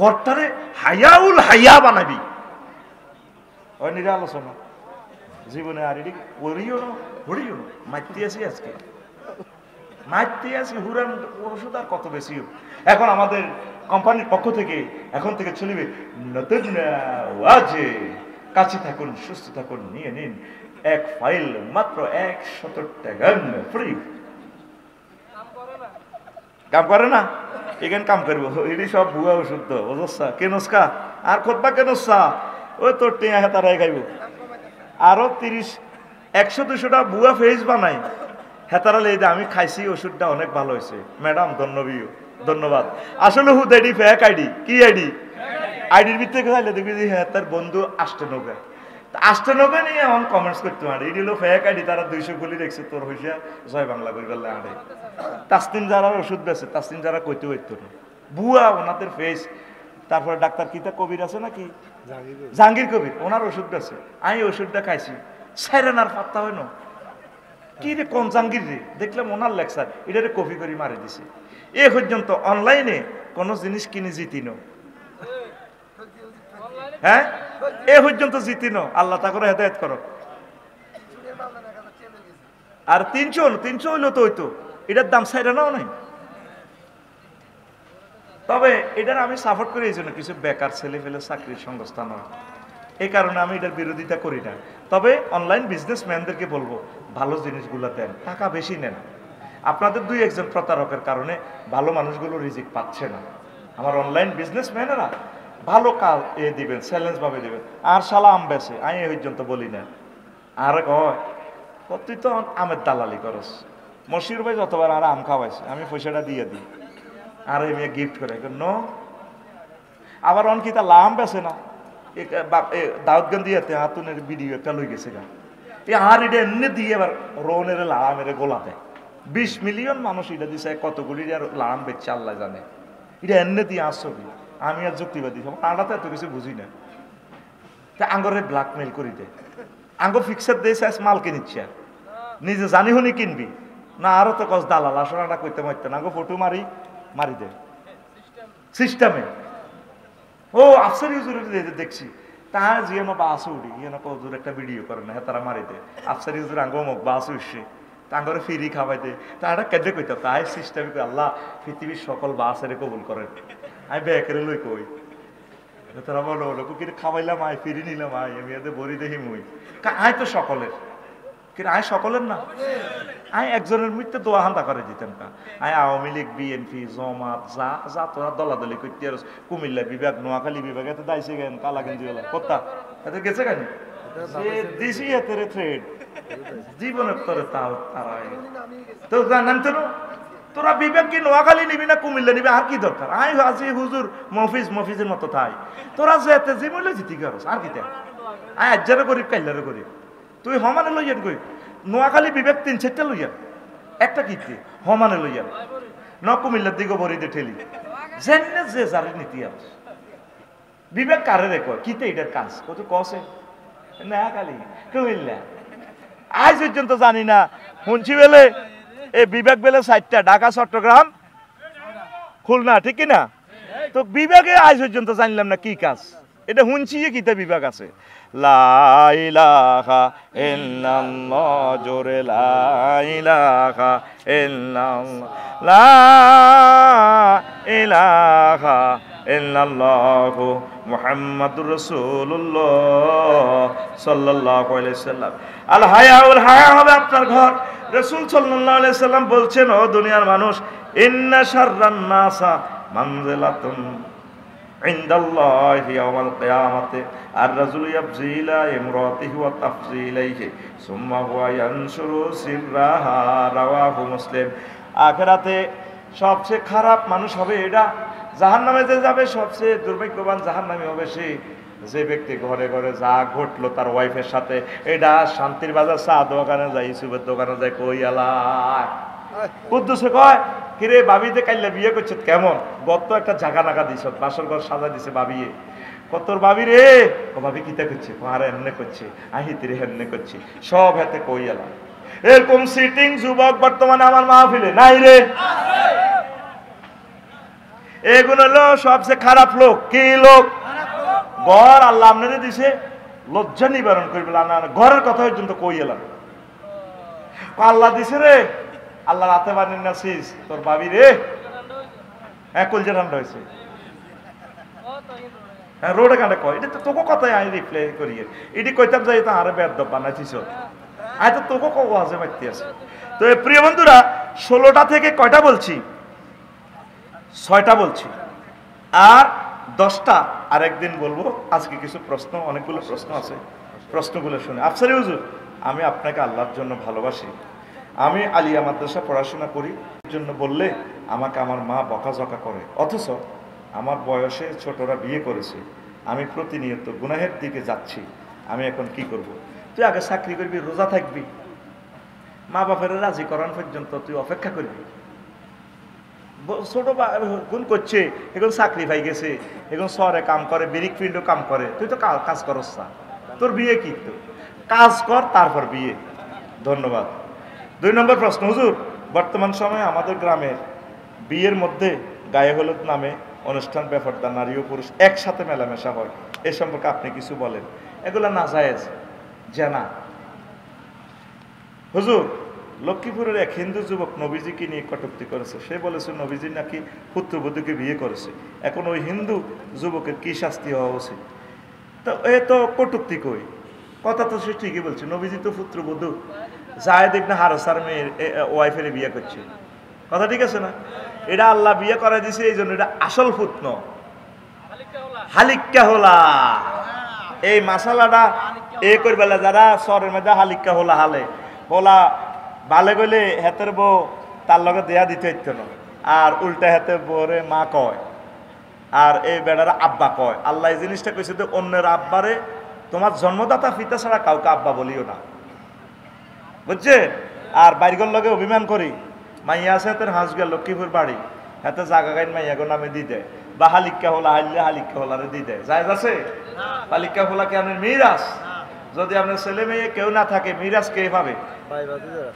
S1: ঘরটারে হায়াউল হায়া বানাবি। ওই নিরা আলোচনা জীবনে আর এটি করিও না, হরিও না, মাইতে আছি আজকে, মাইতে আছি হুরান ওষুধ আর কত বেশি। এখন আমাদের কোম্পানির পক্ষ থেকে এখন থেকে চলবে নতুন ওয়াজে, কাছে থাকুন, সুস্থ থাকুন, নিয়ে নিন এক ফাইল মাত্র 100 টাকা ফ্রি। কাম করে না? এখানে কাম করবো, এটি সব ভুয়া ওষুধ তো বুঝছা, কেনসকা আর খোদবা কেনসা ওই তোর টেয়া হেতারাই খাইব। আরো 100-200টা বুয়া ফেস বানাই হেতারা লেদে আমি খাইছি, ওষুধটা অনেক ভালো হয়েছে ম্যাডাম, ধন্যবাদ। আসলে হুদ আইডি ফেক আইডি, কি আইডি? আইডির ভিতরে খাইলে দেখবি যে হ্যাঁ তার বন্ধু আসতে নৌকা নিয়ে এমন কমেন্টস করতে পারে, এটি হলো ফেক আইডি, তারা 200 গুলি দেখছে তোর হইসা জয় বাংলা করি বললে আড়ে। তাসলিম যারা ওষুধ বেছে, তাসলিম যারা কইতে হইতো না, বুয়া ওনাদের ফেস। তারপরে ডাক্তার কিতা কবির আছে নাকি, জাহাঙ্গীর কবির, ওনার ওষুধ বেছে। আমি ওষুধটা খাইছি, সাইরেনার পাত্তা হয় না কি রে, কোন জাহাঙ্গীর রে, দেখলাম ওনার লেকচার, এটারে কপি করে মারি দিছে। এ পর্যন্ত অনলাইনে কোন জিনিস কিনে জিতিন, হ্যাঁ এ পর্যন্ত জিতিন, আল্লাহ তা করে হেদায়েত করো। আর 300 হইলো তো হইতো, এটার দাম সাইরেনাও নাই। তবে এটার আমি সাপোর্ট করি এই জন্য, কিছু বেকার ছেলে ফেলে চাকরির সংস্থান হয়, এই কারণে আমি এটার বিরোধিতা করি না। তবে অনলাইন বিজনেসম্যানদেরকে বলবো ভালো জিনিসগুলো দেন, টাকা বেশি নেন। আপনাদের 2-1 প্রতারকের কারণে ভালো মানুষগুলো রিজিক পাচ্ছে না। আমার অনলাইন বিজনেসম্যানেরা ভালো কাজ দিবেন, চ্যালেঞ্জ ভাবে দিবেন। আর শালা আম বেছে, আমি এই পর্যন্ত বলি না। আর কয় তুই তো আমের দালালি করস, মশির ভাই যতবার আর আম খাওয়াইছে আমি পয়সাটা দিয়ে দিই, আর এই মেয়ে গিফট করে ন। আবার অনকিতা লাম বেছে না, দাউদগঞ্জ দিয়েতে হাতুনের ভিডিও একটা লই গেছে গা, এই আর এটা এমনি দিয়ে এবার রৌনের লাড়া মেরে গোলা দেয়। 20 মিলিয়ন মানুষ এটা দিছে, কত কোটি লাড়াম বেচছে আল্লাহ জানে। এটা এমনি দিয়ে আসছবি, আমি আর যুক্তিবাদী আড়াতে এত কিছু বুঝি না। তা আঙ্গরে ব্ল্যাকমেল করি দেয়, আঙ্গ ফিক্সার দিয়ে শেষ মাল কিনিচ্ছে, নিজে জানি শুনি কিনবি না। আরো তো কস দালাল আসলে কইতে মারতে না, আঙ্গ ফটো মারি দে সিস্টেমে। ও আফসার ইউজুর দেখছি তা জিয়ে বা আসে উঠি ইয়ে কজুর একটা ভিডিও করে না, হ্যাঁ তারা মারি দে আফসার ইউজুর আঙ্গ মুখ বা আসে উঠছে, তাঙ্গরে ফিরি খাওয়াই দে, তারা কেটে কইতে তাই সিস্টেম আল্লাহ পৃথিবীর সকল বাসের কবুল করেন। আমি বেকেরে লই কই তারা বলো কিন্তু খাওয়াইলাম আয়, ফিরি নিলাম আয়, আমি এদের বড়ি দেখি মুই আয় তো সকলের, কিন্তু আয় সকলের না, আয় একজনের মৃত্যু দোয়া হান্তা করে দিতেন কা। আয় আওয়ামী লীগ, বিএনপি, জমাত যা যা তোরা দলাদলি করতে আর কুমিল্লা বিভাগ, নোয়াখালী বিভাগ এত দাইছে কেন, কালাগঞ্জি কোথা এত গেছে কেন দিছি এতে থ্রেড জীবনের তরে তাও তারা তো জানান তো তোরা বিবেক কি নোয়াখালী নিবি না কুমিল্লা নিবি, আর কি দরকার? আই আজি হুজুর মফিজের মতো তাই তোরা যেতে যে মূল্য জিতি গরস আর কি তে আয় আজ্জারে গরিব কাইলারে গরিব, তুই হমানে লইয়ান কই নোয়াখালী বিবেক 3-4টা লইয়ান, একটা কিতে হমানে লইয়ান ন কুমিল্লার দিকে বরিতে ঠেলি জেনে যে যারে নীতি আস বিবেক কারে রে কয় কিতে এটার কাজ কত কসে না খালি কুমিল্লা আজ পর্যন্ত জানি না। শুনছি বেলে এই বিভাগ বেলে 4টা, ঢাকা, চট্টগ্রাম, খুলনা, ঠিক কিনা? তো বিভাগে আজ পর্যন্ত জানলাম না কি কাজ। এটা শুনছি যে কিতা বিভাগ আছে। লা ইলাহা ইল্লাল্লাহ, জোরে লা ইলাহা ইল্লাল্লাহ, লা ইলাহা ইল্লাল্লাহু মুহাম্মাদুর রাসূলুল্লাহ সাল্লাল্লাহু আলাইহি সাল্লাম। আল হায়াউল হায়া হবে আপনার ঘর। রাসূল সাল্লাল্লাহু আলাইহি সাল্লাম বলছেন, ও দুনিয়ার মানুষ, ইন্না শাররান নাসা মানজিলাতুন ইনদাল্লাহি ইয়াওমাল কিয়ামাতি আর-রাজুলু ইয়াবজি ইলা ইমরাতিহি ওয়া তাফজি ইলাইহি সুম্মা হুয়া ইয়ানশুরু সিররাহা, রাওয়াহু মুসলিম। আখিরাতে সবচেয়ে খারাপ মানুষ হবে এটা, জাহান্নামে যে যাবে সবচেয়ে দুর্ভাগ্যবান জাহান্নামী হবে সে যে ব্যক্তি ঘরে ঘরে যা ঘটলো তার ওয়াইফের সাথে, এটা শান্তির বাজার চা দোকানে যায়, ইসুবের দোকানে যায়, কই আলায় কুদ্দুসে কয়, কিরে ভাবিতে কাইলে বিয়ে করছে কেমন? গত একটা জাগা নাগা দিছ, বাসর ঘর সাজা দিছে ভাবিয়ে। কতর ভাবি রে? ও ভাবি কিতা করছে? আরে এমনে করছে, আহিতিরে হেমনে করছে, সব হাতে কই আলা। এরকম সিটিং যুবক বর্তমানে আমার মাহফিলে নাই রে। এগুলো হলো সবচেয়ে খারাপ লোক। কি লোক? ঘর আল্লাহ আপনারে দিছে লজ্জা নিবারণ করবে না, ঘরের কথা পর্যন্ত কই এলাম। আল্লাহ দিছে রে, আল্লাহ রাতে বানিয়ে নাছিস তোর ভাবি রে, হ্যাঁ কলজা ঠান্ডা হয়েছে, হ্যাঁ রোডে কাঁটে কয়, এটা তো তোকে কথাই আমি রিপ্লাই করি, এটি কইতাম যাই তো আরে বেদ বানাইছিস, আয় তো তোকে কো আছে মারতে আছে। তো প্রিয় বন্ধুরা, 16টা থেকে কয়টা বলছি? 6টা বলছি, আর 10টা আরেকদিন বলবো। আজকে কিছু প্রশ্ন, অনেকগুলো প্রশ্ন আছে, প্রশ্নগুলো শুনে। আফসারি হুজুর, আমি আপনাকে আল্লাহর জন্য ভালোবাসি, আমি আলিয়া মাদ্রাসা পড়াশোনা করি, জন্য বললে আমাকে আমার মা বকাঝকা করে, অথচ আমার বয়সে ছোটরা বিয়ে করেছে, আমি প্রতিনিয়ত গুনাহের দিকে যাচ্ছি, আমি এখন কি করব? তুই আগে চাকরি করবি, রোজা থাকবি, মা বাপের রাজি করান পর্যন্ত তুই অপেক্ষা করবি। ছোট গুণ করছে, এখন চাকরি পাই গেছে, এখন শহরে কাম করে, ব্রিক ফিল্ডও কাম করে, তুই তো কাজ করস না, তোর বিয়ে কি? তো কাজ কর, তারপর বিয়ে। ধন্যবাদ। 2 নম্বর প্রশ্ন, হুজুর, বর্তমান সময়ে আমাদের গ্রামের বিয়ের মধ্যে গায়ে হলুদ নামে অনুষ্ঠান বেপরদা নারী ও পুরুষ একসাথে মেলামেশা হয়, এ সম্পর্কে আপনি কিছু বলেন। এগুলা নাজায়েজ, জানা। হুজুর, লক্ষ্মীপুরের এক হিন্দু যুবক নবীজিকে নিয়ে কটূক্তি করেছে, সে বলেছে নবীজি নাকি পুত্রবধূকে বিয়ে করেছে, এখন ওই হিন্দু যুবকের কি শাস্তি হওয়া উচিত? তো এ তো কটূক্তি কই, কথা তো সে ঠিকই বলছে, নবীজি তো পুত্রবধূ, জায়েদ ইবনে হারেসার মেয়ের ওয়াইফের বিয়ে করছে, কথা ঠিক আছে না? এটা আল্লাহ বিয়ে করে দিছে, এই জন্য এটা আসল পুত্র হালিক্কা হোলা। এই মাসালাটা এ করবেলা যারা শহরের মধ্যে হালিক্কা হোলা হালে হোলা বালে গেলে হেতের বউ তার লগে দেয়া দিতে হইতো না, আর উল্টা হেতে বউরে মা কয়, আর এই বেড়ারা আব্বা কয়। আল্লাহ এই জিনিসটা কইছে যে অন্যের আব্বারে তোমার জন্মদাতা পিতা ছাড়া কাউকে আব্বা বলিও না, বুঝছে? আর বাইরগর লগে অভিমান করি, মাইয়া আছে হাতের হাঁসগা লক্ষ্মীপুর বাড়ি, হাতে জাগা গাইন মাইয়াগো নামে দি দেয়, বা হালিক্কা হোলা হাইলে হালিক্কা হোলারে দি দেয়, জায়েজ আছে? হালিক্কা হোলা কি আপনার মিরাস? যদি আপনার ছেলে মেয়ে কেউ না থাকে, মিরাজ কে পাবে?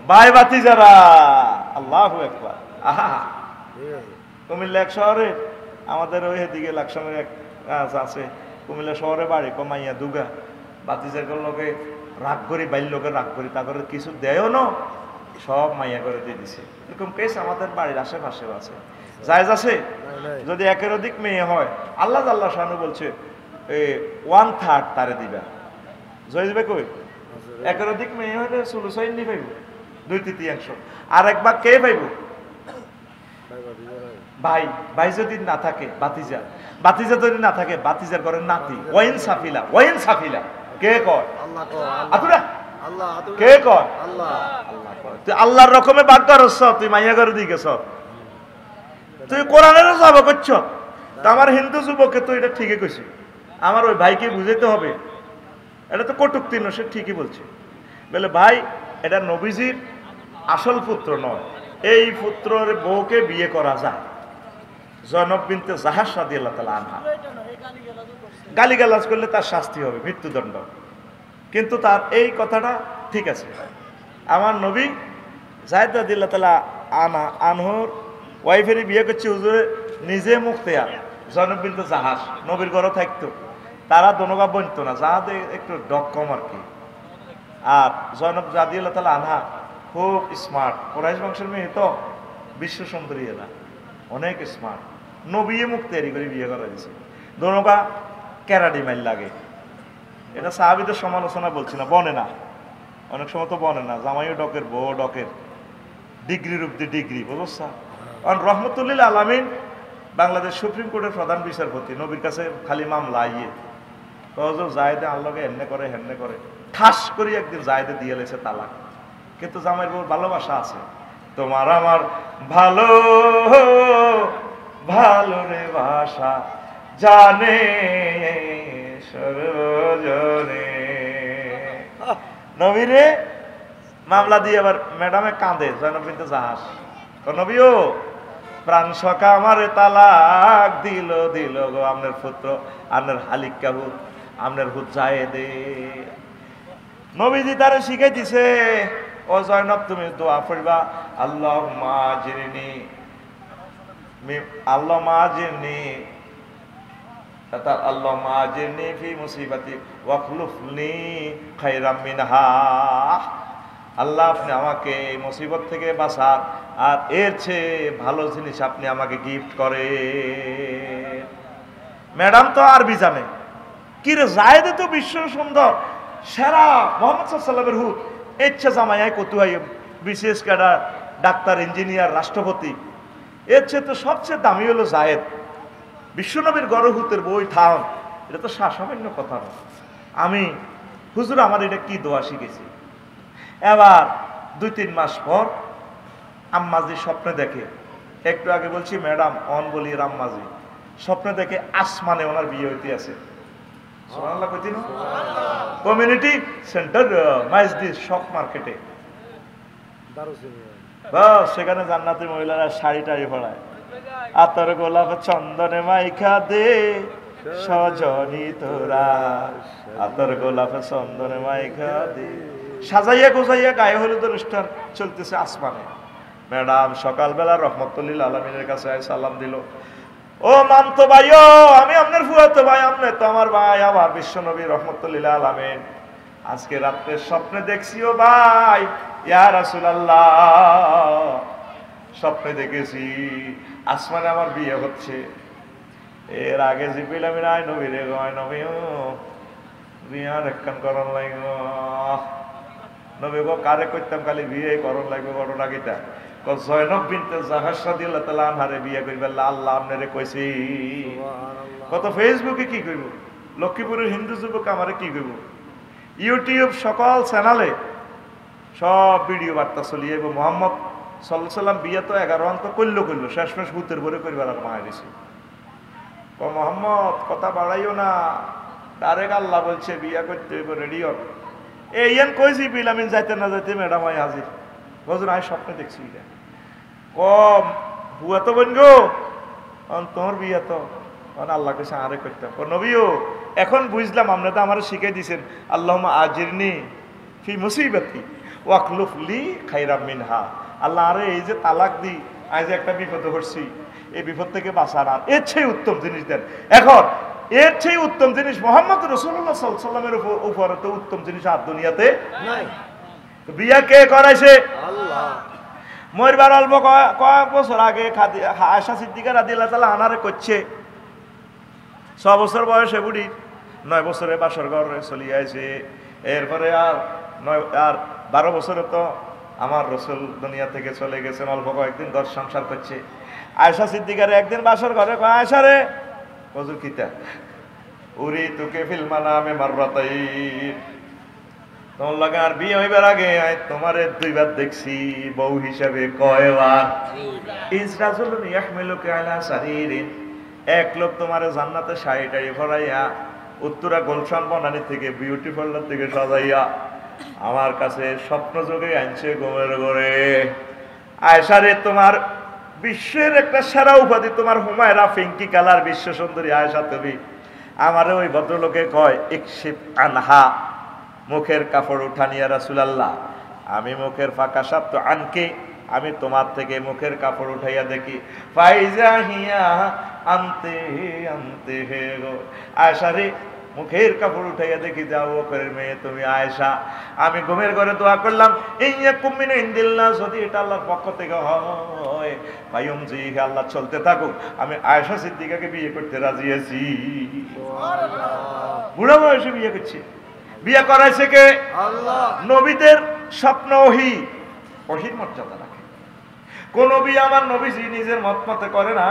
S1: ভাই বাতি যারা। আল্লাহু আকবার। আহা, কুমিল্লা এক শহরে আমাদের ওই দিকে লাকসামের এক আছে, কুমিল্লা শহরে বাড়ি, কমাইয়া দুগা বাতিজার লোকে রাগ করি, বাইর লোকের রাগ করি, তারপরে কিছু দেয়ও না, সব মাইয়া করে দিয়ে দিছে। এরকম কেস আমাদের বাড়ির আশেপাশেও আছে। জায়েজ আছে? যদি একের অধিক মেয়ে হয়, আল্লাহ আল্লাহ শানু বলছে 1/3 তারে দিবা, জয় দিবে কই? একের অধিক মেয়ে হলে সুলুসাইন পাইব 2/3। আর একবার কে পাইব? ভাই। ভাই যদি না থাকে বাতিজা, বাতিজা যদি না থাকে বাতিজার ঘরের নাতি। ওয়াইন সাফিলা, ওয়াইন সাফিলা কে কয়? আল্লাহ। কে কয়? আল্লাহ। তুই আল্লাহর রকমে বাদ করছ, তুই মাইয়া করে দিয়ে গেছ, তুই কোরআনেরও যাব করছ। তা আমার হিন্দু যুবকে তো এটা ঠিকই কইছে, আমার ওই ভাইকে বুঝাইতে হবে, এটা তো কটূক্তি নয়, সে ঠিকই বলছে। বলে ভাই, এটা নবীজির আসল পুত্র নয়, এই পুত্রের বউকে বিয়ে করা যায়। জয়নব বিনতে জাহাজ রাদিয়াল্লাহু তাআলা আনহা গালিগালাজ করলে তার শাস্তি হবে মৃত্যুদণ্ড। কিন্তু তার এই কথাটা ঠিক আছে। আমার নবী জায়েদ রাদিয়াল্লাহু তাআলা আনহুর ওয়াইফেরই বিয়ে করছে হুজুরে নিজে মুখতেয়ার জয়নব বিনতে জাহাজ নবীর ঘরে থাকতো, তারা দোনোগা বনতো না, জাহাজে একটু ডক কম আর কি। আর জয়নব রাদিয়াল্লাহু তাআলা আনহা খুব স্মার্ট, কুরাইশ বংশের মেয়ে তো, বিশ্ব সুন্দরী এরা, অনেক স্মার্ট। নবী মুখতেয়ারি করে বিয়ে করা দিয়েছে, দোনোগা ক্যারাডি মাইল লাগে। এটা সাহাবীদের সমালোচনা বলছি না, বনে না, অনেক সময় তো বনে না, জামাইও ডকের বউ ডকের, ডিগ্রির উপরে ডিগ্রি, বুঝছা। কারণ রহমতুল্লিল আলামিন বাংলাদেশ সুপ্রিম কোর্টের প্রধান বিচারপতি, নবীর কাছে খালি মামলা আইয়ে তো জায়েদে আল্লাহকে হেন্নে করে হেন্নে করে ঠাস করে একদিন জায়েদে দিয়ে লেছে তালাক। কিন্তু জামাইয়ের বউর ভালোবাসা আছে, তোমার আমার ভালো ভালো রে ভাষা জানে সরজনে। নবীরে মামলা দিয়ে আবার ম্যাডামে কাঁদে জয়নব বিনতে জাহাজ, নবীও প্রাণ সখা আমারে তালাক দিল দিল গো আপনার পুত্র আপনার হালিকা হুদ আপনার হুদ জায়েদে। নবীজি তারে শিখাই দিছে, ও জয়নব তুমি দোয়া পড়বা, আল্লাহ মাজিরনি আল্লাহ মাজিরনি আল্লাহ মাজিরনি ফি মুসিবাতি ওয়াখলুফনি খায়রাম মিনহা। আল্লাহ আপনি আমাকে এই মুসিবত থেকে বাঁচান আর এর চেয়ে ভালো জিনিস আপনি আমাকে গিফট করে। ম্যাডাম তো আরবি জানে, কি রে জায়েদে তো বিশ্ব সুন্দর সেরা মোহাম্মদ সাল্লাল্লাহু হুদ, ইচ্ছা জামাই কতুয়াই বিশেষ ক্যাডার ডাক্তার ইঞ্জিনিয়ার রাষ্ট্রপতি, এর চেয়ে তো সবচেয়ে দামি হলো জায়েদ। বিশ্বনবীর গর্ভভূতের বই থাম, এটা তো সামান্য কথা না। আমি হুজুর আমার এটা কি দোয়া শিখেছি। এবার 2-3 মাস পর আম্মাজি স্বপ্নে দেখে, একটু আগে বলছি ম্যাডাম অন বলি আম্মাজি স্বপ্নে দেখে আসমানে ওনার বিয়ে হইতে আছে। সুবহানাল্লাহ কইতিন কমিউনিটি সেন্টার মাইজদি শক মার্কেটে, বাস সেখানে জান্নাতি মহিলারা শাড়ি টাড়ি পরায়, আতর গোলাপ চন্দনে মাইখা দে সজনী তোরা, আতর গোলাপ চন্দনে মাইখা দে, সাজাইয়া গোজাইয়া গায়ে হলুদ অনুষ্ঠান চলতেছে আসমানে। ম্যাডাম সকালবেলা রহমতুল্লিল আলামিনের কাছে সালাম দিল, ও মামতো ভাইও আমি আপনার ফুয়াতো ভাই, আপনি তো আমার ভাই, আমার বিশ্বনবী রহমতুল্লিল আলামিন আজকে রাত্রে স্বপ্নে দেখছি ও ভাই, ইয়া রাসূলুল্লাহ স্বপ্নে দেখেছি আসমানে আমার বিয়ে হচ্ছে। এর আগে জিবিল আমি নাই নবী রে গয় নবী বিয়ার একখান করণ লাগবে, নবী গো কারে করতাম খালি বিয়ে করণ লাগবে। ঘটনা কিটা জয়নব বিনতে জাহাজ রাদিয়াল্লাহু তাআলা আনহারে বিয়ে করবে আল্লাহ আপনারে কইছি। কত ফেসবুকে কি কইব, লক্ষ্মীপুরের হিন্দু যুবক আমারে কি কইব, ইউটিউব সকল চ্যানেলে সব ভিডিও বার্তা চলিয়ে মোহাম্মদ সাল্লাল্লাহু আলাইহি সাল্লাম বিয়ে তো 11 অন্ত করলো শেষমেশ ভূতের ভরে করিবার আর মায়া দিছে। মোহাম্মদ কথা বাড়াইও না, ডাইরেক্ট আল্লাহ বলছে বিয়া করতে হইব, রেডি হন। এইন কইছি বিলামিন যাইতে না যাইতে ম্যাডাম আই হাজির, বজুর আমি স্বপ্নে দেখছি এটা কম বুয়া তো বোন গো তোমার বিয়া তো আল্লাহ কইছে আরে করতাম। নবীও এখন বুঝলাম আপনি তো আমার শিখাই দিয়েছেন আল্লাহুম্মা আজিরনি ফি মুসিবাতি ওয়াখলুফলি খায়রাম মিনহা। আল্লাহ আরে এই যে তালাক দি আজ একটা বিপদে পড়ছি, এই বিপদ থেকে বাঁচান আর এর চেয়ে উত্তম জিনিস দেন। এখন এর চেয়ে উত্তম জিনিস মোহাম্মদ রাসূলুল্লাহ সাল্লাল্লাহু আলাইহি ওয়াসাল্লামের উপরে তো উত্তম জিনিস আর দুনিয়াতে নাই। বিয়া কে করাইছে? আল্লাহ। মরবার অল্প কয়েক বছর আগে আয়েশা সিদ্দিকা রাদিয়াল্লাহু তাআলা আনহারে করছে 6 বছর বয়সে বুড়ি, 9 বছরে বাসর ঘরে চলে আইছে। এরপরে আর 12 বছরে তো আমার রাসূল দুনিয়া থেকে চলে গেছেন, অল্প কয়েকদিন ঘর সংসার করছে। আয়েশা সিদ্দিকারে একদিন বাসর ঘরে কয় আয়েশা রে হুজুর কিতা উরি তোকে ফিল মানামে মাররাতাইন, তোমার লাগে আর বিয়ে হইবার আগে তোমারে 2 বার দেখছি বউ হিসাবে। কয়বার? ইসরাজুলুন ইয়াহমিলুকা আলা সারিরিন, এক লোক তোমারে জান্নাতে শাড়ি টাড়ি ভরাইয়া উত্তরা গুলশান বনানী থেকে বিউটি পার্লার থেকে সাজাইয়া আমার কাছে স্বপ্ন যোগে আনছে ঘুমের ঘরে। আয়েশা রে তোমার বিশ্বের একটা সেরা উপাধি তোমার হুমায়রা পিঙ্কি কালার বিশ্ব সুন্দরী আয়েশা তুমি। আমারে ওই ভদ্রলোকে কয় ইকশিফ আনহা, মুখের কাপড় উঠানিয়া রাসূলুল্লাহ, আমি মুখের ফাঁকা সাপ্ত আনকে, আমি তোমার থেকে মুখের কাপড় উঠাইয়া দেখি, ফাইজা হিয়া আনতে আনতে হে গো, আয়েশা রে মুখের কাপড় উঠাইয়া দেখি যাও বকরের মেয়ে তুমি আয়েশা। আমি ঘুমের ঘরে দোয়া করলাম, ইয়াকুম মিন ইনদিল্লাহ, যদি এটা আল্লাহর পক্ষ থেকে হয়, ভাইম জি আল্লাহ চলতে থাকুক, আমি আয়েশা সিদ্দিকাকে বিয়ে করতে রাজি আছি। সুবহানাল্লাহ। বুড়া বয়সে বিয়ে করছে, বিয়ে করাইছে কে? আল্লাহ। নবীদের স্বপ্ন ওহী, ওহীর মর্যাদা রাখে। কোন বিয়ে আমার নবীজি নিজের মত মতে করে না,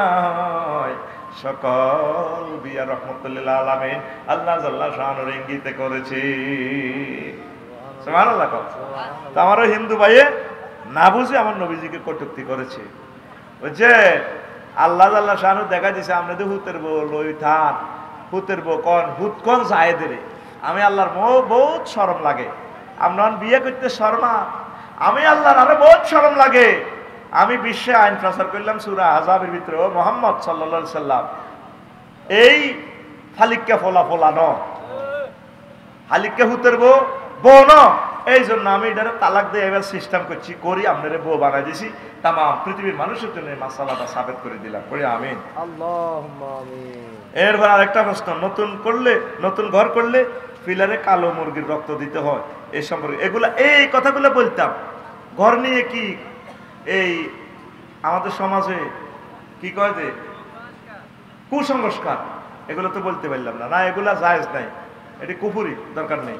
S1: সকল বিয়া রহমতুল্লিল আলামিন আল্লাহ জাল্লা শানুর ইঙ্গিতে করেছে। সুবহানাল্লাহ। তো আমারও হিন্দু ভাইয়ে না বুঝে আমার নবীজিকে কটূক্তি করেছে, বুঝছে? আল্লাহ জাল্লা শানু দেখা দিছে আমরা তো হুতের বউ লই থান, হুতের বউ কন হুত কন জায়েদের, আমি আল্লাহর বহুত শরম লাগে, আমরা বিয়ে করতে শর্মা, আমি আল্লাহর আরো বহুত শরম লাগে। আমি বিশ্বে আইন প্রচার করলাম সূরা আহজাবের ভিতরে, মুহাম্মদ সাল্লাল্লাহু আলাইহি সাল্লাম এই হালিকা ফোলা ফোলা ন, হালিকা হুতের বউ বউ ন, এই জন্য আমি এটারে তালাক দিয়ে এবার সিস্টেম করছি, করি আপনারে বউ বানাই দিছি, তাম পৃথিবীর মানুষের জন্য এই মাসালাটা সাবেত করে দিলাম, করি আমিন। আল্লাহুম্মা আমিন। এরপর আরেকটা প্রশ্ন, নতুন করলে, নতুন ঘর করলে পিলারে কালো মুরগির রক্ত দিতে হয়, এই সম্পর্কে এগুলা, এই কথাগুলো বলতাম। ঘর নিয়ে কি এই আমাদের সমাজে কি কয় যে কুসংস্কার, এগুলো তো বলতে পারলাম না, না এগুলা জায়েজ নাই, এটি কুফরি, দরকার নেই।